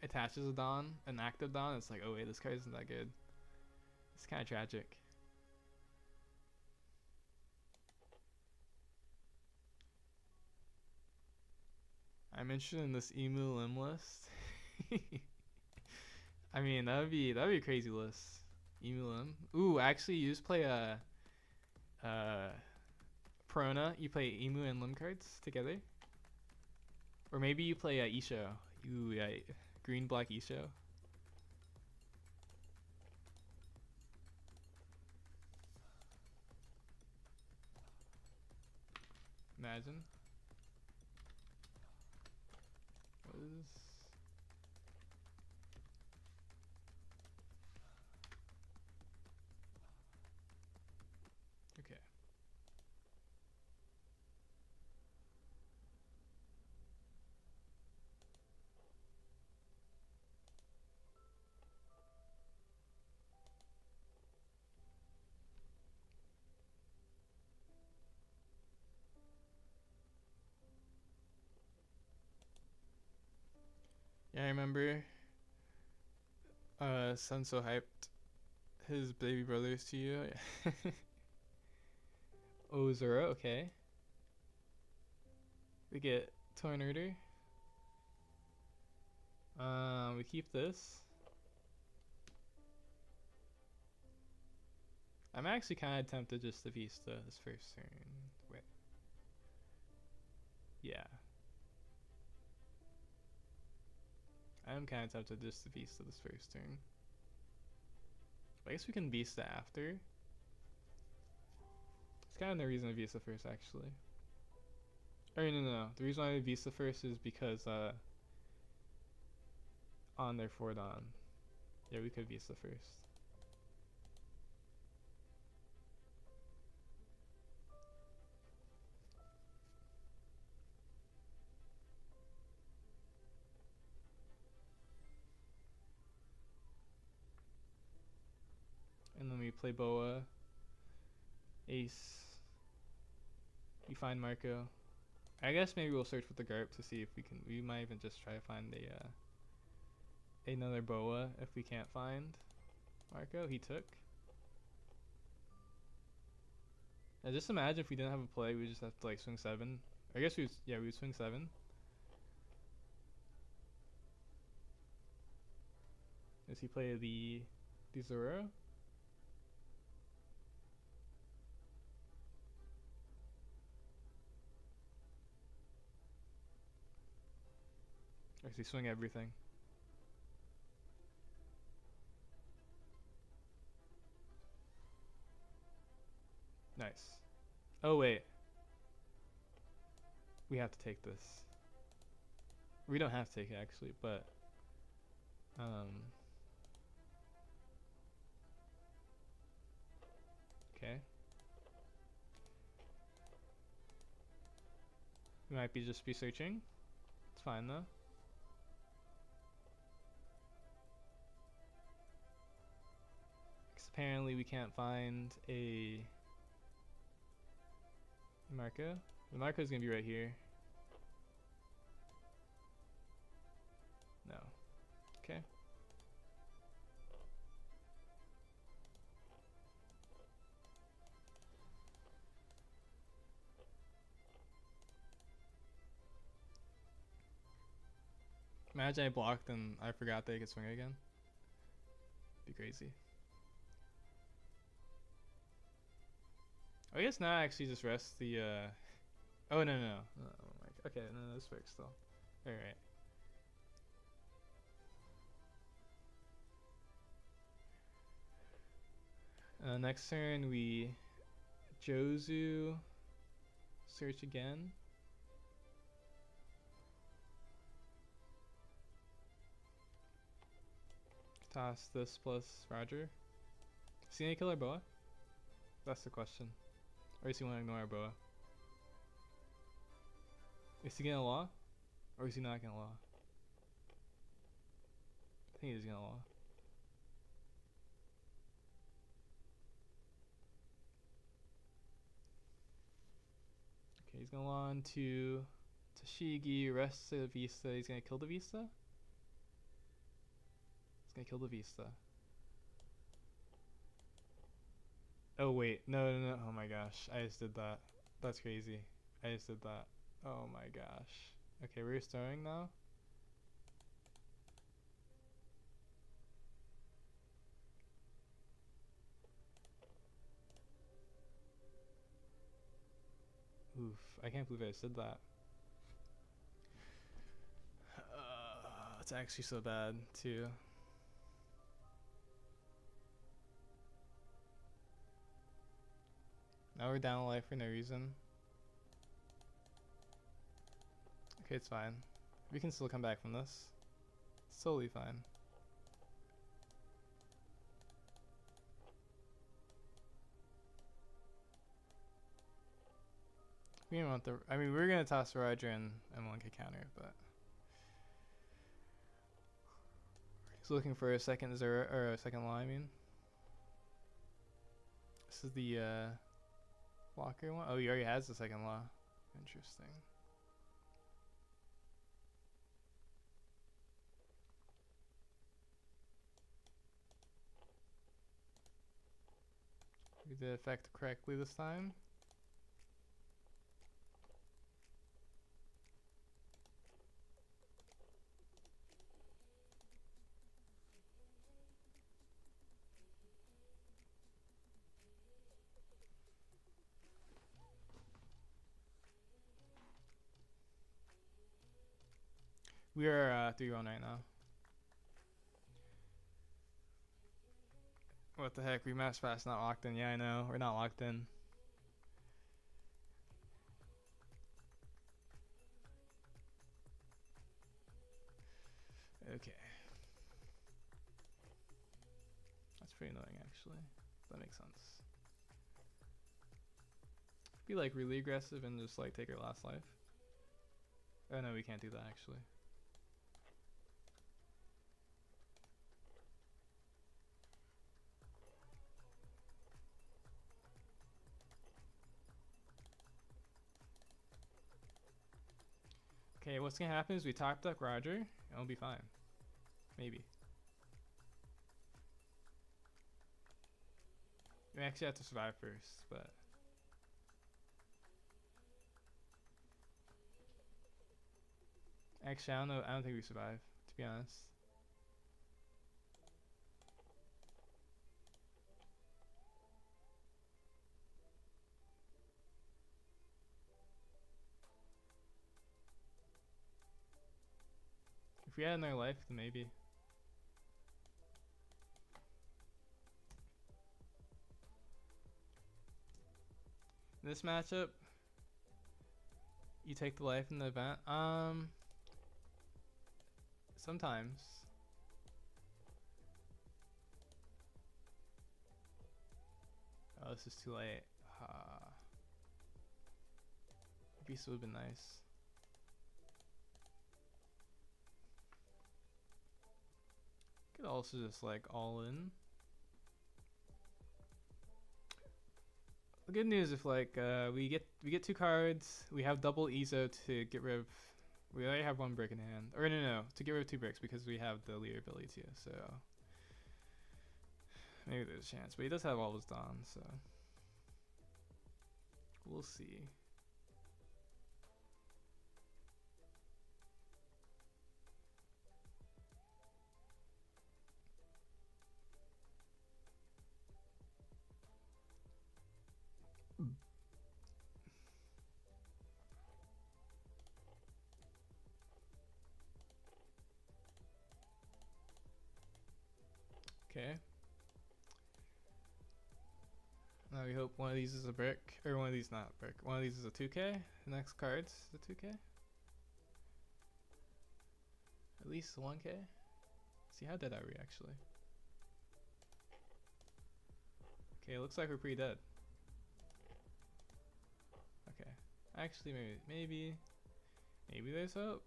attaches a Dawn, an active Dawn. It's like, oh wait, this card isn't that good. It's kind of tragic. I'm interested in this Emu Lim list. I mean, that'd be a crazy list. Emu Lim. Ooh, actually, you just play a Perona. You play Emu and Lim cards together, or maybe you play Isho. Ooh, yeah, green black Isho. Imagine. What is this? Okay. Yeah, I remember Sun so hyped his baby brothers to you. Oh, Zora, okay. We get Tornado. We keep this. I'm actually kind of tempted just to Vista this first turn. Wait. Yeah. I'm kind of tempted just to Vista this first turn. I guess we can Vista after. It's kind of no reason to Vista first, actually. Or no. The reason why I Vista first is because on their 4 Dawn. Yeah, we could Vista first. And then we play Boa, Ace. We find Marco. I guess maybe we'll search with the GARP to see if we can. We might even just try to find another Boa if we can't find Marco. He took. Now just imagine if we didn't have a play, we just have to like swing 7. I guess we would swing 7. Does he play the Zoro? Or does he swing everything? Nice. Oh wait. We have to take this. We don't have to take it actually, but okay. We might just be searching. It's fine though. Because apparently we can't find a Marco. The Marco is gonna be right here. No. Okay. Imagine I blocked and I forgot that I could swing again. Be crazy. I guess now I actually just rest the oh no. Oh my, okay, no, this works still. Alright. Next turn we Jozu search again. Toss this plus Roger. Is he gonna kill our boa? That's the question. Or is he gonna ignore our boa? Is he gonna law? Or is he not gonna law? I think he's gonna law. Okay, he's gonna law into Tashigi, rest the Vista. He's gonna kill the Vista? He's gonna kill the Vista. Oh wait, no. Oh my gosh, I just did that. That's crazy. I just did that. Oh my gosh. Okay, we're restoring now. Oof, I can't believe I just did that. It's actually so bad too. Now we're down a life for no reason. Okay, it's fine. We can still come back from this. It's totally fine. We didn't want the. I mean, we were gonna toss Roger and M1 could counter, but he's looking for a second zero or a second law. I mean, this is the blocker one. Oh, he already has the second law. Interesting. We did effect correctly this time. We are 3-1 right now. What the heck? Rematch pass not locked in. Yeah, I know. We're not locked in. Okay. That's pretty annoying, actually. That makes sense. Be like really aggressive and just like take our last life. Oh no, we can't do that actually. Okay, what's gonna happen is we top deck Roger and we'll be fine. Maybe. We actually have to survive first, but actually I don't know, I don't think we survive, to be honest. If we had another life, then maybe. In this matchup, you take the life in the event. Sometimes. Oh, this is too late. Beast would have been nice. Could also just like all in. The good news if like we get 2 cards, we have double EZO to get rid of. We already have 1 brick in hand, or no, to get rid of 2 bricks because we have the leader ability too. So maybe there's a chance, but he does have all his Dawn, so we'll see. Okay. Now we hope one of these is a brick, or one of these not a brick. One of these is a 2K. The next card's a 2K. At least 1K. See, how dead are we actually? Okay, looks like we're pretty dead. Okay. Actually, maybe there's hope.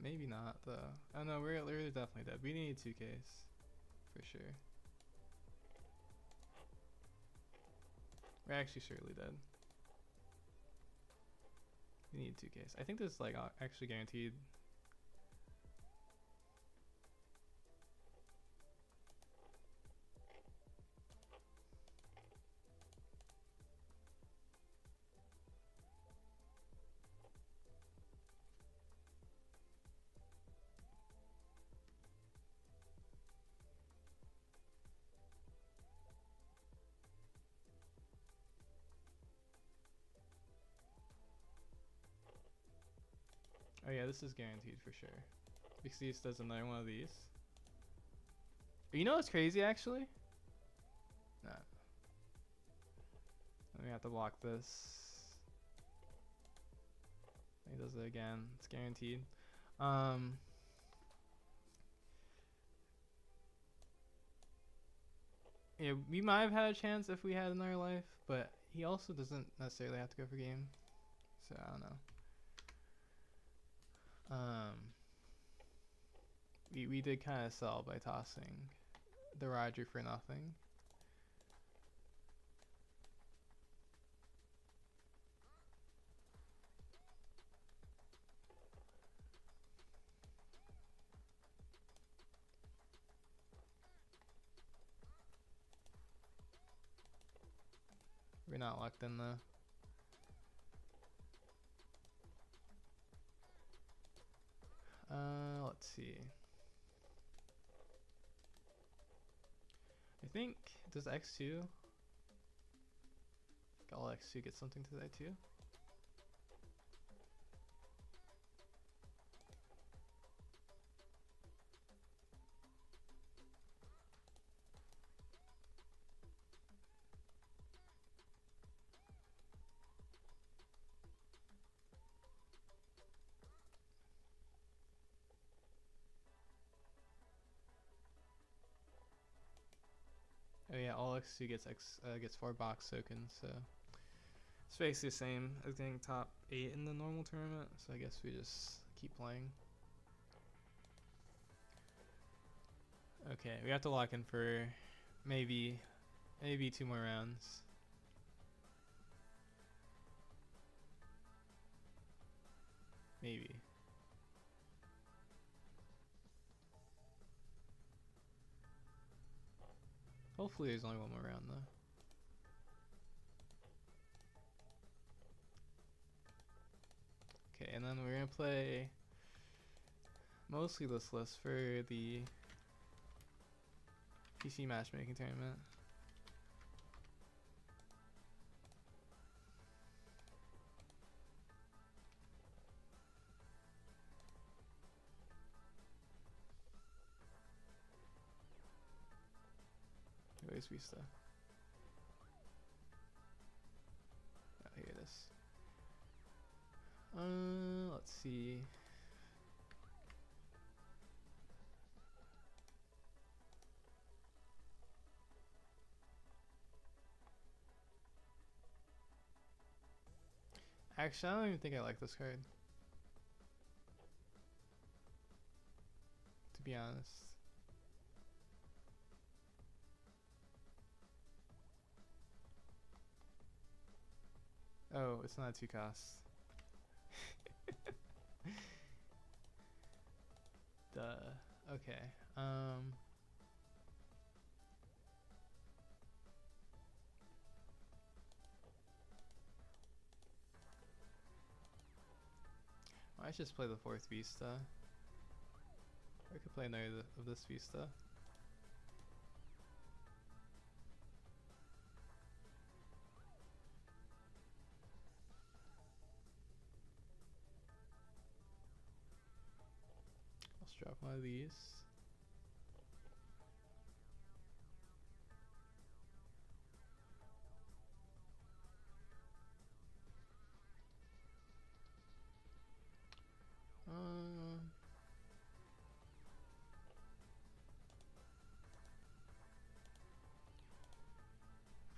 Maybe not though. Oh no, we're definitely dead. We need 2Ks for sure. We're actually surely dead. We need 2Ks. I think this is like actually guaranteed. Oh yeah, this is guaranteed for sure. Because he does another one of these. You know what's crazy actually? Nah. We have to block this. He does it again. It's guaranteed. Yeah, we might have had a chance if we had another life, but he also doesn't necessarily have to go for game. So I don't know. We did kind of sell by tossing the Roger for nothing. We're not locked in though. Let's see. I think, does X2? All X2 get something today too? Oh yeah, all X2 gets 4 box tokens, so it's basically the same as getting top 8 in the normal tournament. So I guess we just keep playing. Okay, we have to lock in for maybe 2 more rounds. Maybe. Hopefully there's only one more round though. Okay, and then we're gonna play mostly this list for the PC matchmaking tournament. Where's Vista? Oh, here it is. Let's see. Actually, I don't even think I like this card, to be honest. Oh, it's not a 2 cost. Duh. Okay. I should just play the 4th Vista. Or I could play another of this Vista. Let's drop one of these.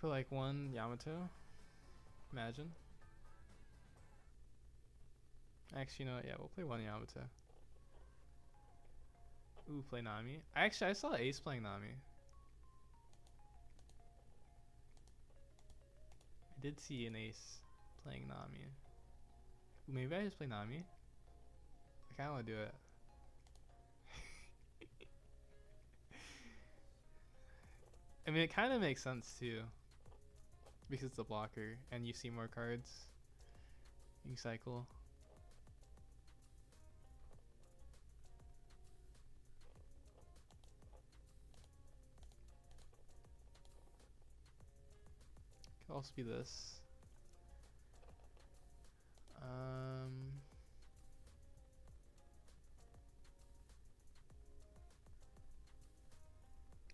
for like one Yamato. Imagine. Actually, you know what? Yeah, we'll play one Yamato. Ooh, play Nami. Actually, I saw Ace playing Nami. I did see an Ace playing Nami. Ooh, maybe I just play Nami. I kind of want to do it. I mean, it kind of makes sense too, because it's a blocker and you see more cards. You cycle. Could also be this.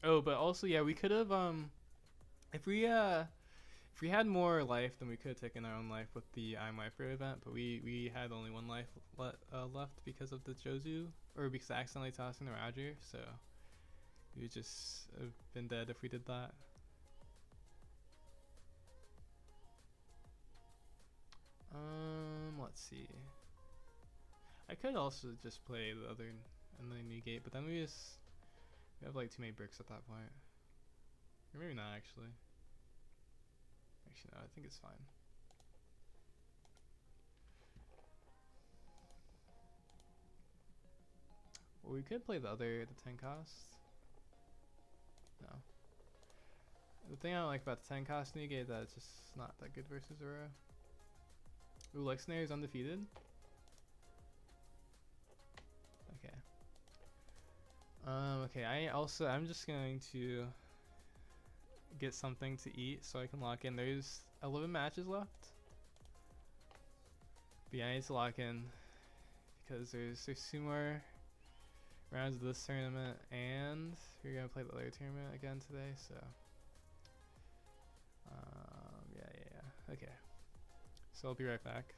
Oh, but also yeah, we could have if we had more life, then we could have taken our own life with the I'm Wiper event. But we had only one life left because of the Jozu, or because I accidentally tossed in the Roger. So we would just have been dead if we did that. Let's see. I could also just play the other and then negate, but then we have like too many bricks at that point. Or maybe not actually. Actually no, I think it's fine. Well, we could play the 10 cost. No. The thing I don't like about the 10 cost negate that it's just not that good versus Aurora. Ooh, Lexinator is undefeated. Okay. Okay, I'm just going to get something to eat so I can lock in. There's 11 matches left. But yeah, I need to lock in because there's 2 more rounds of this tournament, and we're gonna play the other tournament again today. So, yeah. Okay. So I'll be right back.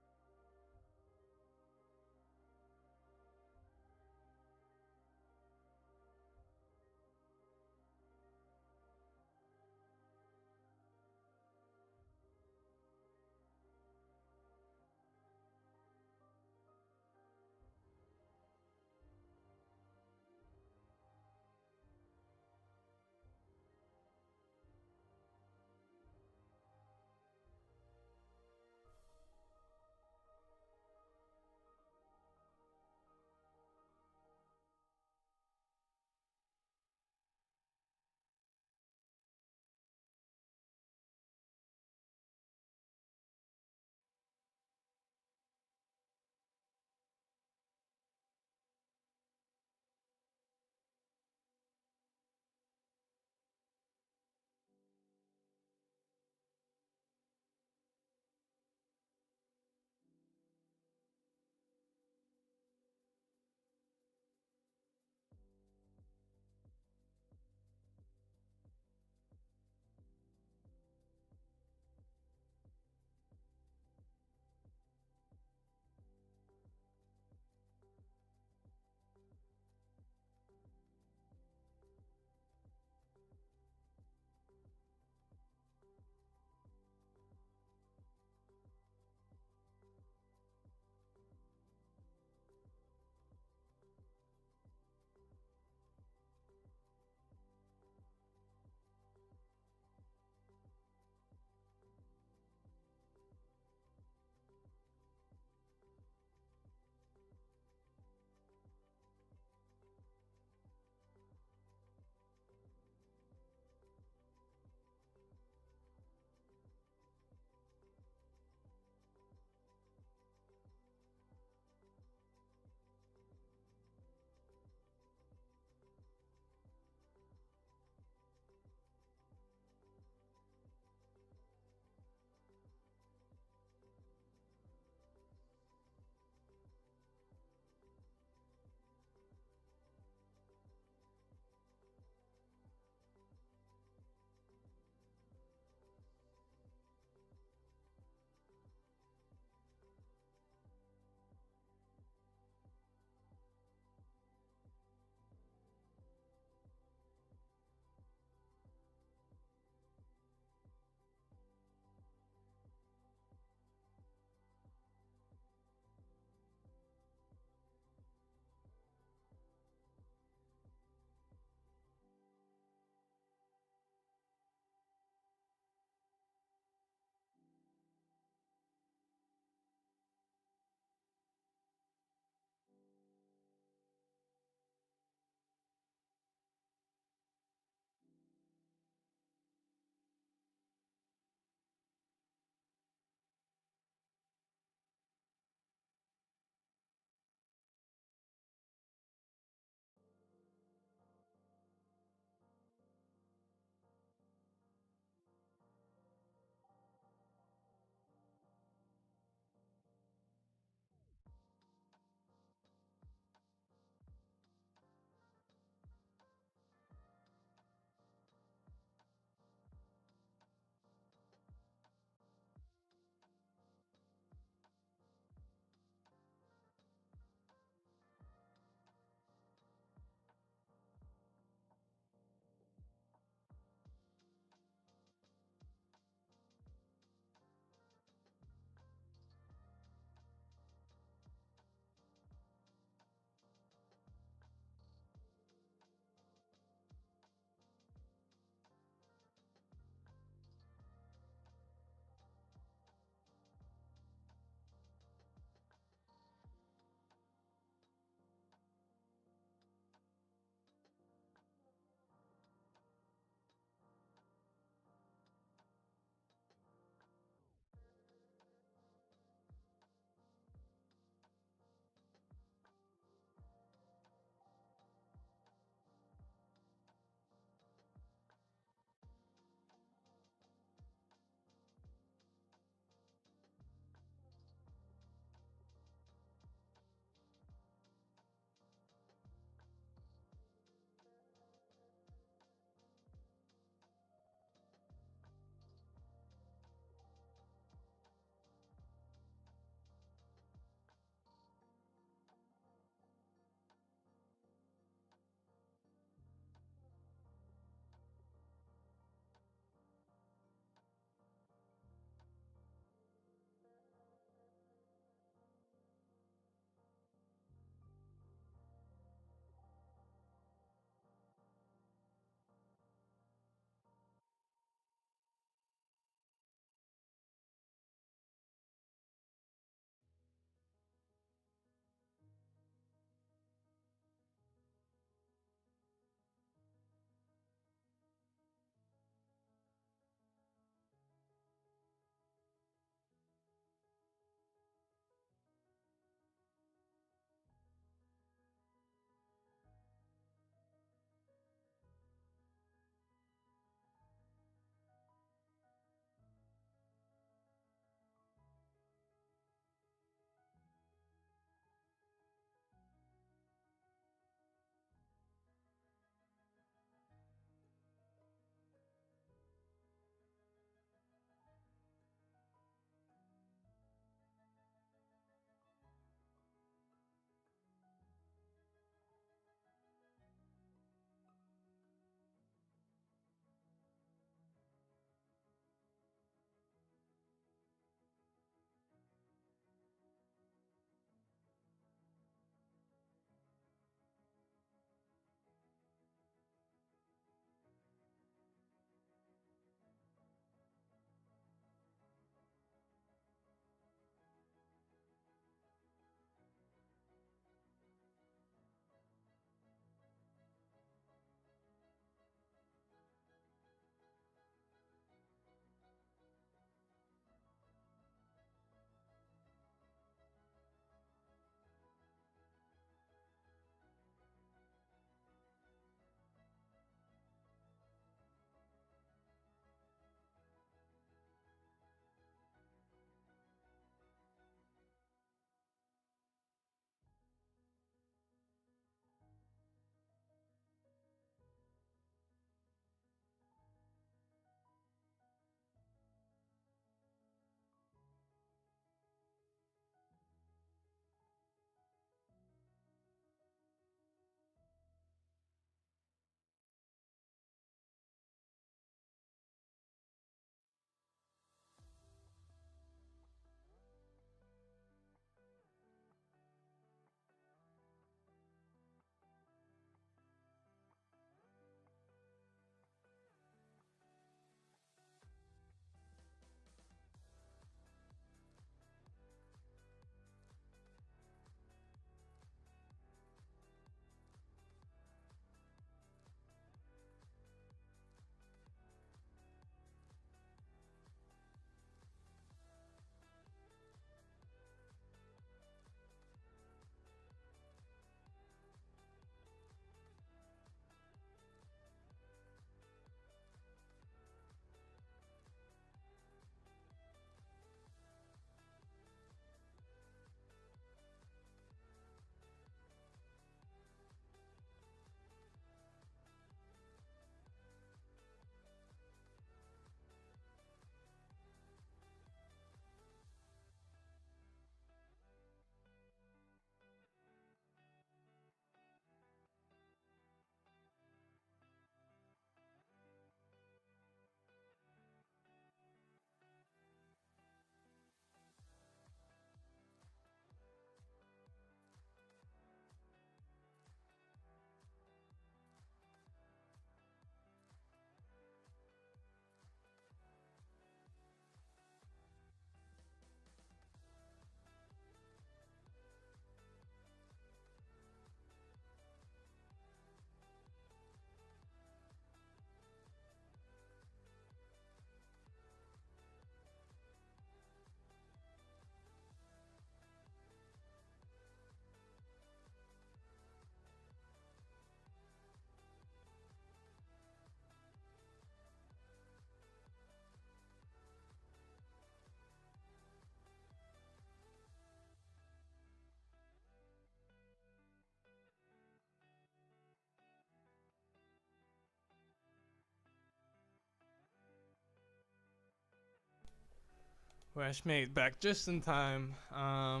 Wesh made back just in time. I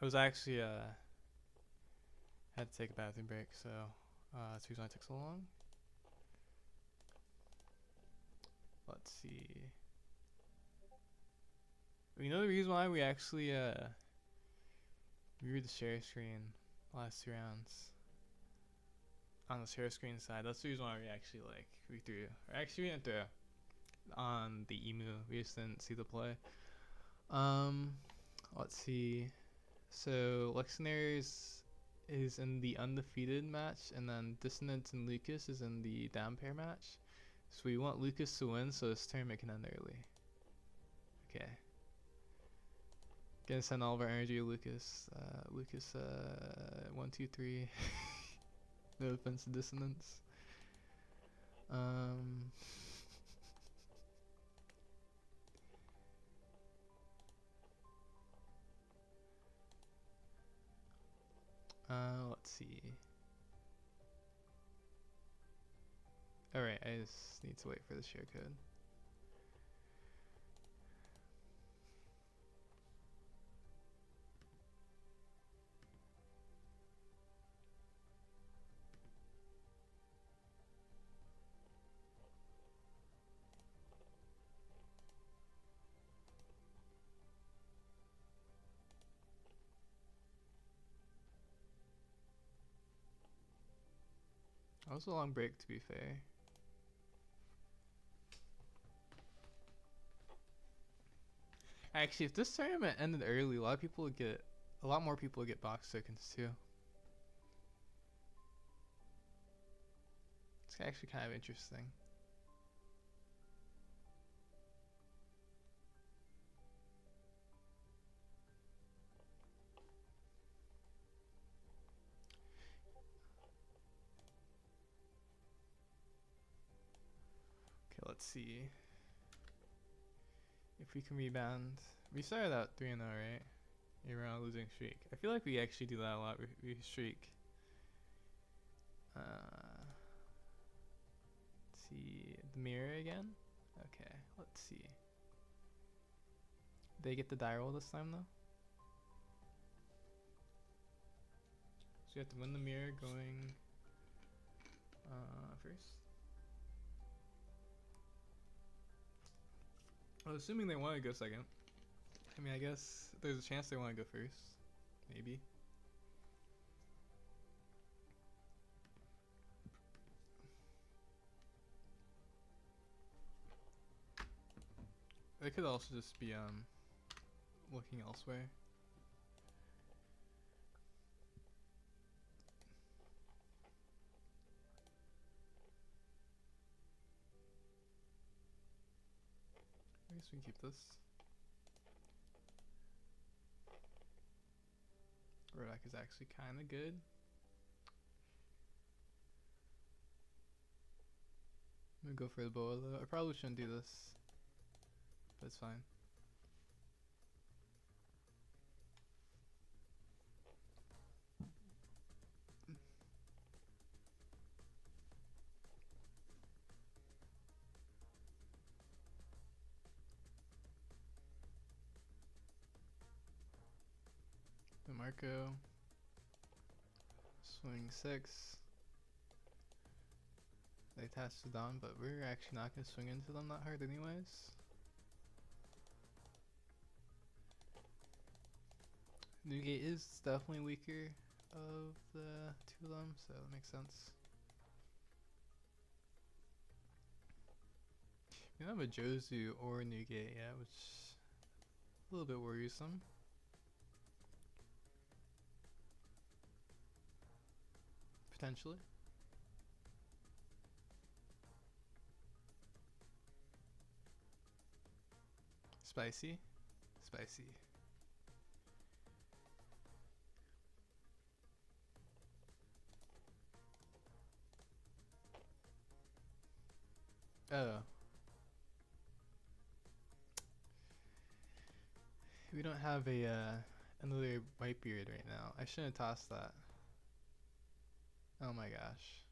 was actually had to take a bathroom break, so that's the reason it took so long. Let's see. You know the reason why we actually viewed the share screen last 2 rounds on the share screen side. That's the reason why we actually we threw. Or actually we didn't throw on the emu. We just didn't see the play. Let's see. So Lexinaries is in the undefeated match, and then Dissonance and Lucas is in the down pair match. So we want Lucas to win, so this tournament can end early. Okay. Gonna send all of our energy to Lucas. Lucas, 1, 2, 3. No offense to Dissonance. Let's see. Alright, I just need to wait for the share code. That was a long break, to be fair. Actually, if this tournament ended early, a lot more people would get box tokens too. It's actually kind of interesting. Okay, let's see if we can rebound. We started out 3-0, right? You're on a losing streak. I feel like we actually do that a lot. We streak. Let's see the mirror again. Okay, let's see. They get the die roll this time though. So you have to win the mirror going first. Well, assuming they want to go second. I mean, I guess there's a chance they want to go first. Maybe. They could also just be looking elsewhere. I guess we can keep this. Rodak is actually kind of good. I'm gonna go for the boa though. I probably shouldn't do this, but it's fine. The Marco. Swing 6. They attached it on, but we're actually not going to swing into them that hard anyways. Newgate is definitely weaker of the 2 of them, so that makes sense. We don't have a Jozu or Newgate yet, which is a little bit worrisome. Potentially. Spicy. Spicy. Oh. We don't have a another Whitebeard right now. I shouldn't have tossed that. Oh my gosh.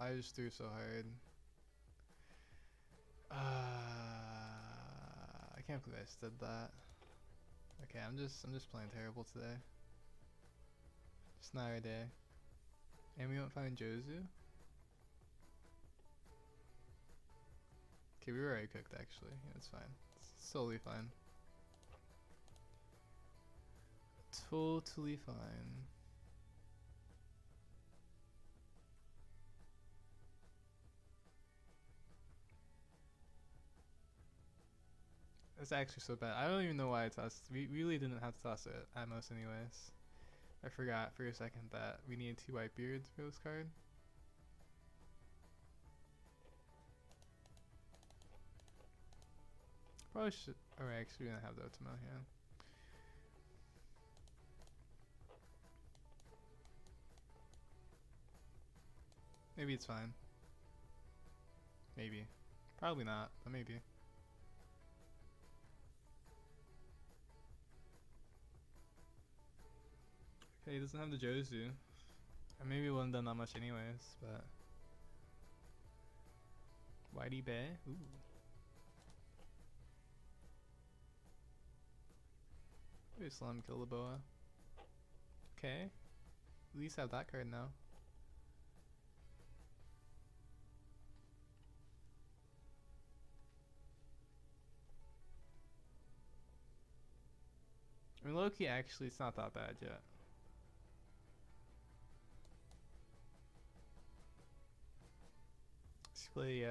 I just threw so hard. I can't believe I just did that. Okay, I'm just playing terrible today. Just not our day. And we won't find Jozu. Okay, we were already cooked actually. Yeah, it's fine. It's totally fine. Totally fine. It's actually so bad. I don't even know why I tossed. We really didn't have to toss it at most anyways. I forgot for a second that we needed 2 white beards for this card. Probably should. Alright, actually we don't have the Ultima here. Maybe it's fine. Maybe. Probably not, but maybe. Okay, he doesn't have the Jozu. And maybe it wouldn't have done that much anyways, but. Whitey Bay? Ooh. Maybe just let him kill the boa. Okay. At least have that card now. I mean, low-key, actually, it's not that bad yet. Let's play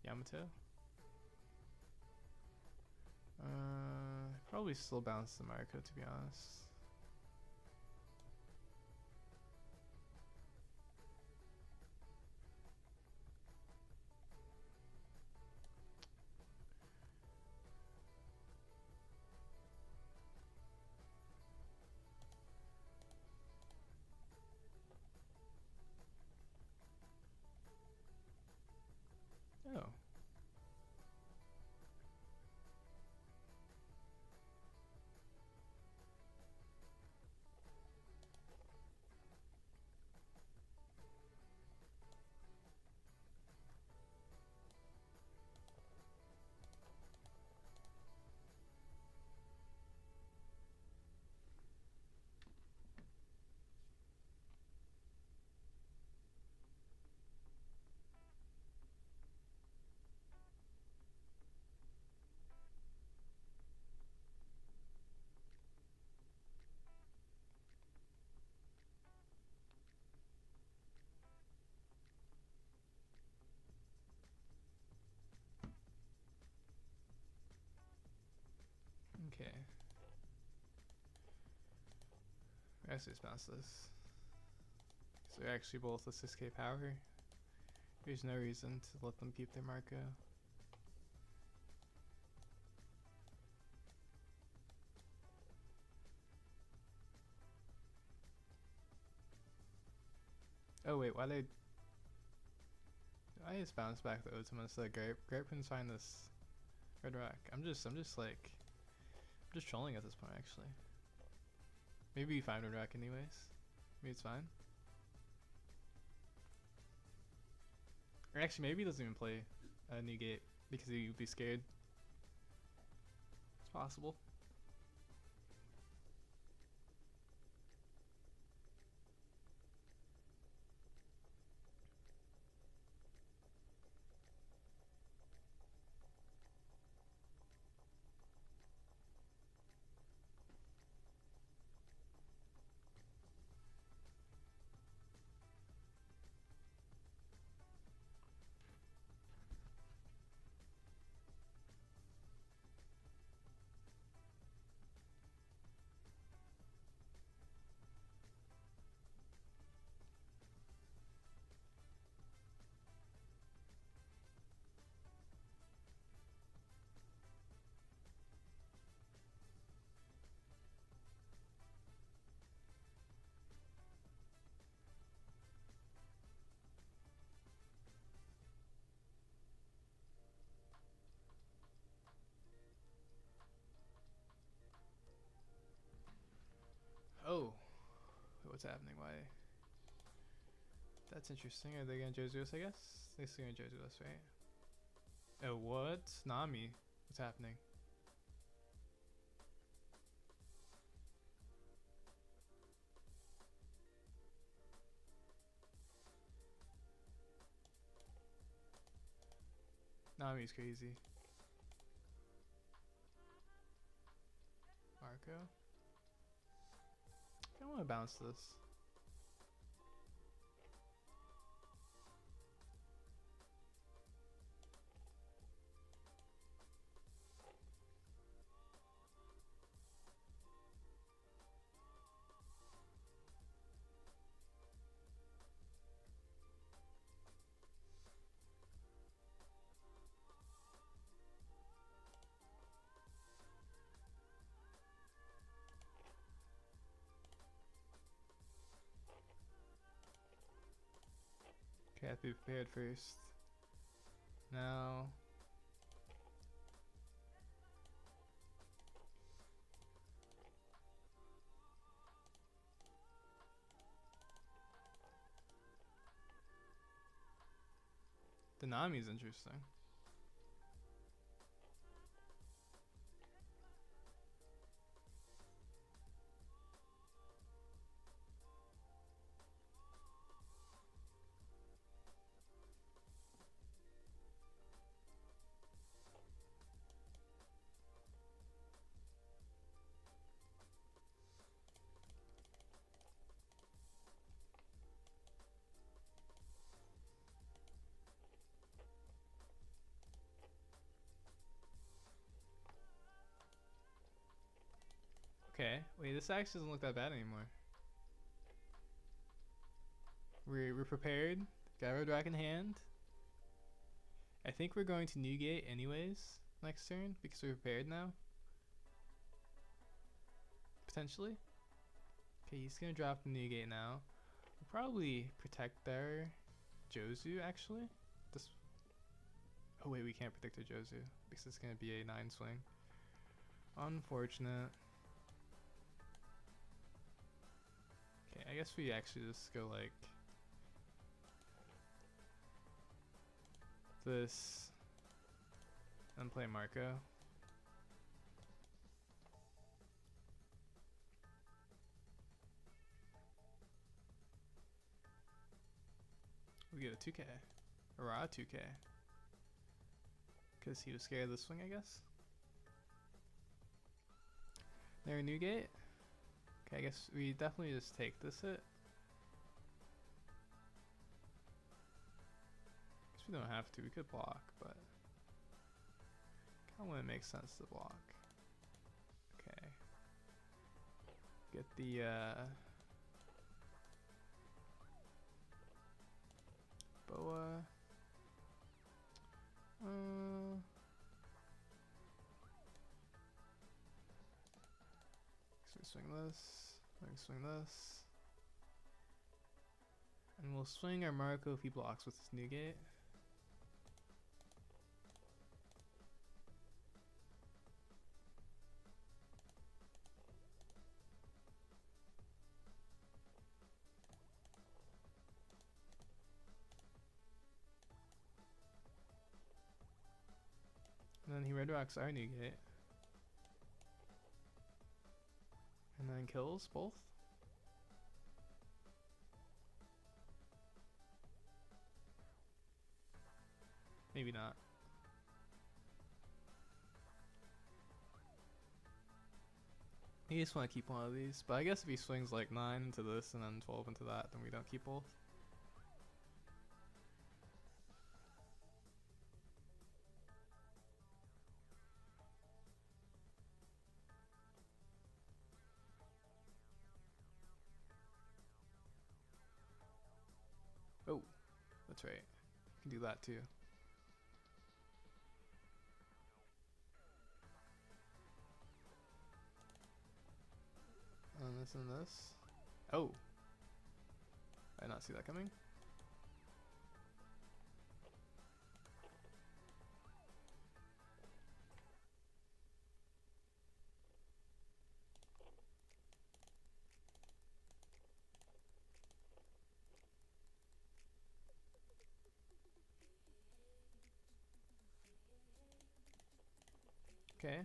Yamato. Probably still bounce the Mariko, to be honest. Oh. Okay. Let's just bounce this. So they're actually both a 6k power. There's no reason to let them keep their Marco. Oh wait, why they? I just bounce back the Ultima instead of Grape. Grape can find this red rock. I'm just trolling at this point actually. Maybe we find red rock anyways. Maybe it's fine. Or actually, maybe he doesn't even play a new gate because he would be scared. It's possible. Oh, what's happening? Why? That's interesting. Are they gonna Jozu us? I guess they're still gonna Jozu us, right? Oh, what? Nami. What's happening? Nami's crazy. Marco? I don't want to bounce this. Okay, I have to be prepared first. Now. The Nami's interesting. Okay, wait, this actually doesn't look that bad anymore. We're prepared. Got our dragon in hand. I think we're going to Newgate anyways next turn because we're prepared now. Potentially. Okay, he's gonna drop the Newgate now. We'll probably protect their Jozu actually. This. Oh wait, we can't protect their Jozu because it's gonna be a 9 swing. Unfortunate. Okay, I guess we actually just go like this and play Marco. We get a 2K. Or a 2K. Because he was scared of the swing, I guess. There, Newgate. Okay, I guess we definitely just take this hit. Guess we don't have to. We could block, but kind of when it makes sense to block. Okay. Get the Boa. So we swing this. We swing this. And we'll swing our Marco if he blocks with his Newgate. And then he red rocks our Newgate. And then kills both. Maybe not. You just want to keep one of these. But I guess if he swings like 9 into this and then 12 into that, then we don't keep both. Oh, that's right. You can do that too. And this and this. Oh. I did not see that coming. Okay.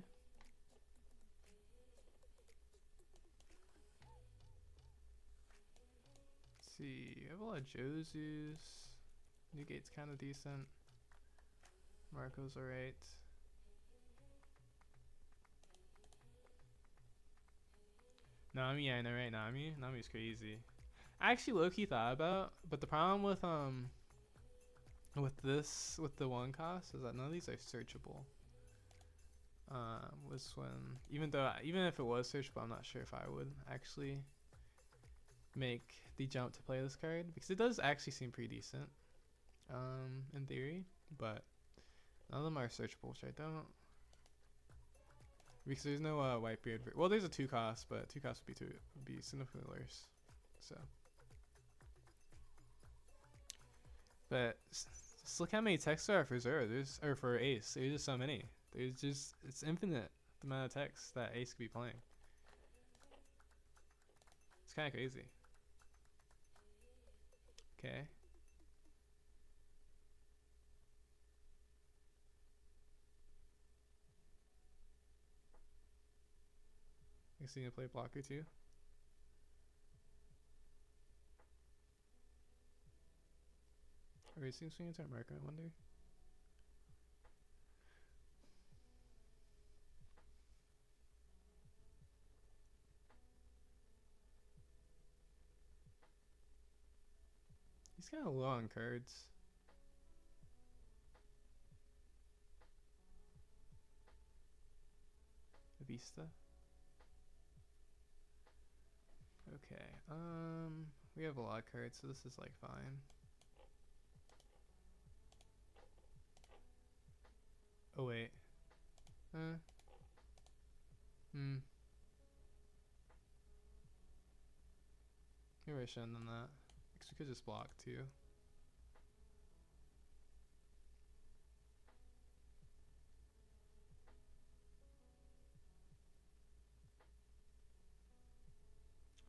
Let's see. We have a lot of Josus. Newgate's kind of decent. Marco's alright. Nami, yeah, I know, right? Nami's crazy. I actually low-key thought about, but the problem with with the one cost is that none of these are searchable. Was when even if it was searchable, I'm not sure if I would actually make the jump to play this card, because it does actually seem pretty decent, in theory, but none of them are searchable, which I don't. Because there's no Whitebeard. Well, there's a 2 cost, but 2 cost would be significantly worse. So, but just look how many texts there are for Zero. Or for Ace. There's just so many. It's infinite the amount of texts that Ace could be playing. It's kind of crazy. Okay. I guess you can play blocker too. Or is he swinging to Marco, I wonder? He's kind of low on cards. Vista. Okay. We have a lot of cards, so this is like fine. Oh wait. Maybe I shouldn't have done that. Because we could just block too.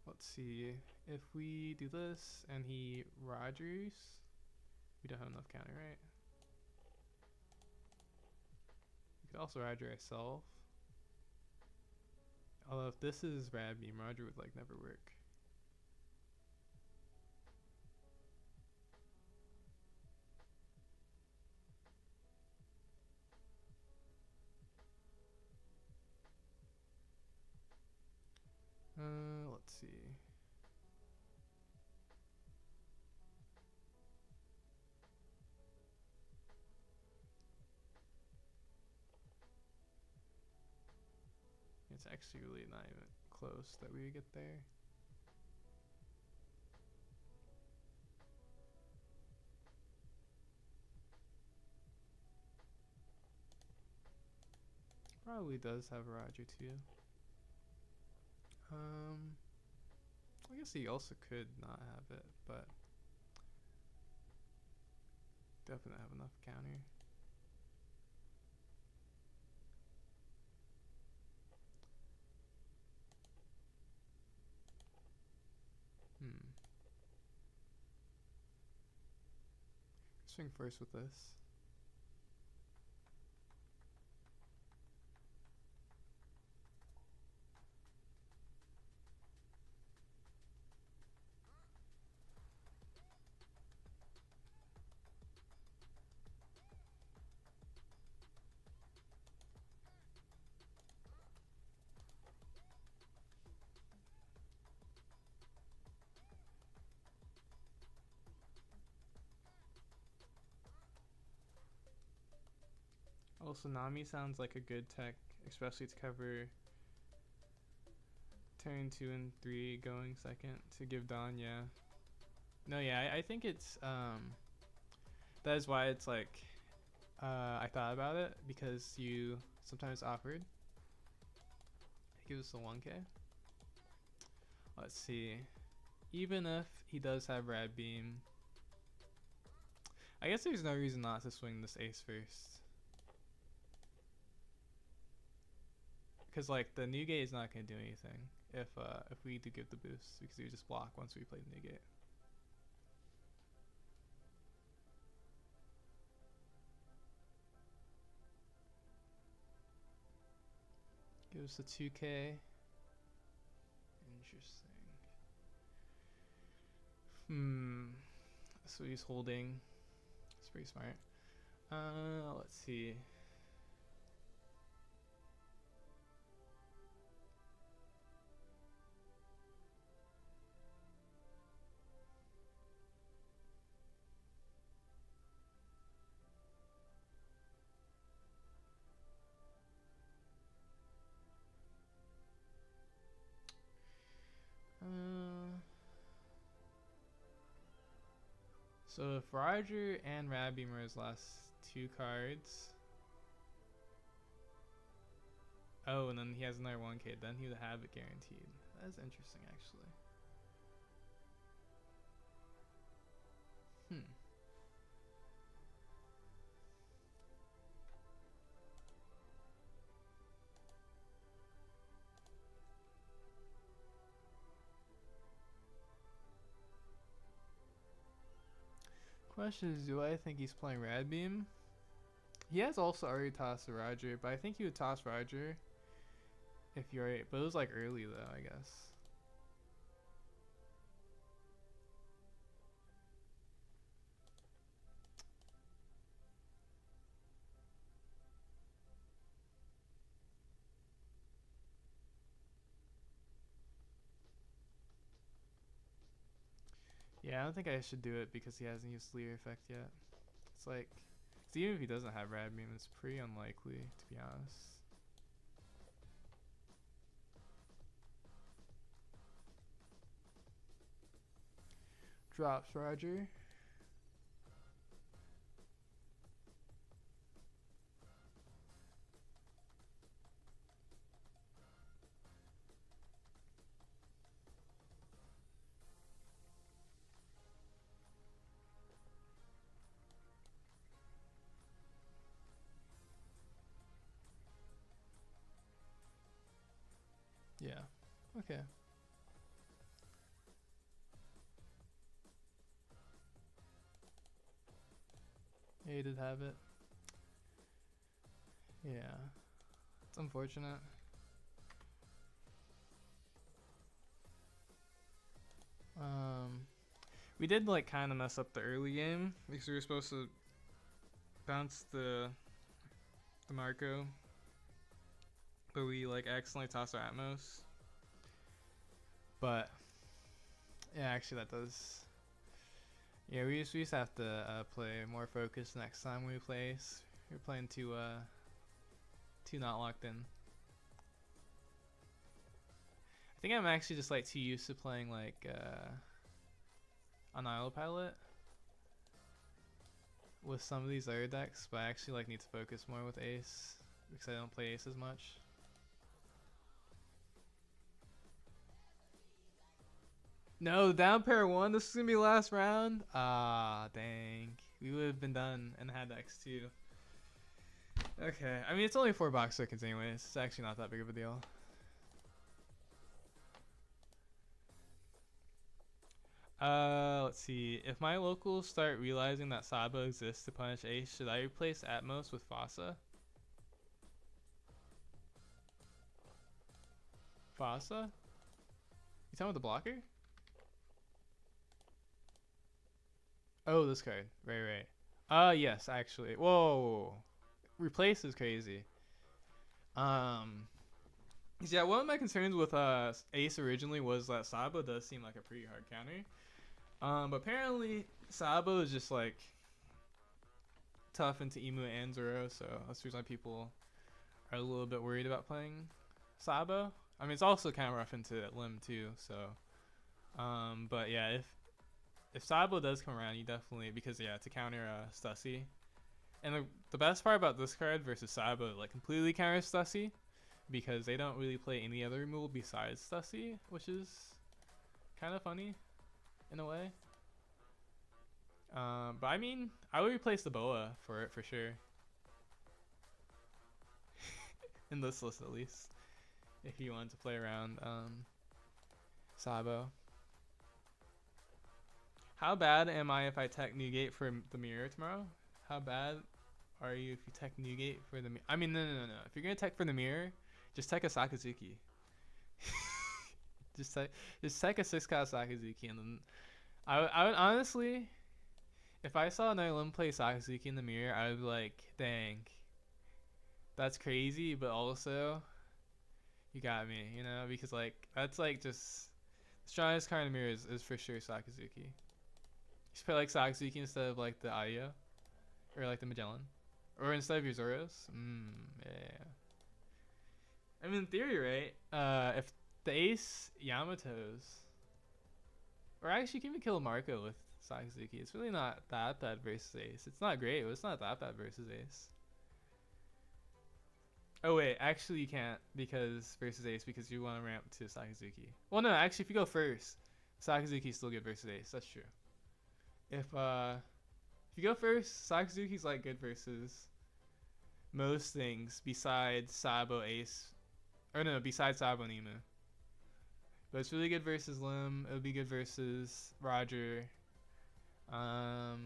Let's see. If we do this and he Rogers, we don't have enough counter, right? We could also Roger ourselves. Although if this is Rad Beam, Roger would like never work. Let's see. It's actually really not even close that we would get there. Probably does have Roger too. I guess he also could not have it, but definitely have enough counter. Swing first with this. Also, Nami sounds like a good tech, especially to cover turn 2 and 3 going second to give Dawn, yeah. No, yeah, I think it's, that is why it's like, I thought about it, because you sometimes offered. Give us a 1k. Let's see. Even if he does have Rad Beam, I guess there's no reason not to swing this ace first. Because like the new gate is not going to do anything if we do give the boost, because we just block once we play the new gate. Gives the 2k. Interesting. So he's holding. That's pretty smart. Let's see. So if Roger and Radbeam are his last 2 cards. Oh, and then he has another 1k, then he would have it guaranteed. That is interesting, actually. Question is, do I think he's playing Radbeam? He has also already tossed to Roger, but I think he would toss Roger if you're right. But it was like early though, I guess. Yeah, I don't think I should do it because he hasn't used Leer effect yet. It's like, even if he doesn't have Radbeam, it's pretty unlikely, to be honest. Drops Roger. Yeah. Okay. Yeah, he did have it. Yeah. It's unfortunate. We did like kind of mess up the early game because we were supposed to bounce the Marco, but we like accidentally tossed our Atmos. But yeah, actually that does. Yeah, we just have to play more focused next time we play Ace. We're playing too not locked in. I think I'm actually just like too used to playing like on Autopilot with some of these other decks, but I actually like need to focus more with Ace because I don't play Ace as much. No, down pair 1. This is gonna be last round. Ah, dang. We would have been done and had X2. Okay, I mean it's only 4 box seconds anyways. It's actually not that big of a deal. Let's see. If my locals start realizing that Sabo exists to punish Ace, should I replace Atmos with Fossa? Fossa? You talking about the blocker? Oh, this card. Right. Yes, actually. Whoa. Replace is crazy. Yeah, one of my concerns with Ace originally was that Sabo does seem like a pretty hard counter. But apparently Sabo is just like tough into Emu and Zoro, so that's the reason why people are a little bit worried about playing Sabo. I mean, it's also kind of rough into Lim too, so. But yeah, if Sabo does come around, you definitely, because yeah, to counter Stussy. And the best part about this card versus Sabo, like completely counters Stussy, because they don't really play any other removal besides Stussy, which is kind of funny in a way. But I mean, I would replace the Boa for it for sure. In this list at least, if you want to play around Sabo. How bad am I if I tech Newgate for the mirror tomorrow? How bad are you if you tech Newgate for the mirror? I mean, no. If you're gonna tech for the mirror, Just take a Sakazuki. just take a 6-cost Sakazuki, and then I would honestly, if I saw another limb play Sakazuki in the mirror, I would be like, dang, that's crazy, but also you got me, you know, because like that's like just the strongest card in the mirror is for sure Sakazuki. Just play like Sakazuki instead of like the Aya or like the Magellan, or instead of your Zoros. Yeah. I mean, in theory, right? If the Ace Yamato's, or actually, you can even kill Marco with Sakazuki. It's really not that bad versus Ace. It's not great, but it's not that bad versus Ace. Oh wait, actually you can't because versus Ace because you want to ramp to Sakazuki. Well, no, actually, if you go first, Sakazuki's still good versus Ace. That's true. If you go first, Sakazuki's like good versus most things besides Sabo Ace, or no, besides Sabo Nemu. But it's really good versus Lim. It would be good versus Roger. What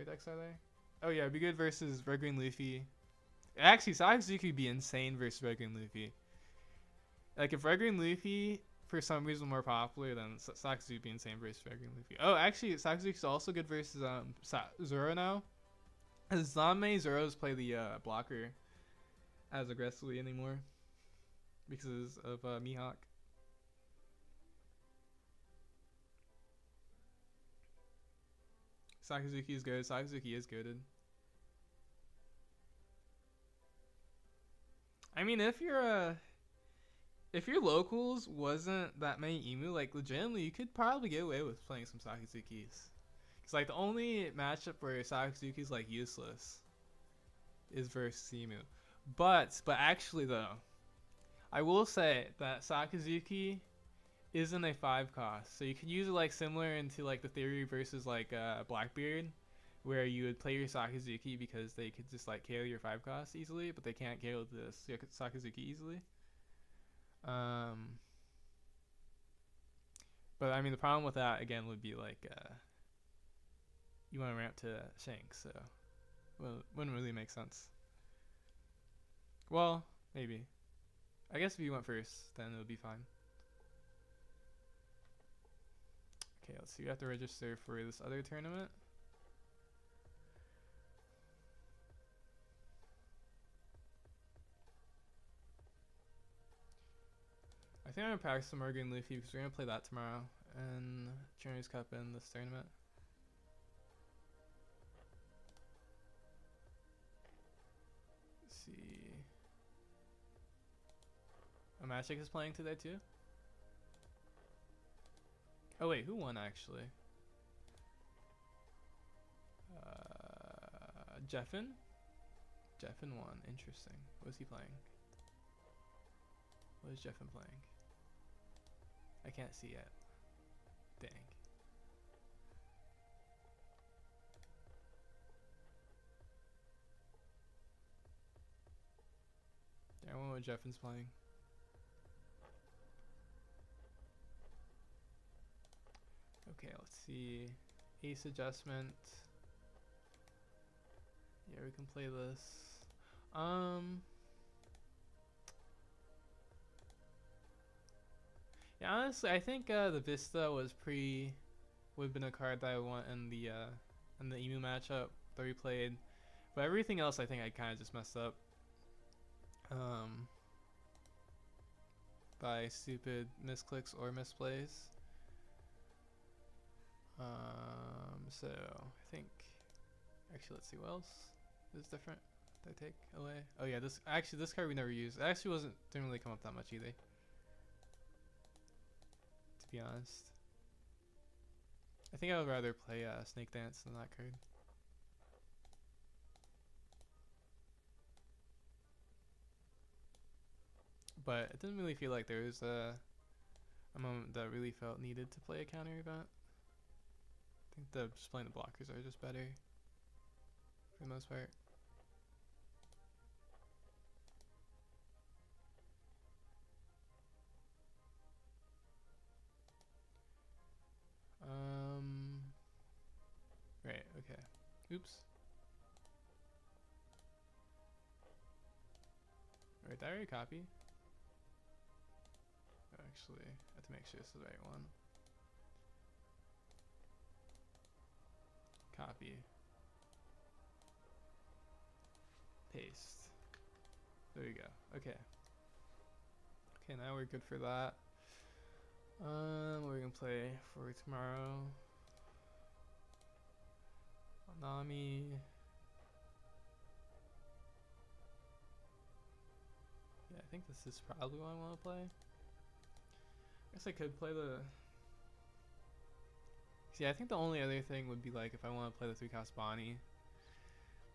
decks are there? Oh yeah, it'd be good versus Red Green Luffy. Actually, Sakazuki would be insane versus Red Green Luffy. Like if Red Green Luffy for some reason more popular, then Sakazuki would be insane versus Red Green Luffy. Oh, actually, Sakazuki's also good versus Zoro now. As not many Zoros play the blocker as aggressively anymore because of Mihawk. Sakazuki is good. Sakazuki is goated. I mean, if your locals wasn't that many Emu, like legitimately, you could probably get away with playing some Sakazukis. Cause like the only matchup where Sakazuki's like useless is versus Emu. But actually though, I will say that Sakazuki isn't a 5 cost, so you could use it like similar into like the theory versus like Blackbeard, where you would play your Sakazuki because they could just like KO your 5 cost easily, but they can't KO the Sakazuki easily. But I mean the problem with that again would be like you want to ramp to Shanks, so wouldn't really make sense. Well, maybe. I guess if you went first, then it would be fine. Okay, let's see. You have to register for this other tournament. I think I'm gonna practice some Morgan Luffy because we're gonna play that tomorrow and ChinoizeCup in this tournament. Let's see. Magic is playing today too. Oh wait, who won actually? Jeffin? Jeffin won. Interesting. What is he playing? What is Jeffin playing? I can't see yet. Dang. I wonder what Jeffin's playing. Okay, let's see. Ace adjustment. Yeah, we can play this. Yeah, honestly, I think the Vista would have been a card that I want in the Emu matchup that we played. But everything else, I think I kind of just messed up. By stupid misclicks or misplays. So I think actually let's see what else is different that I take away. Oh yeah, this card we never used. It actually didn't really come up that much either, to be honest. I think I would rather play Snake Dance than that card. But it didn't really feel like there was a moment that really felt needed to play a counter event. I think just playing the blockers are just better for the most part. Right, okay. Oops. Wait, did I already copy? Oh, actually, I have to make sure it's the right one. Copy. Paste. There we go. Okay. Okay, now we're good for that. What are we gonna play for tomorrow? Nami. Yeah, I think this is probably what I want to play. I guess I could play the... See, I think the only other thing would be like if I want to play the 3-cost Bonnie.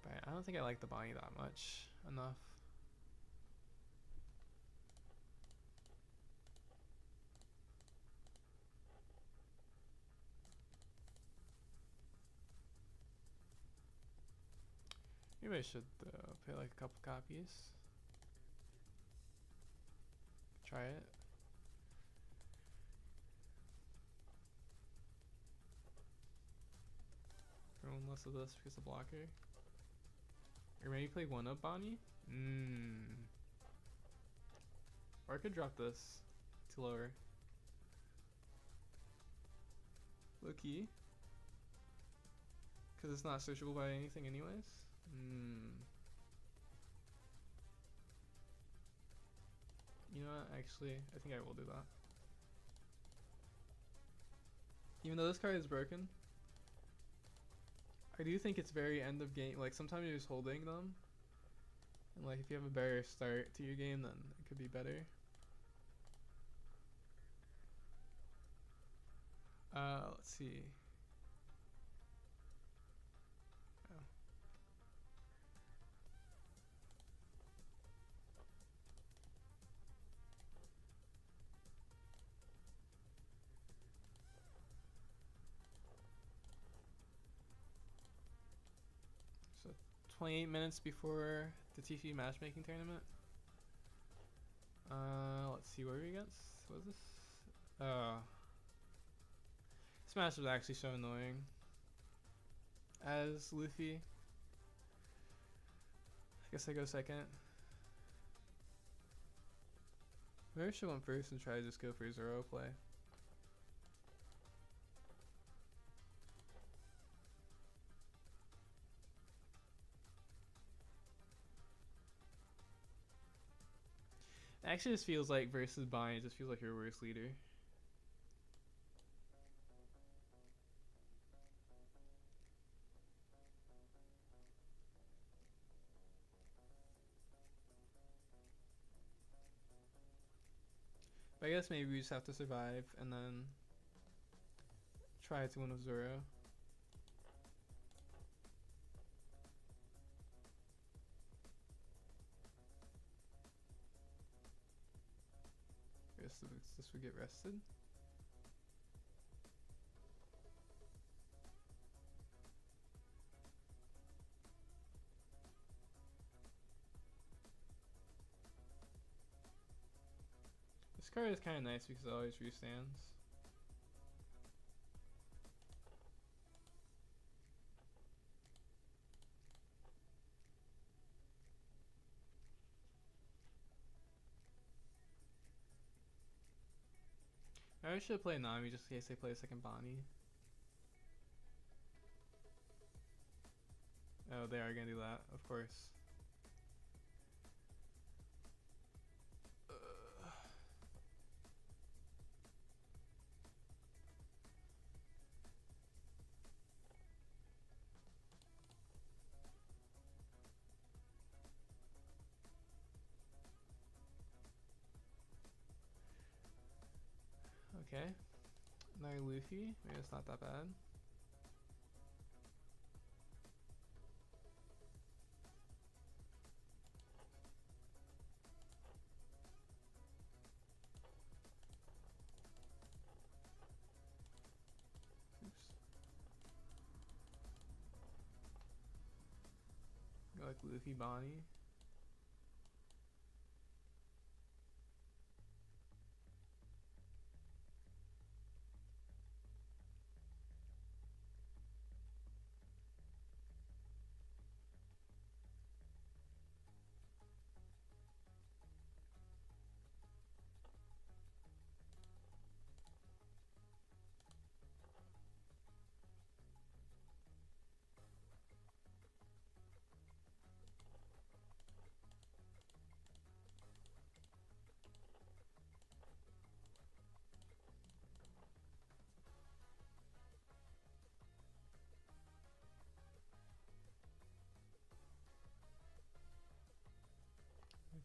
But I don't think I like the Bonnie that much enough. Maybe I should play like a couple copies. Try it. Throw in less of this because of blocker. Or maybe play 1-up Bonnie? Or I could drop this to lower. Low key. Because it's not searchable by anything anyways. You know what? Actually, I think I will do that. Even though this card is broken, I do think it's very end of game. Like sometimes you're just holding them, and like if you have a better start to your game, then it could be better. Let's see. Oh. So 28 minutes before the TC matchmaking tournament. Let's see, what are we against? What is this? This match was actually so annoying. As Luffy, I guess I go second. Maybe I should went first and try to just go for Zoro play. It actually just feels like versus Bonnie, it just feels like your worst leader. But I guess maybe we just have to survive and then try to win with Zoro. I guess this would get rested. This card is kind of nice because it always restands. I should play Nami just in case they play a second Bonnie. Oh, they are gonna do that, of course. Okay. Another Luffy. Maybe it's not that bad. Oops. Go like Luffy Bonnie.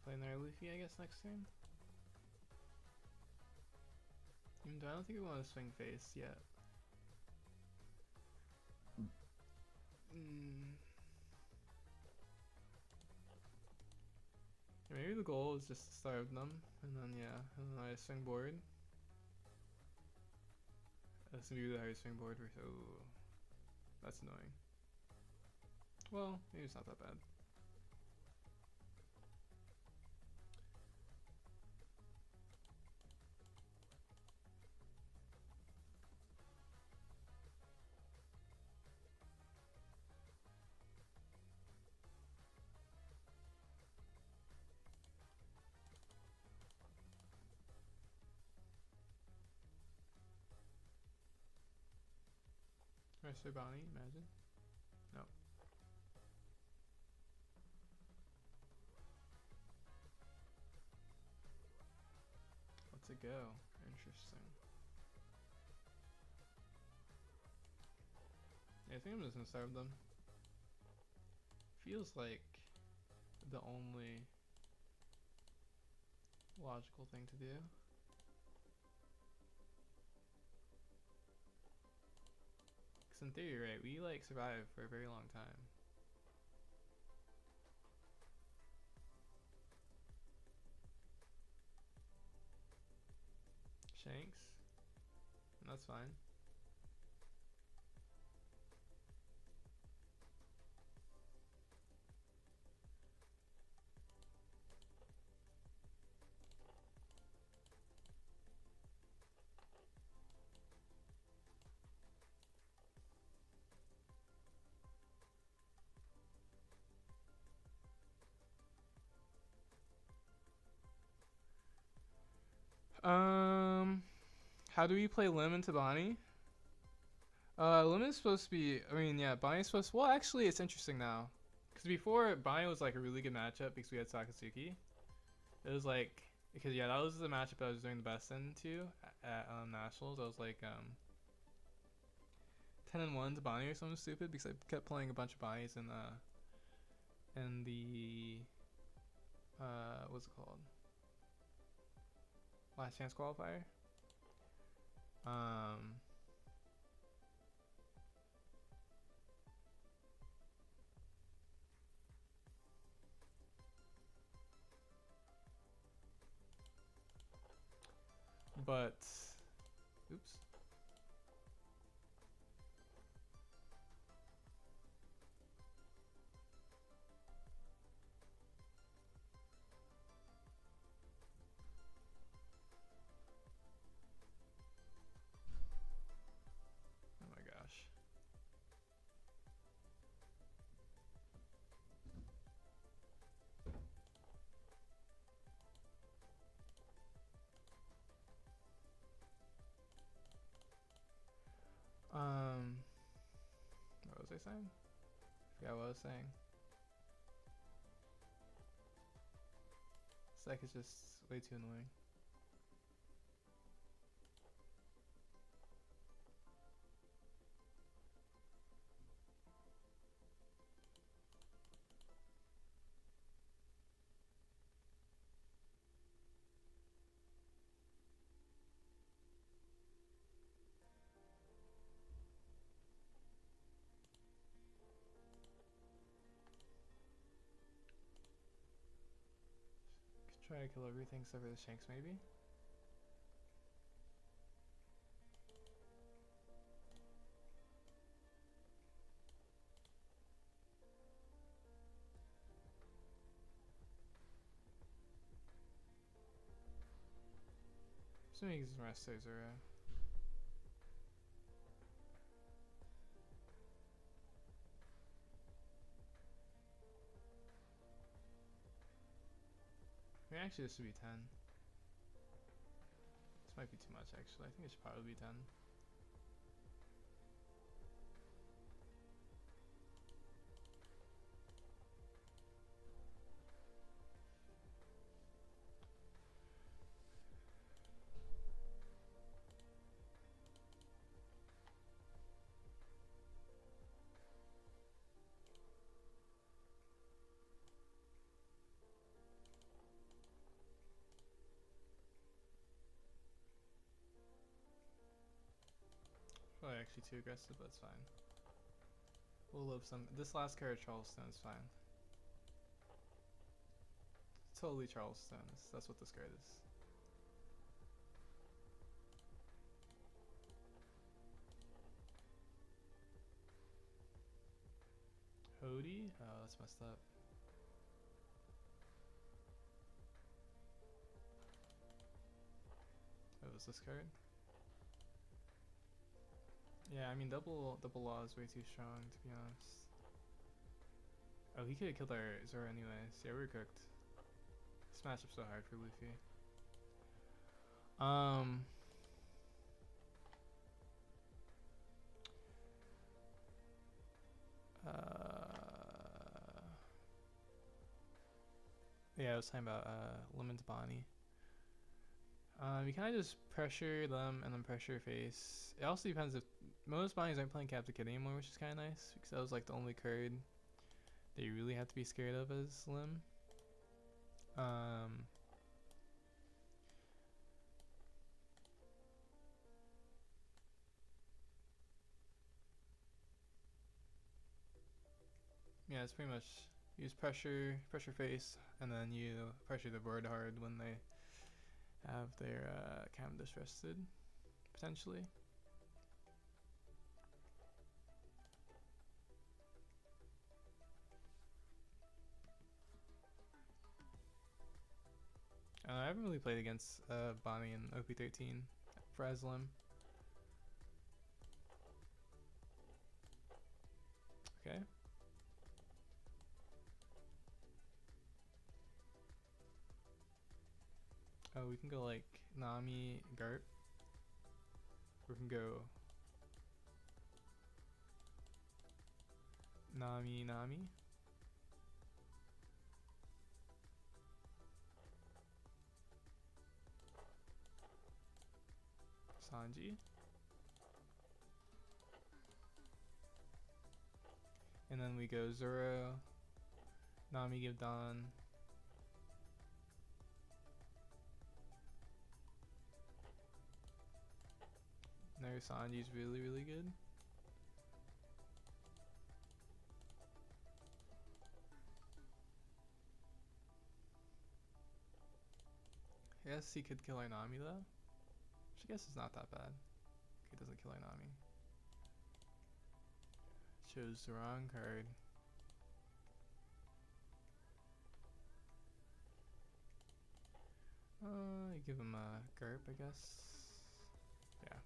Play another Luffy, I guess, next turn. Even though I don't think we want to swing face yet. Maybe the goal is just to starve them, and then yeah, and then I swing board. That's maybe the higher swing board. Oh, that's annoying. Well, maybe it's not that bad. Or say Bonnie, imagine. No. Let's it go. Interesting. Yeah, I think I'm just gonna starve them. Feels like the only logical thing to do. Because in theory, right, we like survived for a very long time. Shanks. And that's fine. How do we play Lim into Bonnie? Lim is supposed to be, I mean, yeah, Bonnie's supposed to, well, actually, it's interesting now. Because before, Bonnie was like a really good matchup because we had Sakatsuki. It was like, because yeah, that was the matchup I was doing the best into at Nationals. I was like 10-1 to Bonnie or something stupid because I kept playing a bunch of Bonnies in the what's it called? Last chance qualifier. But oops. Oh my gosh. What was I saying? I forgot what I was saying. This deck is just way too annoying. Could try to kill everything except for the Shanks, maybe. Assuming he's rest Zero. I mean, actually, this should be 10. This might be too much, actually. I think it should probably be 10. actually too aggressive, but it's fine. We'll live some. This last card, Charleston, is fine. Totally Charleston. That's what this card is. Hody? Oh, that's messed up. What was this card? Yeah, I mean double law is way too strong, to be honest. Oh, he could have killed our Zoro anyways. Yeah, we were cooked. This matchup's so hard for Luffy. Yeah, I was talking about Lemon's Bonnie. You kind of just pressure them and then pressure face. It also depends if most Bonnies aren't playing Captain Kid anymore, which is kind of nice because that was like the only card that you really have to be scared of as Lim. Yeah, it's pretty much use pressure face, and then you pressure the board hard when they have their cam disrested, potentially. I haven't really played against Bonnie in OP13 for Aslim. Okay. Oh, we can go like Nami, Garp. We can go Nami. Sanji. And then we go Zoro, Nami, give Don. No, Sanji's really good. Yes, he could kill our Nami though. Which I guess is not that bad. He doesn't kill our Nami. Chose the wrong card. You give him a Garp, I guess. Yeah.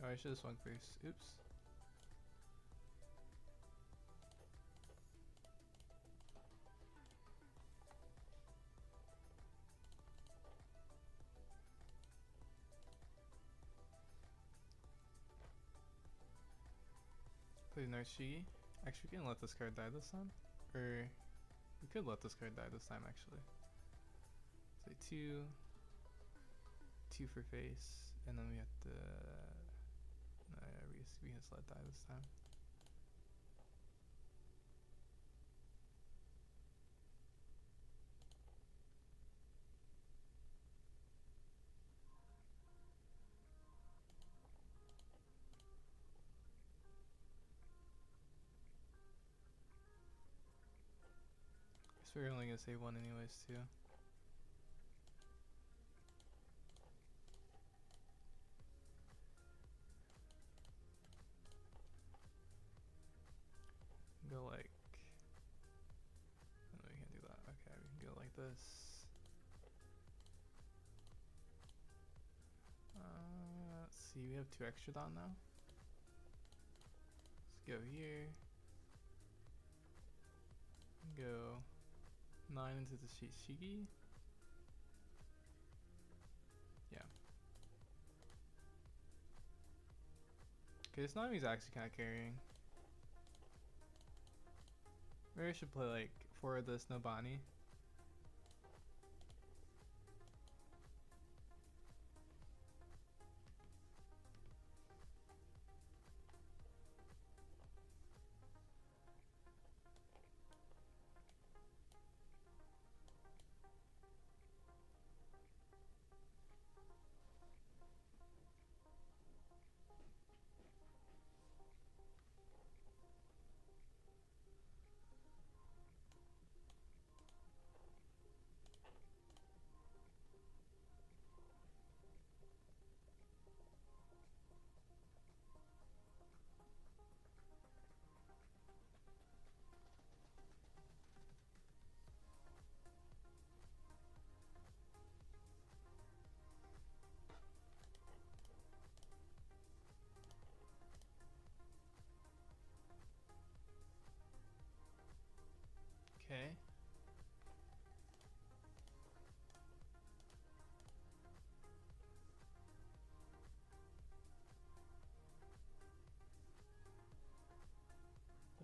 Oh, I should have swung first. Oops. Play Narshigi. Actually, we can let this card die this time. Or, we could let this card die this time, actually. Say 2 for face, and then we have to... No, yeah, we can just let it die this time. Guess we're only gonna save one anyways, too. Go like... No, we can't do that. Okay, we can go like this. Let's see, we have 2 extra Don now. Let's go here. Go 9 into the Shigi. Yeah. Okay, this Nami's actually kind of carrying. Maybe I should play like 4 of this Nobani.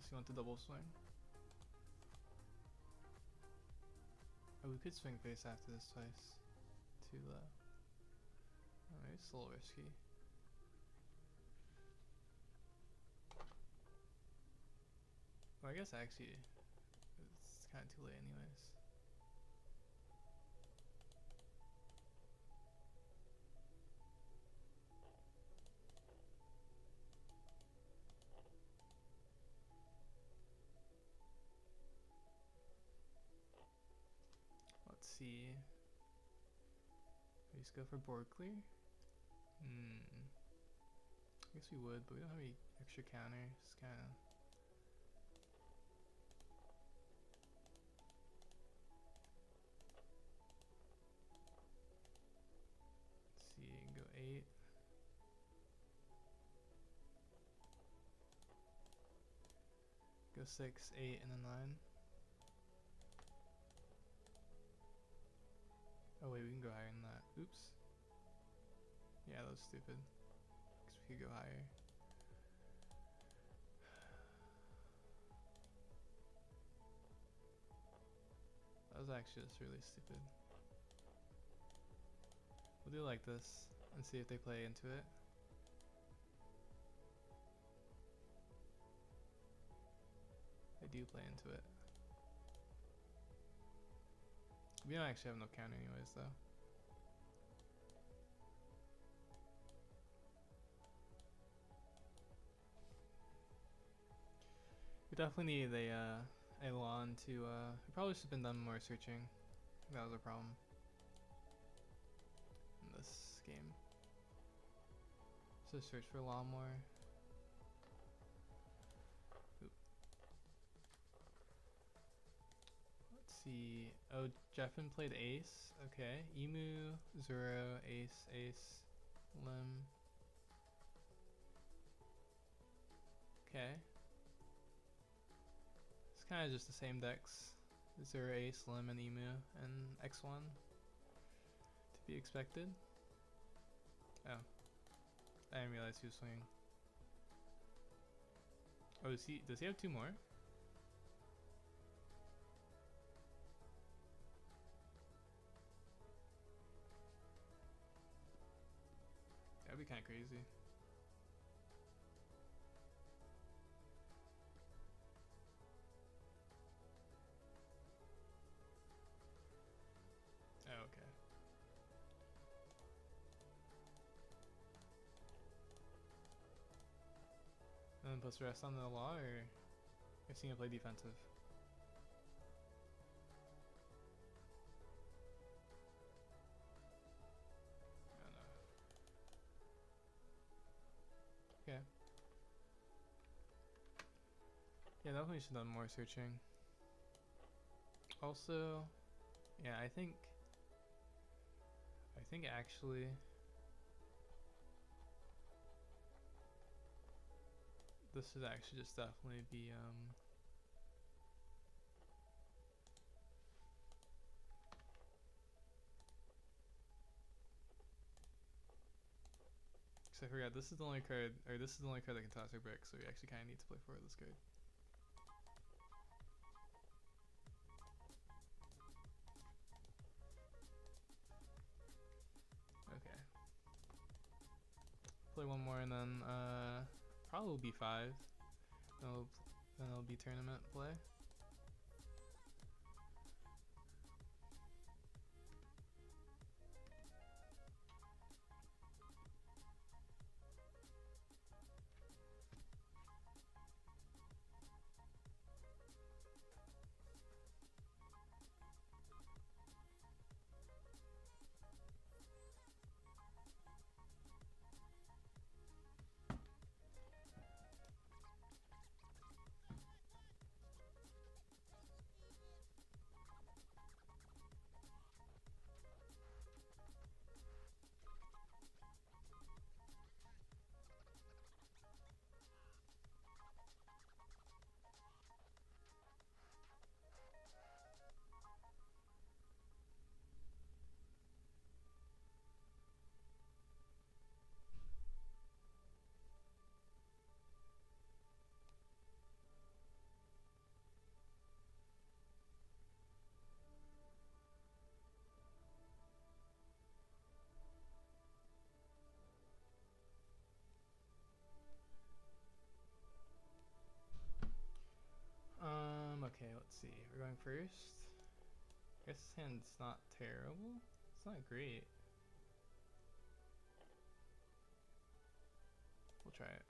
Unless you want to double swing. Oh, we could swing face after this twice. Too low. Oh, maybe it's a little risky. Well, I guess actually it's kind of too late anyways. Let's see. We just go for board clear? I guess we would, but we don't have any extra counters. Kinda. Let's see, go 8. Go 6, 8, and then 9. Oh wait, we can go higher than that. Oops. Yeah, that was stupid. Because we could go higher. That was actually just really stupid. We'll do like this and see if they play into it. They do play into it. We don't actually have no counter anyways though. We definitely need a lawn to we probably should have been done more searching. That was a problem in this game. So search for lawn more. Oop. Let's see. Oh, Jeffin played ace. Okay. Emu, Zero, ace, ace, limb. Okay. It's kind of just the same decks. Zero, ace, limb, and emu, and x1. To be expected. Oh. I didn't realize he was swinging. Oh, does he have 2 more? That'd be kind of crazy. Oh, okay. And then puts rest on the law, or you're seeing him play defensive? I don't know. Okay. Yeah, definitely should have done more searching. Also, yeah, I think actually this should actually just definitely be because I forgot this is the only card, or this is the only card that can toss a brick, so we actually kind of need to play forward this card. Okay. Play one more and then probably B5. Then it'll be tournament play. going first. I guess this hand's not terrible. It's not great. We'll try it.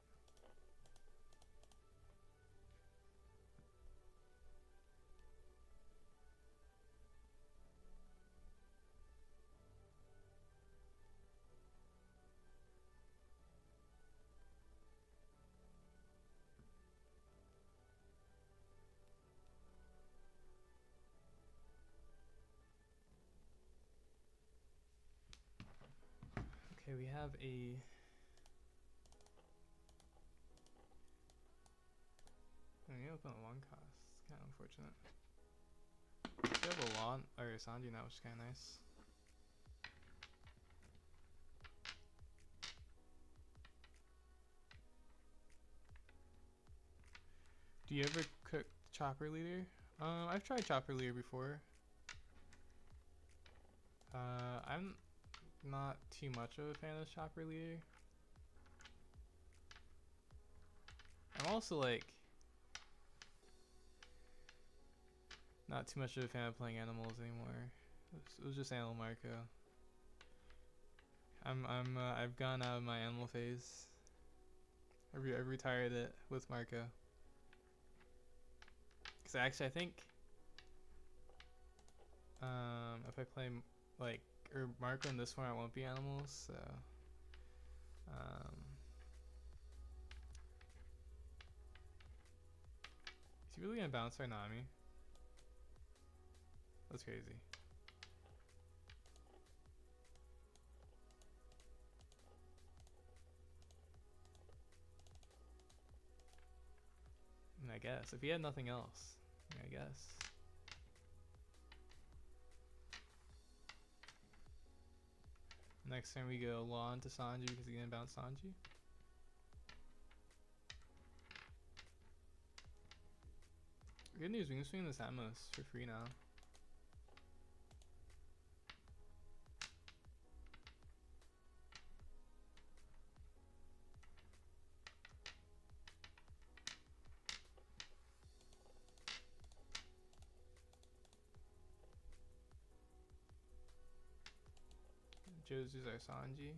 Okay, we have a I'm gonna open at 1 cost. It's kind of unfortunate. We have a lot or Sanji now, which is kind of nice. Do you ever cook chopper leader? I've tried chopper leader before. I'm not too much of a fan of chopper leader. I'm also like not too much of a fan of playing animals anymore. It was just Animal Marco. I've gone out of my animal phase. I retired it with Marco. Cause actually I think if I play like or Marco in this one, I won't be animals. So is he really gonna bounce our Nami? That's crazy. I guess if he had nothing else, I guess. Next time we go Lawn to Sanji because he's gonna bounce Sanji. Good news, we can swing this Atmos for free now. Josu's our Sanji.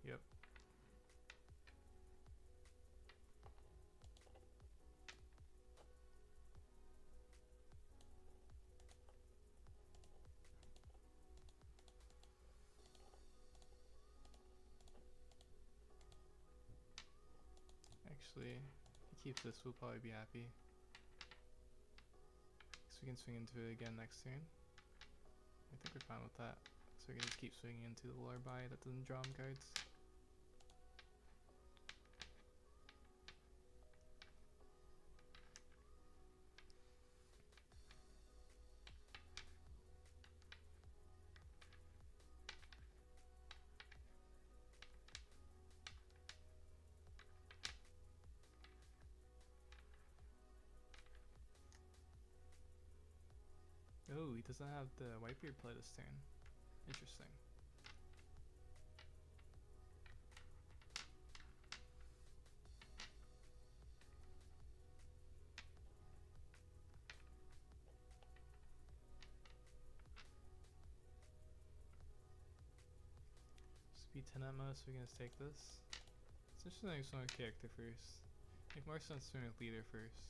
Yep. Actually, if he keeps this, we'll probably be happy. So we can swing into it again next turn. I think we're fine with that. So we can just keep swinging into the lower buy that doesn't draw him cards. Oh, he doesn't have the Whitebeard play this turn. Interesting. Speed 10 at most, we can just take this. It's interesting I swing with character first. Make more sense to swing with leader first.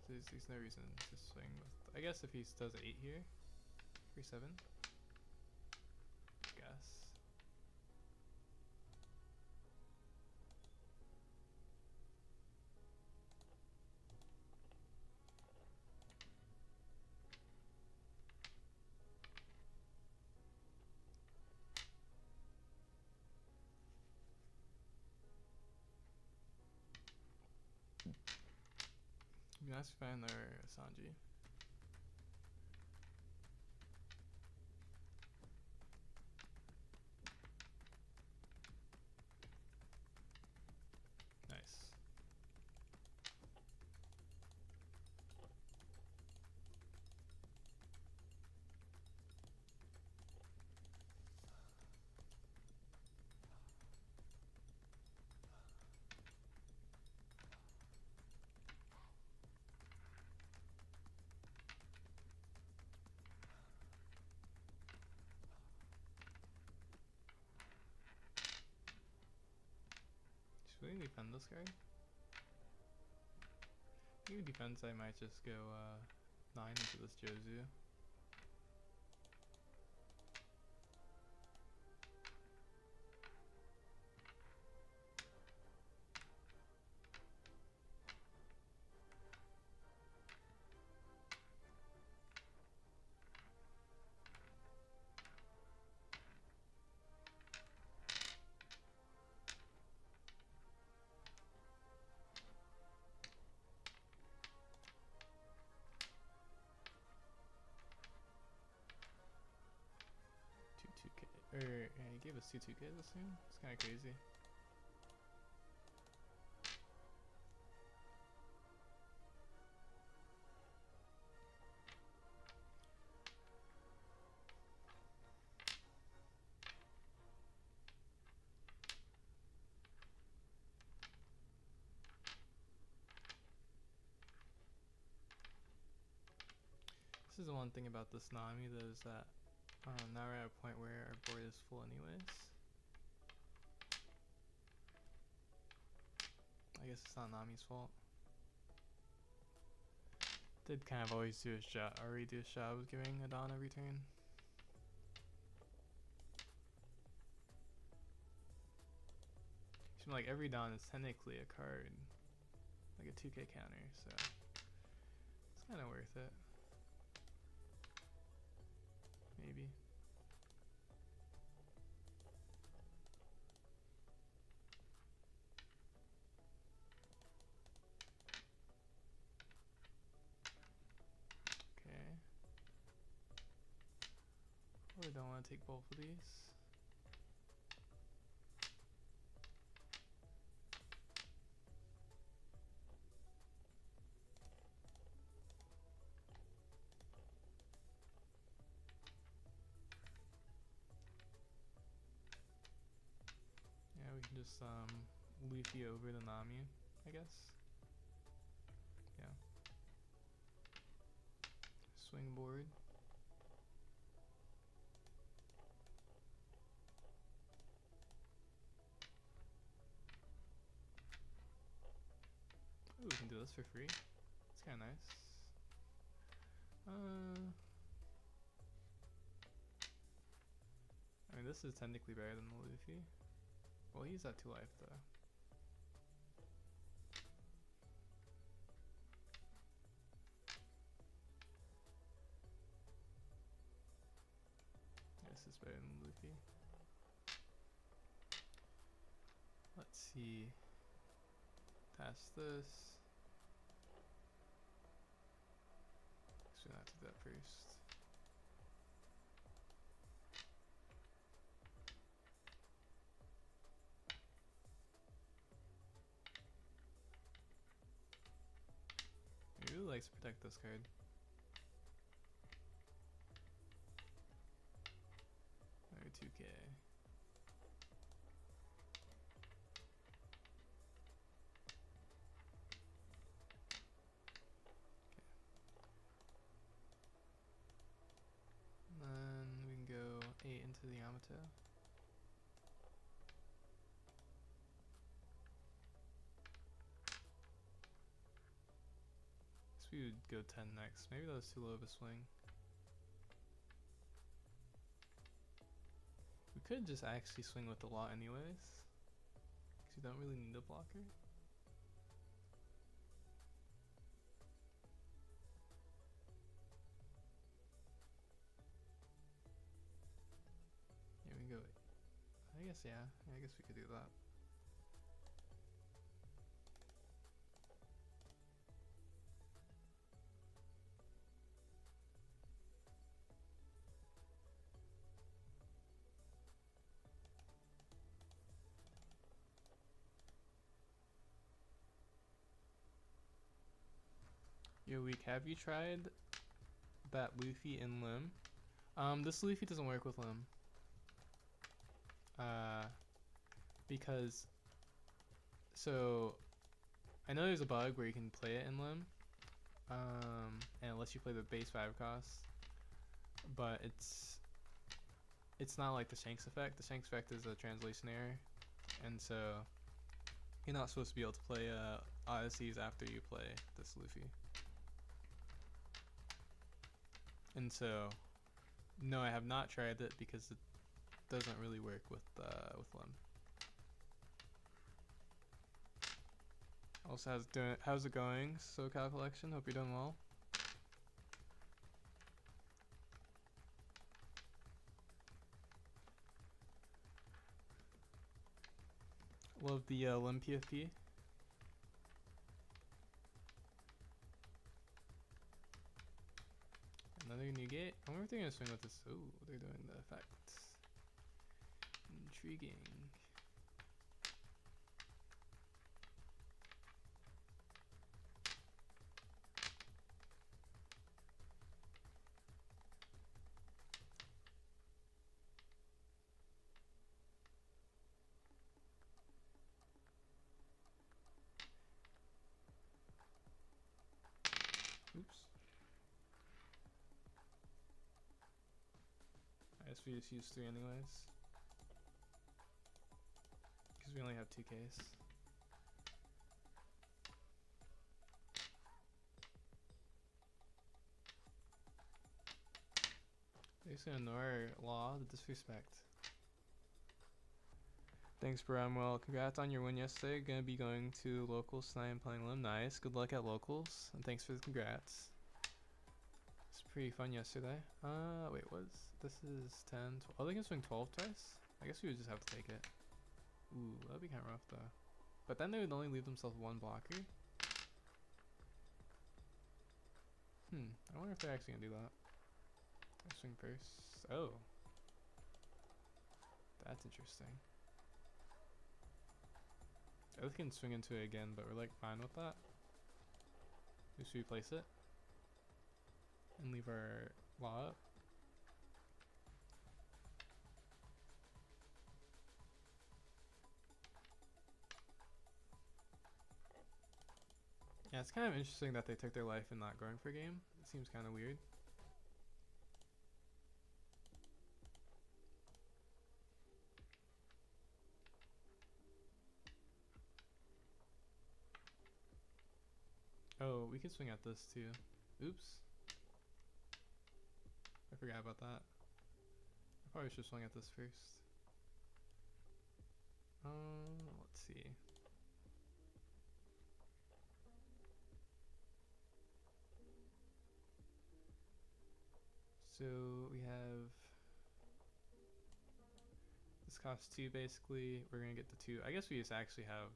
So there's no reason to swing with. I guess if he does 8 here, 3-7. Guess. That's fine there, Sanji. Nice. we defend this card? Maybe defense, I might just go 9 into this Jozu. Yeah, he gave us 2-2K this soon? It's kinda crazy. This is the one thing about this Nami though, is that now we're at a point where our board is full anyways. I guess it's not Nami's fault. Did kind of always do his job, already do his job of giving a Dawn every turn. Seems like every Dawn is technically a card, like a 2K counter, so it's kind of worth it. Maybe. Okay. Probably don't want to take both of these. We can just Luffy over the Nami, I guess. Yeah. Swing board. Ooh, we can do this for free. It's kind of nice. I mean, this is technically better than the Luffy. Well, he's at 2 life though. This is better than Luffy. Let's see. Task this. Actually, not do that first. He really likes to protect this card. Alright, 2K. And then we can go 8 into the Yamato. We would go 10 next. Maybe that was too low of a swing. We could just actually swing with the lot anyways, because you don't really need a blocker. Yeah, we can go. I guess, yeah. I guess we could do that. Yo, Week, have you tried that Luffy in Lim? This Luffy doesn't work with Lim. Because, so, I know there's a bug where you can play it in Lim, and it lets you play the base 5 cost, but it's not like the Shanks effect. The Shanks effect is a translation error, and so You're not supposed to be able to play Odysseys after you play this Luffy. And so, no, I have not tried it because it doesn't really work with Lim. Also, how's it going, SoCal Collection? Hope you're doing well. Love the Lim PFP. Another new gate. I wonder if they're gonna swing with this. Oh, they're doing the effects. Intriguing. Oops. I guess we just use 3 anyways. Because we only have 2Ks. They're just gonna ignore law, the disrespect. Thanks, Bramwell. Congrats on your win yesterday. Gonna be going to locals tonight and playing Lim. Nice. Good luck at locals. And thanks for the congrats. It's pretty fun yesterday. Wait, this is 10, 12. Oh, they can swing 12 twice? I guess we would just have to take it. Ooh, that'd be kind of rough though. But then they would only leave themselves 1 blocker. I wonder if they're actually gonna do that. I swing first. Oh. That's interesting. I think we can swing into it again, but we're like fine with that. Just replace it. And leave our law up. Yeah, it's kind of interesting that they took their life in not going for game. It seems kind of weird. Oh, we could swing at this too. Oops. I forgot about that. I probably should swing at this first. Let's see. So we have this costs 2 basically. We're gonna get the 2. I guess we just actually have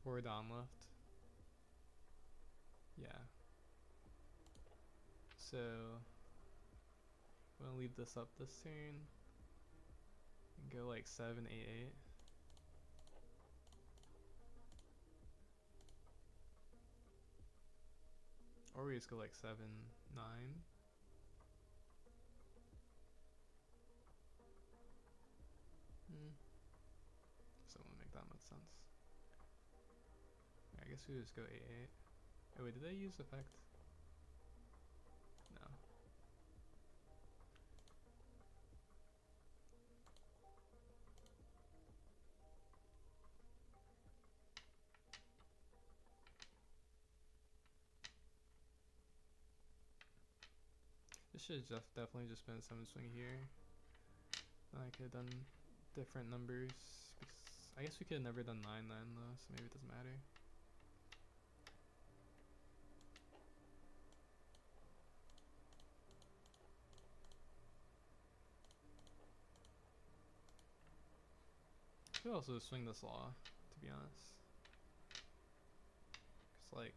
4 Dawn left. Yeah. So I'm gonna leave this up this turn and go like 7, 8, 8. Or we just go like 7, 9. So it won't make that much sense. I guess we just go 8, 8. Oh wait, did they use effect? No. This should have definitely just been a 7 swing here. I could have done different numbers. Because I guess we could have never done 9 then though, so maybe it doesn't matter. I could also swing this law, to be honest. Cause like,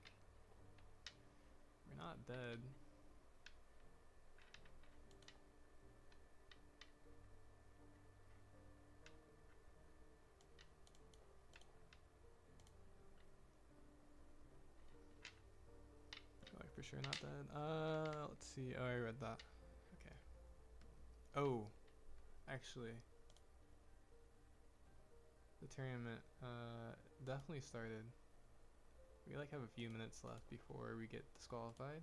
we're not dead. Like for sure not dead. Let's see. Oh, I read that. Okay. Oh, actually, the tournament definitely started. We like have a few minutes left before we get disqualified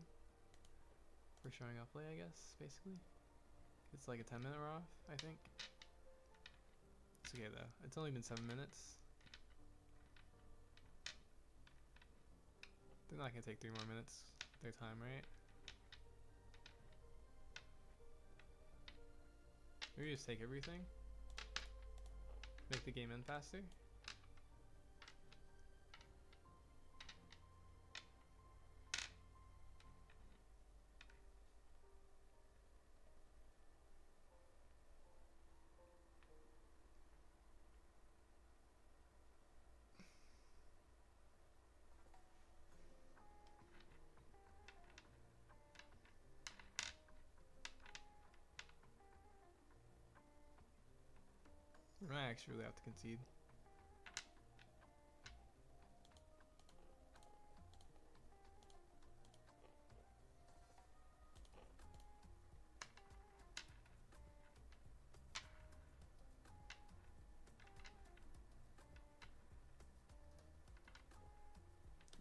for showing up late, I guess, basically. It's like a 10-minute off, I think. It's okay though. It's only been 7 minutes. They're not gonna take 3 more minutes. Their time, right? Maybe just take everything. Make the game end faster. We might actually really have to concede.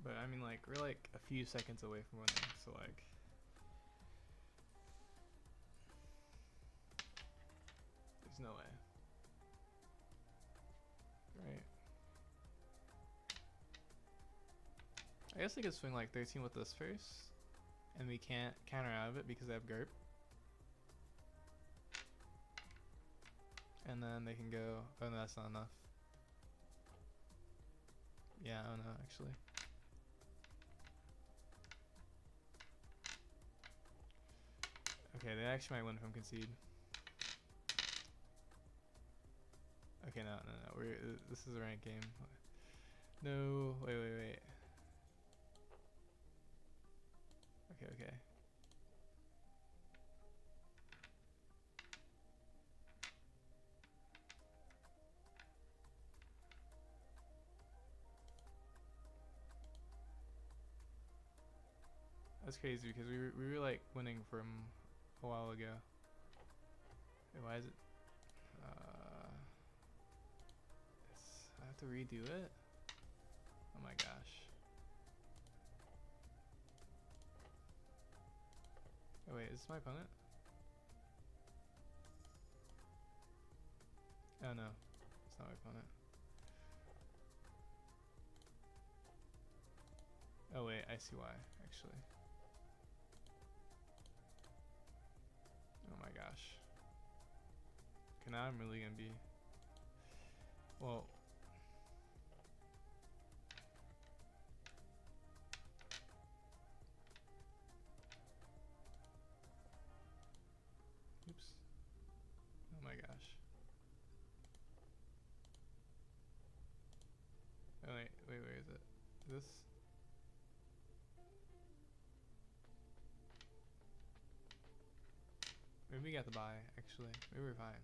But I mean, like, we're like a few seconds away from winning, so like, there's no way. Right. I guess they could swing like 13 with us first, and we can't counter out of it because they have GURP. And then they can go, oh no, that's not enough. Yeah, I don't know, actually. Okay, they actually might win from concede. Okay, no, this is a ranked game. No, wait. Okay. That's crazy because we were like winning from a while ago. Wait, why is it? I have to redo it? Oh my gosh. Oh wait, is this my opponent? Oh no, it's not my opponent. Oh wait, I see why, actually. Oh my gosh. Okay, now I'm really gonna be... Well... Oops. Oh my gosh. Oh wait, where is it? This? Maybe we got the buy, actually. Maybe we're fine.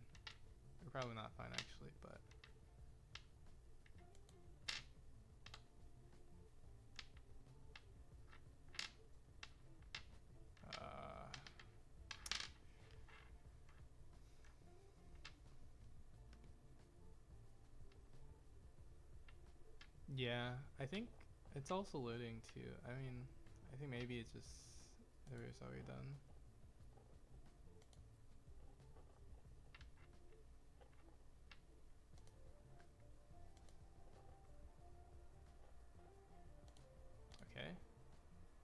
We're probably not fine, actually, but... Yeah, I think it's also loading too. I mean, I think maybe it's just it's already done. Okay.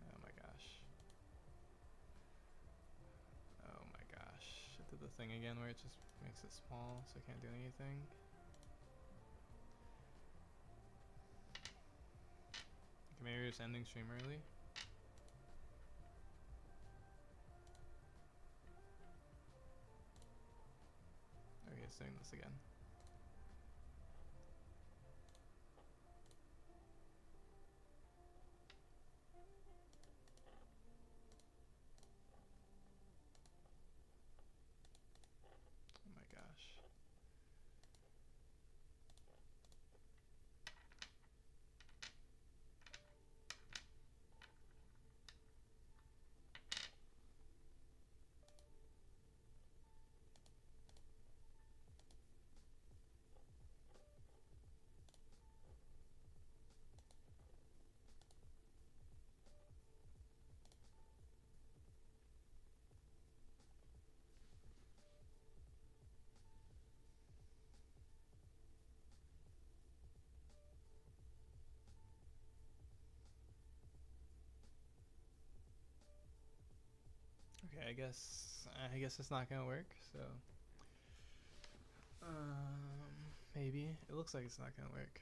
Oh my gosh. Oh my gosh. It did the thing again where it just makes it small so I can't do anything. Okay, maybe we're just ending stream early. Okay, it's doing this again. Oh my gosh. I guess it's not gonna work. So maybe it looks like it's not gonna work.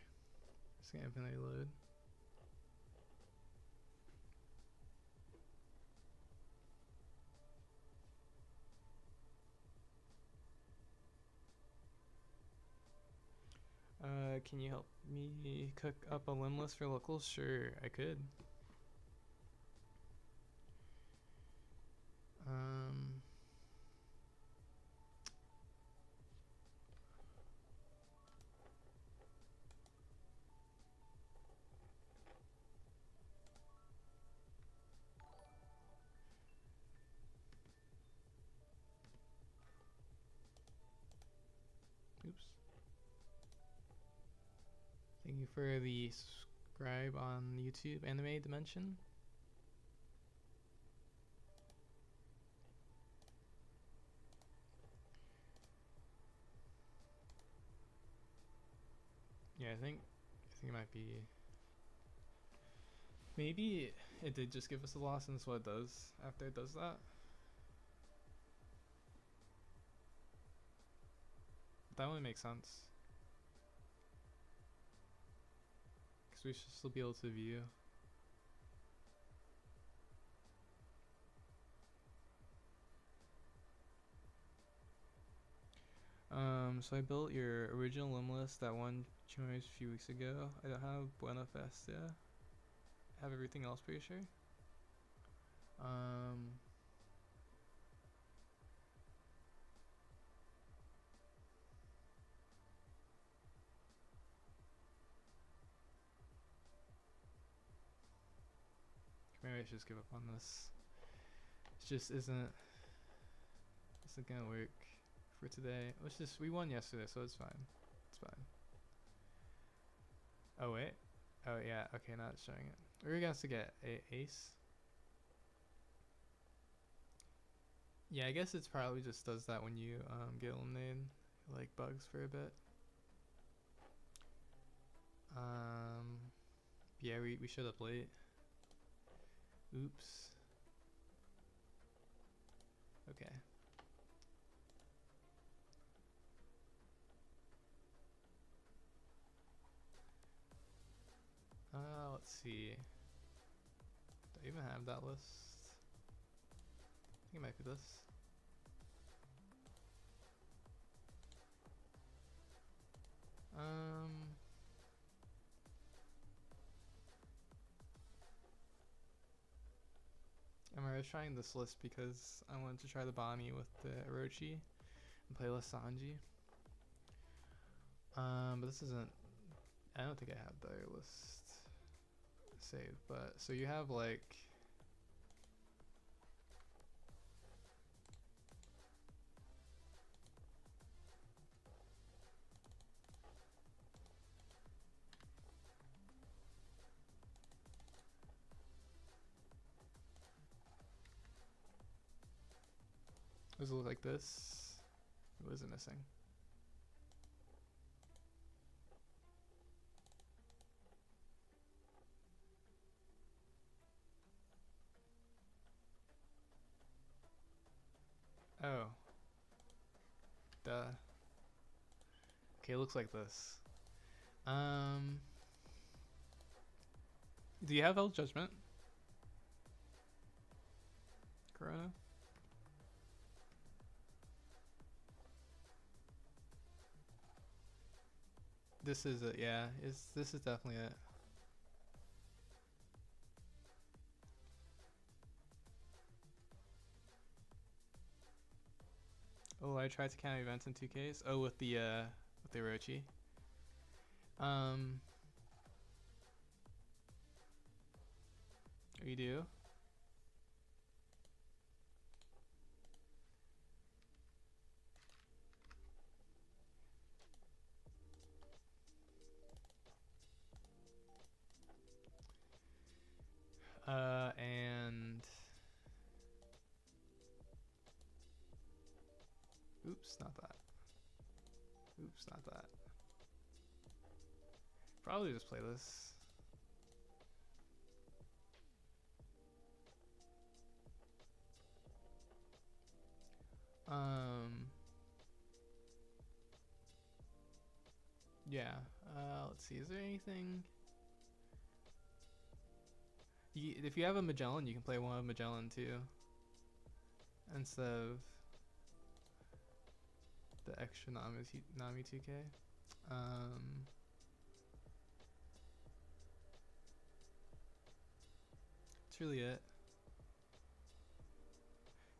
Just gonna infinitely load. Can you help me cook up a limb list for locals? Sure, I could. Oops. Thank you for the subscribe on YouTube, Anime Dimension. Yeah, I think it might be. Maybe it did just give us a loss, and that's what it does after it does that. That would make sense. Because we should still be able to view. So I built your original limb list, that one Chinoize a few weeks ago. I don't have Buena Festa. I have everything else pretty sure. Maybe I should just give up on this. It just isn't gonna work for today. We won yesterday, so it's fine. It's fine. Oh wait. Oh yeah, okay, now it's showing it. We're gonna have to get a ace. Yeah, I guess it's probably just does that when you get eliminated. It, like bugs for a bit. Yeah, we showed up late. Oops. Okay. Let's see. Do I even have that list? I think it might be this. I was trying this list because I wanted to try the Bonnie with the Orochi and play Sanji. But this isn't. I don't think I have the list saved. But so you have like. Does it look like this? What is it missing? Oh. Duh. Okay, it looks like this. Do you have El Judgment? Corona? This is it, yeah. This is definitely it. Oh, I tried to count events in 2Ks. Oh, with the Orochi. Oh, you do? And oops, not that. Oops, not that. Probably just play this. yeah. Let's see. Is there anything? If you have a Magellan, you can play one of Magellan too, instead of the extra Nami 2K. That's really it.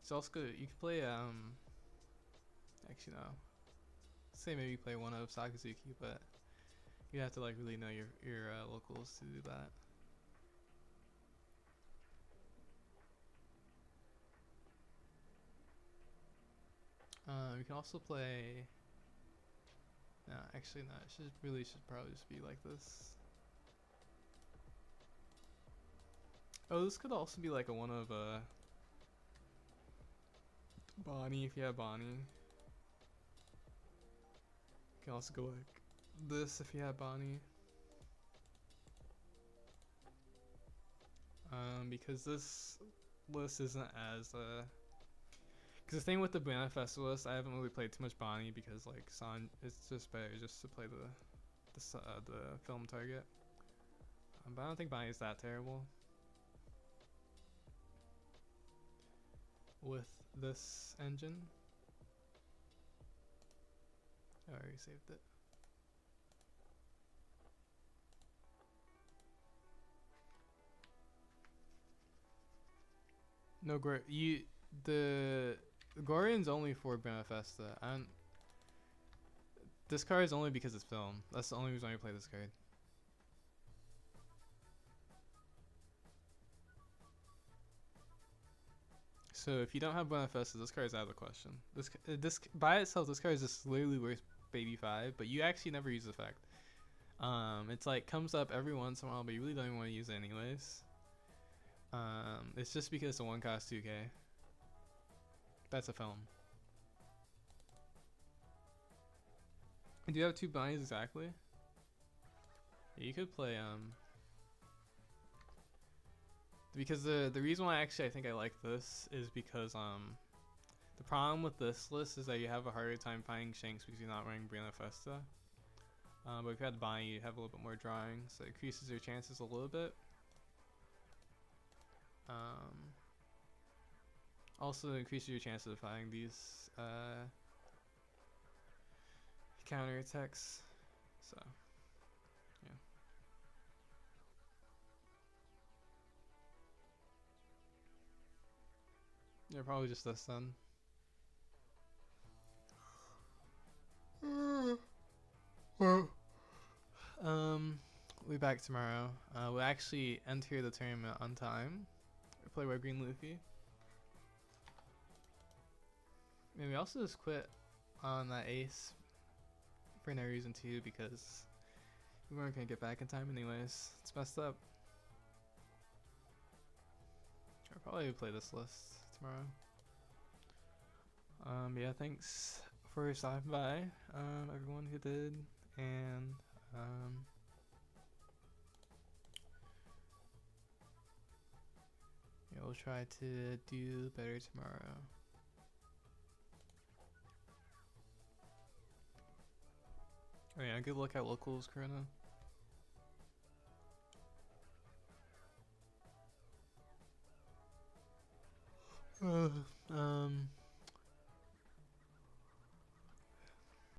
It's also good. You can play actually no. Say maybe play one of Sakazuki, but you have to like really know your locals to do that. You can also play. No, actually not. It should probably just be like this. Oh, this could also be like a one of Bonnie if you have Bonnie. You can also go like this if you have Bonnie. Because this list isn't as because the thing with the Banana Festival list, I haven't really played too much Bonnie because like it's just better just to play the film target. But I don't think Bonnie is that terrible with this engine. Oh, I already saved it. No, the Gorian's only for Benefesta. This card is only because it's film. That's the only reason I play this card. So if you don't have Benefesta, this card is out of the question. This by itself, this card is just literally worth baby 5, but you actually never use the effect. It's like comes up every once in a while, but you really don't even want to use it anyways. It's just because the one costs 2k. That's a film. Do you have 2 bunnies exactly? Yeah, you could play because the reason why actually I think I like this is because the problem with this list is that you have a harder time finding Shanks because you're not running Brianna Festa. But if you had Bonnie, you have a little bit more drawing, so it increases your chances a little bit. Also increases your chances of finding these counter attacks. So yeah. Yeah, probably just this then. We'll be back tomorrow. We'll actually enter the tournament on time. We play by Green Luffy. Maybe also just quit on that ace for no reason too, because we weren't gonna get back in time anyways. It's messed up. I'll probably play this list tomorrow. Yeah, thanks for stopping by, everyone who did, and yeah, we'll try to do better tomorrow. Oh yeah, good luck at locals, Corona.